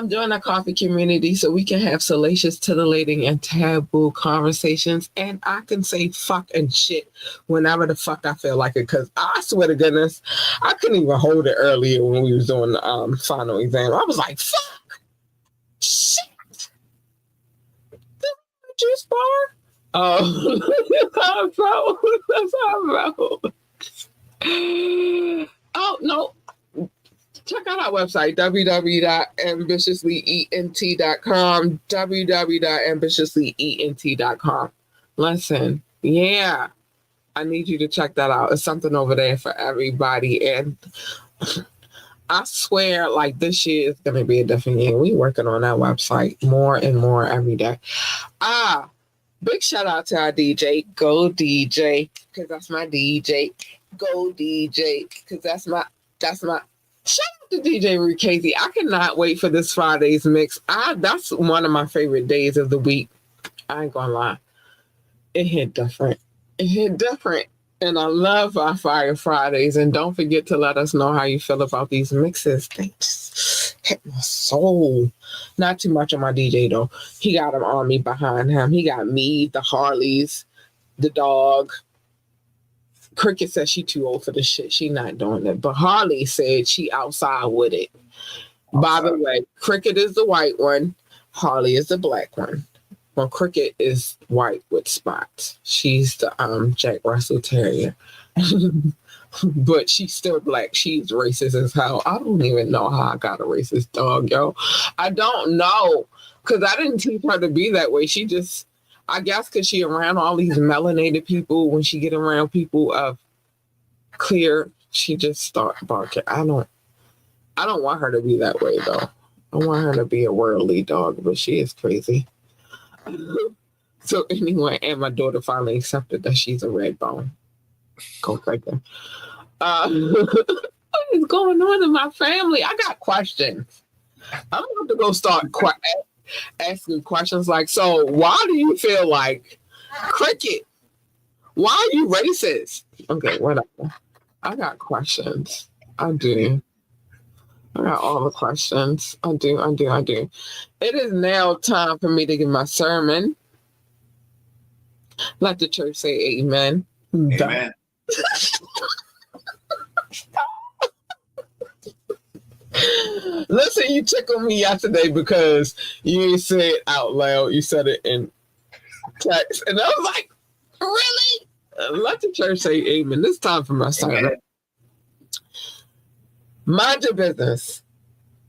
Speaker 1: Join a coffee community so we can have salacious, titillating, and taboo conversations. And I can say fuck and shit whenever the fuck I feel like it. Because I swear to goodness, I couldn't even hold it earlier when we was doing the final exam. I was like, fuck, shit. The juice bar? Oh, that's how I felt. Oh, no. Check out our website, www.ambitiouslyent.com, www.ambitiouslyent.com. Listen, yeah, I need you to check that out. It's something over there for everybody. And I swear, like, this year is going to be a different year. We're working on that website more and more every day. Big shout out to our DJ, Go DJ, because that's my DJ. Go DJ, because that's my shout out to DJ Rukasey. I cannot wait for this Friday's mix. That's one of my favorite days of the week. I ain't gonna lie. It hit different. And I love our Fire Fridays. And don't forget to let us know how you feel about these mixes. They just hit my soul. Not too much on my DJ though. He got an army behind him. He got me, the Harleys, the dog. Cricket says she too old for this shit. She not doing it. But Harley said she outside with it. By the way, Cricket is the white one. Harley is the black one. Well, Cricket is white with spots. She's the Jack Russell Terrier. But she's still black. She's racist as hell. I don't even know how I got a racist dog, yo. I don't know. Because I didn't teach her to be that way. She just... I guess because she around all these melanated people, when she get around people of clear, she just start barking. I don't want her to be that way though. I want her to be a worldly dog, but she is crazy. So anyway, and my daughter finally accepted that she's a red bone. Go figure. What is going on in my family? I got questions. I'm about to go start asking questions like, so why do you feel like Cricket? Why are you racist? Okay, whatever. I got questions. I do. I got all the questions. I do. It is now time for me to give my sermon. Let the church say amen.
Speaker 2: Amen.
Speaker 1: Listen, you tickled me yesterday because you didn't say it out loud. You said it in text. And I was like, really? Let the church say amen. This time for my sermon. Mind your business.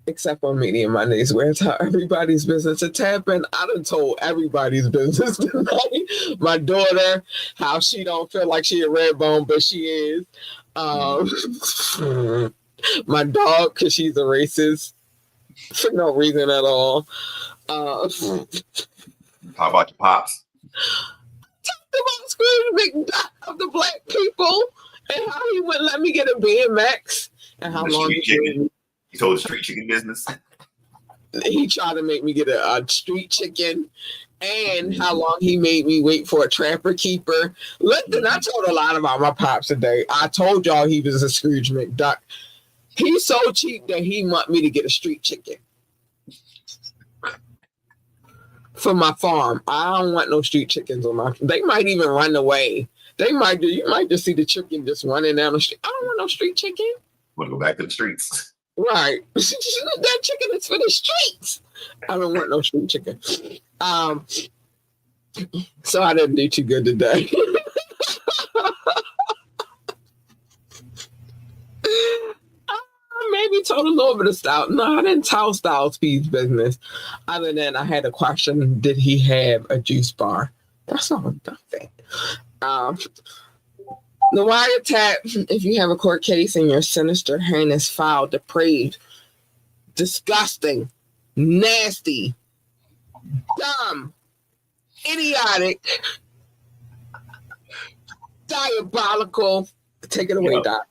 Speaker 1: Except on Media Mondays, where it's how everybody's business to tap in. I done told everybody's business tonight. My daughter, how she don't feel like she a red bone, but she is. My dog, because she's a racist for no reason at all.
Speaker 2: How about your pops?
Speaker 1: Talked about Scrooge McDuck of the black people and how he wouldn't let me get a BMX and how long
Speaker 2: he told the street chicken business.
Speaker 1: He tried to make me get a street chicken, and how long he made me wait for a trapper keeper. Listen, I told a lot about my pops today. I told y'all he was a Scrooge McDuck. He's so cheap that he want me to get a street chicken for my farm. I don't want no street chickens on my. They might even run away. You might just see the chicken just running down the street. I don't want no street chicken.
Speaker 2: Want to go back to the streets?
Speaker 1: Right. That chicken is for the streets. I don't want no street chicken. So I didn't do too good today. Maybe told a little bit of Stout. No, I didn't tell Stout Speed's business. Other than I had a question, did he have a juice bar? That's all nothing. The wiretap, if you have a court case and you're sinister, heinous, foul, depraved, disgusting, nasty, dumb, idiotic, diabolical. Take it away, Doc.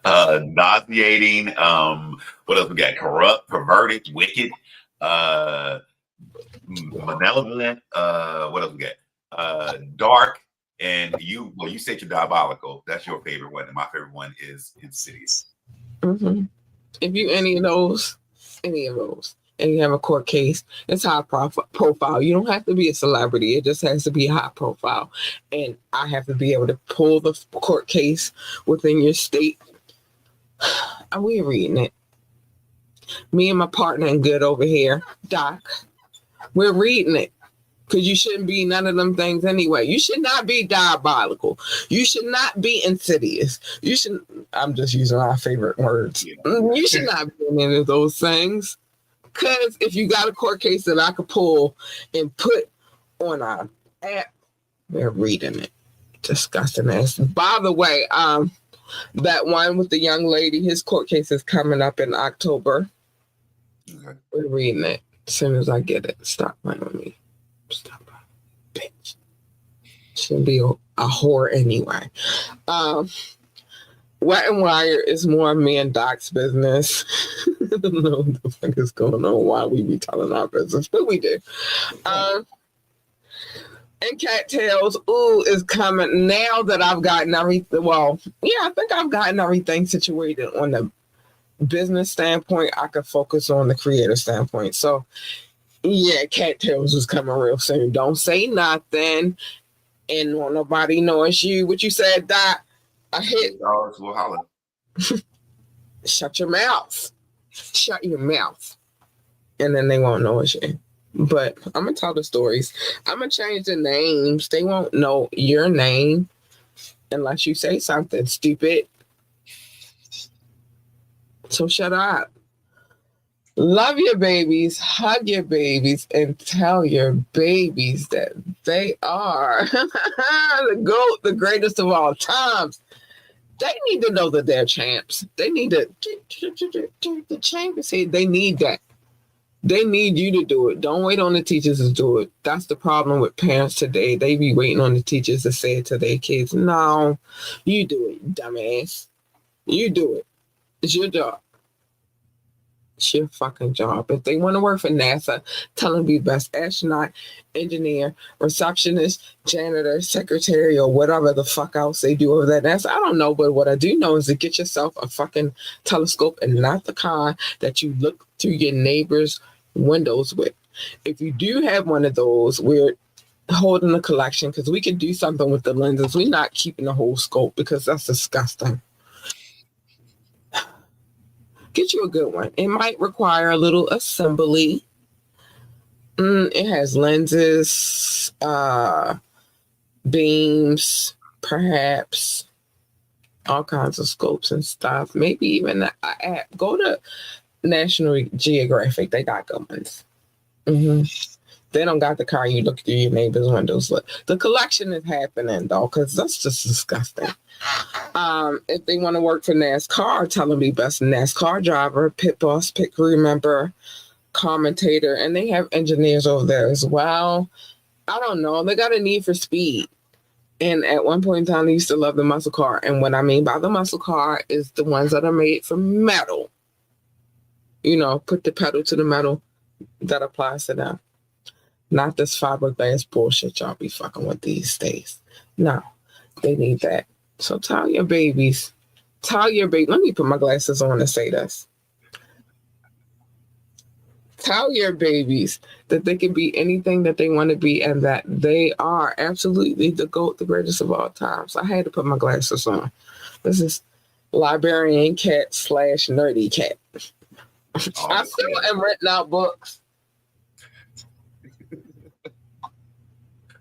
Speaker 2: Nauseating. What else we got? Corrupt, perverted, wicked, malevolent. What else we got? Dark. And you said you're diabolical. That's your favorite one. And my favorite one is insidious.
Speaker 1: Mm-hmm. If you any of those, and you have a court case, it's high profile. You don't have to be a celebrity. It just has to be high profile. And I have to be able to pull the court case within your state. And we're reading it. Me and my partner in good over here, Doc, we're reading it. Because you shouldn't be none of them things anyway. You should not be diabolical. You should not be insidious. You should, I'm just using our favorite words.
Speaker 2: Yeah.
Speaker 1: You should not be in any of those things. Because if you got a court case that I could pull and put on our app, we're reading it. Disgusting ass. By the way, that one with the young lady, his court case is coming up in October. Okay. We're reading it as soon as I get it. Stop playing with me. Stop, bitch. Shouldn't be a whore anyway. Wet and Wire is more me and Doc's business. I don't know what the fuck is going on, why we be telling our business, but we do. And Cattails, is coming now that I've gotten everything. Well, yeah, I think I've gotten everything situated on the business standpoint. I could focus on the creator standpoint. So, yeah, Cattails is coming real soon. Don't say nothing, and won't nobody know it's you. What you said, Doc? I hit.
Speaker 2: We'll holler.
Speaker 1: Shut your mouth. Shut your mouth. And then they won't know it's you. But I'm going to tell the stories. I'm going to change the names. They won't know your name unless you say something stupid. So shut up. Love your babies, hug your babies, and tell your babies that they are the GOAT, the greatest of all times. They need to know that they're champs. They need to, the champions here, they need that. They need you to do it. Don't wait on the teachers to do it. That's the problem with parents today. They be waiting on the teachers to say it to their kids. No, you do it, dumbass. You do it. It's your job. It's your fucking job. If they want to work for NASA, tell them to be the best astronaut, engineer, receptionist, janitor, secretary, or whatever the fuck else they do over there. NASA, I don't know, but what I do know is to get yourself a fucking telescope and not the kind that you look through your neighbor's windows with. If you do have one of those, we're holding a collection because we can do something with the lenses. We're not keeping the whole scope because that's disgusting. Get you a good one. It might require a little assembly. It has lenses, beams, perhaps all kinds of scopes and stuff. Maybe even an app. Go to National Geographic. They got good ones. They don't got the car you look through your neighbor's windows. Look, the collection is happening though, because that's just disgusting. If they want to work for NASCAR, tell them be best NASCAR driver, pit boss, pit crew member, commentator, and they have engineers over there as well. I don't know. They got a need for speed. And at one point in time, they used to love the muscle car. And what I mean by the muscle car is the ones that are made from metal. You know, put the pedal to the metal. That applies to them. Not this fiberglass bullshit y'all be fucking with these days. No, they need that. So tell your babies. Let me put my glasses on and say this. Tell your babies that they can be anything that they want to be and that they are absolutely the GOAT, the greatest of all time. So I had to put my glasses on. This is librarian cat / nerdy cat. I still am renting out books.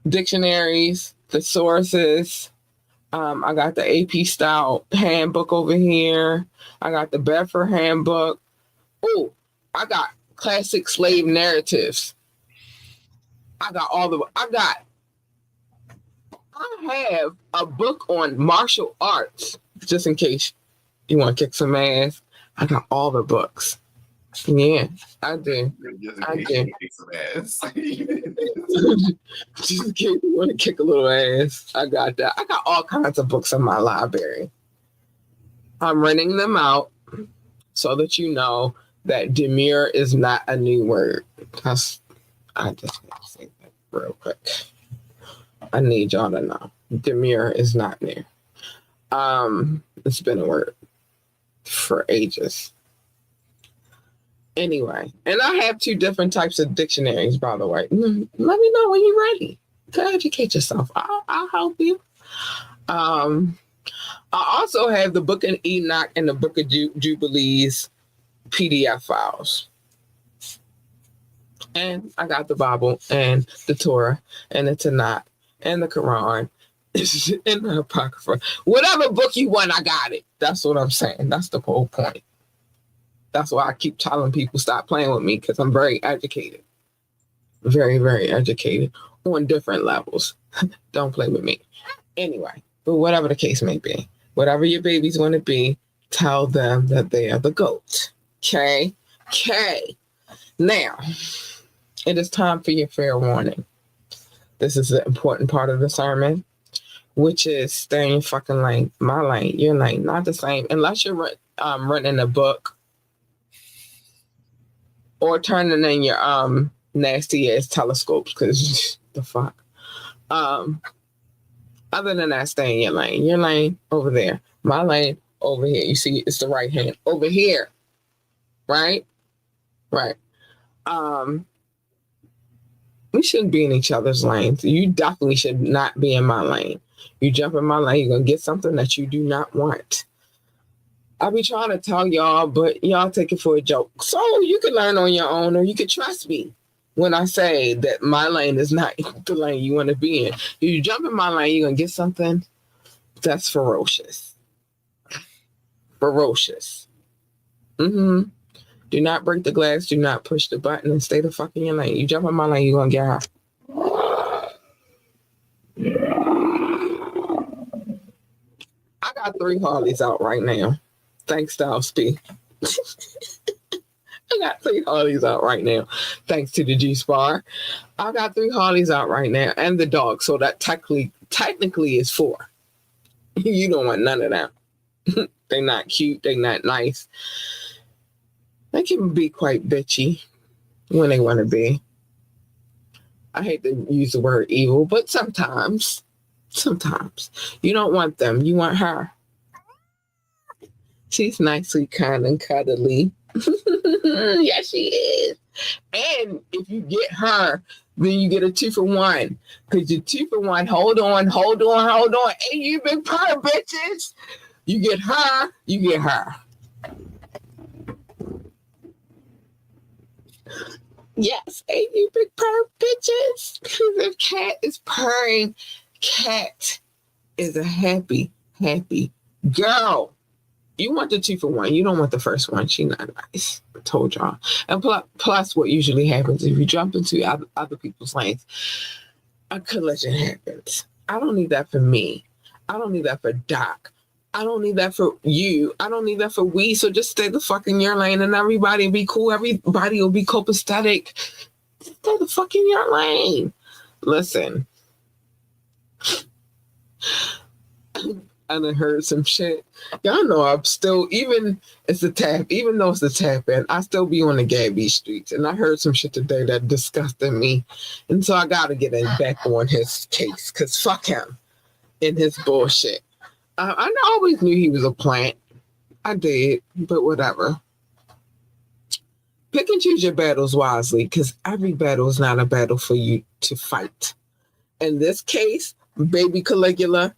Speaker 1: Dictionaries, thesauruses. I got the AP style handbook over here. I got the Bedford handbook. Oh, I got classic slave narratives. I have a book on martial arts, just in case you want to kick some ass. I got all the books. Yeah, I do. I do. Just in case you want to kick a little ass, I got that. I got all kinds of books in my library. I'm renting them out so that you know that demure is not a new word. I just want to say that real quick. I need y'all to know. Demure is not new. It's been a word for ages. Anyway, and I have 2 different types of dictionaries, by the way. Let me know when you're ready to educate yourself. I'll help you. I also have the Book of Enoch and the Book of Jubilees PDF files. And I got the Bible and the Torah and the Tanakh and the Quran and the Apocrypha. Whatever book you want, I got it. That's what I'm saying. That's the whole point. That's why I keep telling people stop playing with me, because I'm very educated. Very, very educated on different levels. Don't play with me. Anyway, but whatever the case may be, whatever your babies want to be, tell them that they are the GOAT. Okay? Okay. Now, it is time for your fair warning. This is the important part of the sermon, which is stay in your fucking lane. My lane, your lane, not the same. Unless you're running a book or turning in your nasty ass telescopes, because the fuck. Other than that, stay in your lane. Your lane over there. My lane over here. You see, it's the right hand over here. Right? Right. We shouldn't be in each other's lanes. You definitely should not be in my lane. You jump in my lane, you're going to get something that you do not want. I be trying to tell y'all, but y'all take it for a joke. So you can learn on your own, or you can trust me when I say that my lane is not the lane you want to be in. If you jump in my lane, you're going to get something that's ferocious. Ferocious. Do not break the glass. Do not push the button, and stay the fuck in your lane. You jump in my lane, you're going to get hurt. I got 3 Harleys out right now. Thanks, Styles P. I got 3 Harleys out right now. Thanks to the G-Spar. I got 3 Harleys out right now, and the dog. So that technically is 4. You don't want none of them. They're not cute. They're not nice. They can be quite bitchy when they want to be. I hate to use the word evil, but sometimes you don't want them. You want her. She's nicely kind and cuddly. Yes, she is. And if you get her, then you get a 2 for 1. Because you're 2 for 1. Hold on. Hey, you big purr, bitches. You get her, you get her. Yes, hey, you big purr, bitches. The cat is purring. Cat is a happy girl. You want the 2 for 1. You don't want the first one. She's not nice. I told y'all. And plus, what usually happens if you jump into other people's lanes, a collision happens. I don't need that for me. I don't need that for Doc. I don't need that for you. I don't need that for we. So just stay the fuck in your lane, and everybody will be cool. Everybody will be copacetic. Stay the fuck in your lane. Listen. I done heard some shit. Y'all know I'm still, even though it's a tap in, I still be on the Gabby streets. And I heard some shit today that disgusted me. And so I gotta get back on his case, because fuck him and his bullshit. I always knew he was a plant. I did, but whatever. Pick and choose your battles wisely, because every battle is not a battle for you to fight. In this case, baby Caligula,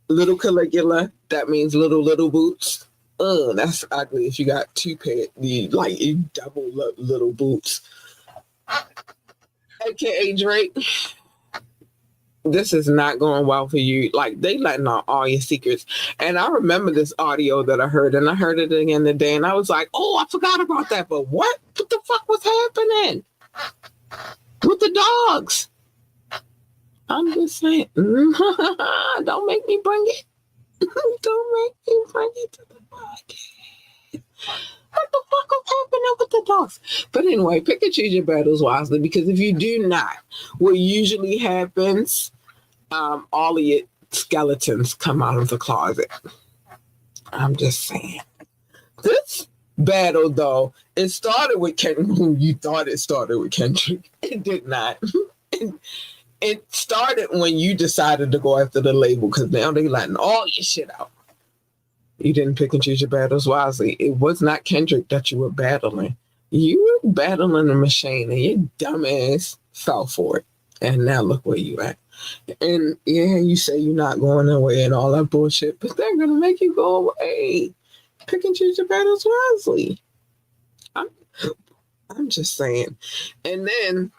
Speaker 1: little Caligula, that means little boots. That's ugly if you got 2 pair, you double little boots. AKA Drake, this is not going well for you. Like, they letting out all your secrets. And I remember this audio that I heard, and I heard it again today, and I was like, oh, I forgot about that. But what the fuck was happening with the dogs? I'm just saying, don't make me bring it. Don't make me bring it to the podcast. What the fuck is happening with the dogs? But anyway, pick and choose your battles wisely, because if you do not, what usually happens, all of your skeletons come out of the closet. I'm just saying. This battle, though, it started with Kendrick. You thought it started with Kendrick. It did not. It started when you decided to go after the label, because now they letting all your shit out. You didn't pick and choose your battles wisely. It was not Kendrick that you were battling. You battling the machine and your dumb ass fell for it. And now look where you at. And yeah, you say you're not going away and all that bullshit, but they're gonna make you go away. Pick and choose your battles wisely. I'm, I'm just saying. And then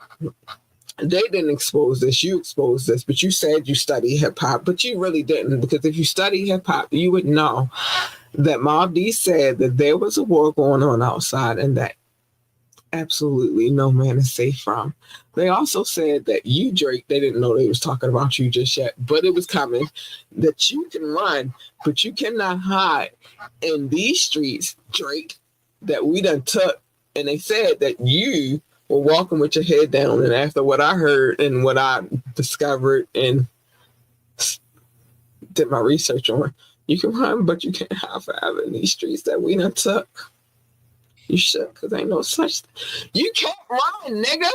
Speaker 1: they didn't expose this, you exposed this, but you said you study hip hop, but you really didn't, because if you study hip hop, you would know that Mobb D said that there was a war going on outside and that absolutely no man is safe from. They also said that you, Drake, they didn't know they was talking about you just yet, but it was coming, that you can run, but you cannot hide in these streets, Drake, that we done took. And they said that you were walking with your head down. And after what I heard and what I discovered and did my research on, you can run, but you can't hide forever in these streets that we done took. You should, because ain't no such. You can't run, nigga.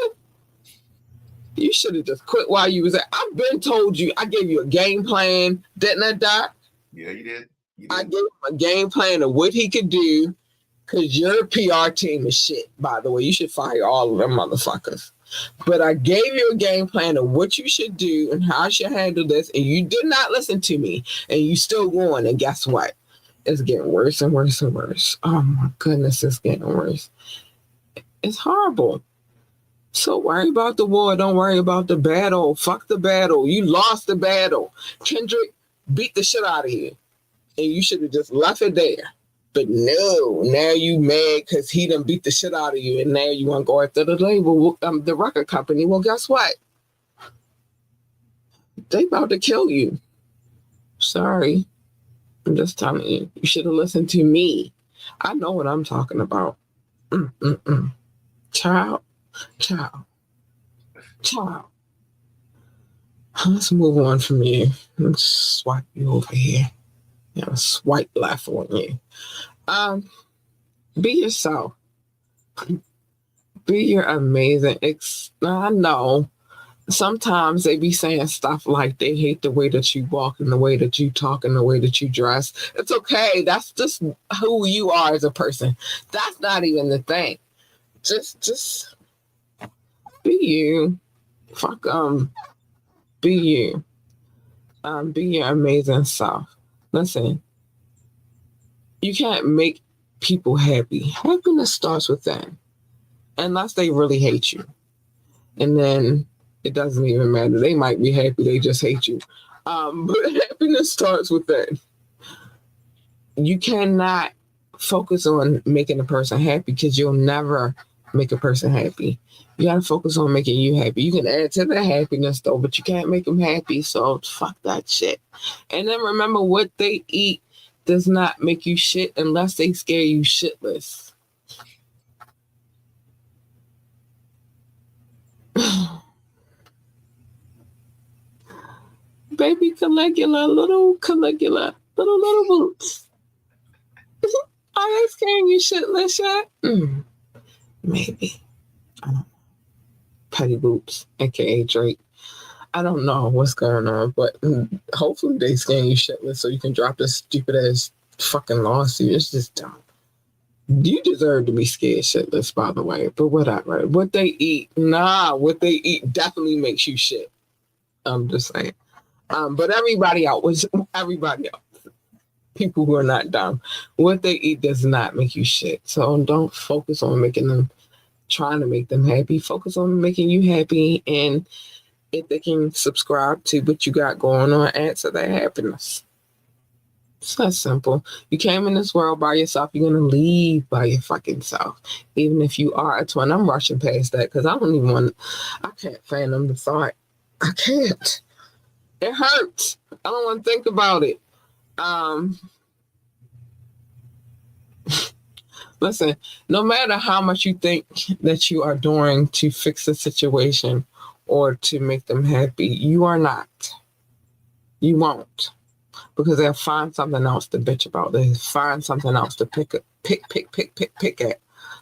Speaker 1: You should have just quit while you was at. I've been told you. I gave you a game plan, didn't I, Doc?
Speaker 2: Yeah, you did.
Speaker 1: I gave him a game plan of what he could do, because your PR team is shit, by the way. You should fire all of them motherfuckers. But I gave you a game plan of what you should do and how I should handle this, and you did not listen to me, and you still going, and guess what? It's getting worse and worse and worse. Oh my goodness, it's getting worse. It's horrible. So worry about the war. Don't worry about the battle. Fuck the battle. You lost the battle. Kendrick beat the shit out of you. And you should have just left it there. But no, now you mad because he done beat the shit out of you. And now you want to go after the label, the record company. Well, guess what? They about to kill you. Sorry. I'm just telling you, you should have listened to me. I know what I'm talking about. Child. Let's move on from you. Let's swipe you over here. Swipe left on you. Be yourself. Be your amazing. I know. Sometimes they be saying stuff like they hate the way that you walk and the way that you talk and the way that you dress. It's okay. That's just who you are as a person. That's not even the thing. Just be you. Fuck be you. Be your amazing self. Listen, you can't make people happy. Happiness starts with them. Unless they really hate you. And then it doesn't even matter. They might be happy. They just hate you. But happiness starts with that. You cannot focus on making a person happy because you'll never make a person happy. You got to focus on making you happy. You can add to their happiness, though, but you can't make them happy. So fuck that shit. And then remember, what they eat does not make you shit unless they scare you shitless. Baby Caligula, little boots. Are they scaring you shitless yet? Maybe. I don't know. Petty Boots, aka Drake. I don't know what's going on, but hopefully they scaring you shitless so you can drop this stupid ass fucking lawsuit. It's just dumb. You deserve to be scared shitless, by the way, but whatever. What they eat definitely makes you shit. I'm just saying. But everybody else, people who are not dumb, what they eat does not make you shit. So don't focus on trying to make them happy. Focus on making you happy, and if they can subscribe to what you got going on, add to their happiness. It's that simple. You came in this world by yourself. You're going to leave by your fucking self. Even if you are a twin. I'm rushing past that because I can't fathom the thought. I can't. It hurts. I don't want to think about it. Listen, no matter how much you think that you are doing to fix the situation or to make them happy, you are not. You won't. Because they'll find something else to bitch about. They'll find something else to pick at.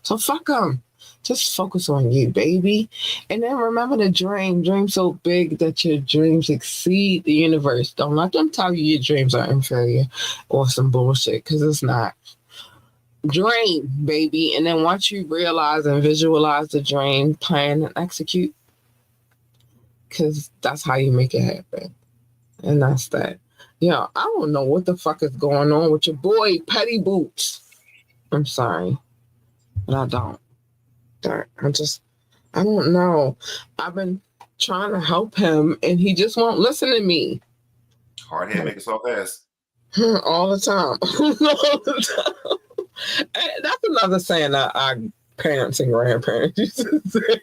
Speaker 1: So fuck them. Just focus on you, baby. And then remember to dream. Dream so big that your dreams exceed the universe. Don't let them tell you your dreams are inferior or some bullshit, because it's not. Dream, baby. And then once you realize and visualize the dream, plan and execute, because that's how you make it happen. And that's that. Yeah, I don't know what the fuck is going on with your boy, Petty Boots. I'm sorry, but I don't. I don't know. I've been trying to help him, and he just won't listen to me.
Speaker 2: Hard head make it soft ass.
Speaker 1: All the time. All the time. And that's another saying that our parents and grandparents used to say.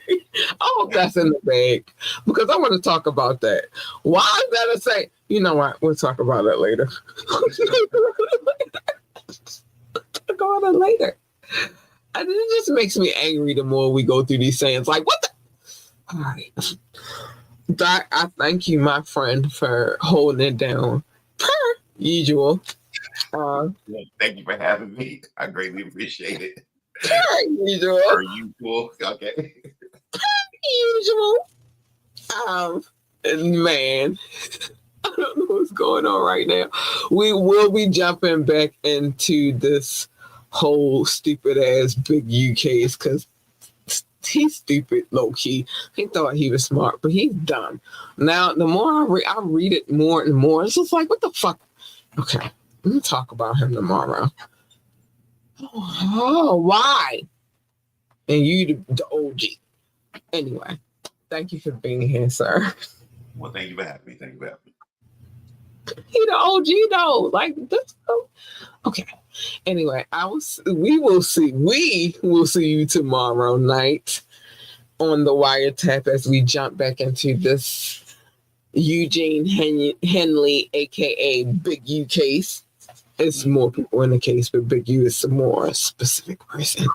Speaker 1: I hope that's in the bag because I want to talk about that. Why is that a say? You know what? We'll talk about it later. Talk about it later. And it just makes me angry the more we go through these sayings. Like, what the? All right. Doc, I thank you, my friend, for holding it down per usual.
Speaker 2: Thank you for having me. I greatly appreciate it.
Speaker 1: Per usual.
Speaker 2: Per usual. Okay.
Speaker 1: Per usual. Man, I don't know what's going on right now. We will be jumping back into this whole stupid ass Big U case because he's stupid, low key. He thought he was smart, but he's dumb. Now, the more I read it more and more, it's just like, what the fuck? Okay, let me talk about him tomorrow. Oh, why? And you, the OG. Anyway, thank you for being here, sir.
Speaker 2: Well, thank you for having me. Thank you for having me.
Speaker 1: He the OG though, like this. Okay. Anyway, we will see you tomorrow night on the wiretap as we jump back into this Eugene Henley, aka Big U case. It's more people in the case, but Big U is a more specific person.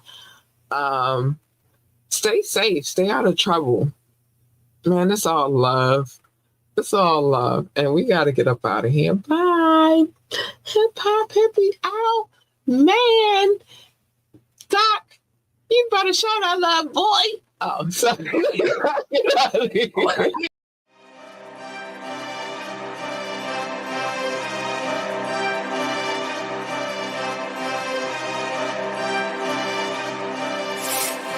Speaker 1: Stay safe, stay out of trouble. Man, it's all love. It's all love. And we got to get up out of here. Bye. Hip hop hippie out. Man. Doc, you better show that love, boy. Oh, sorry. Get out of here.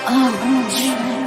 Speaker 3: Oh,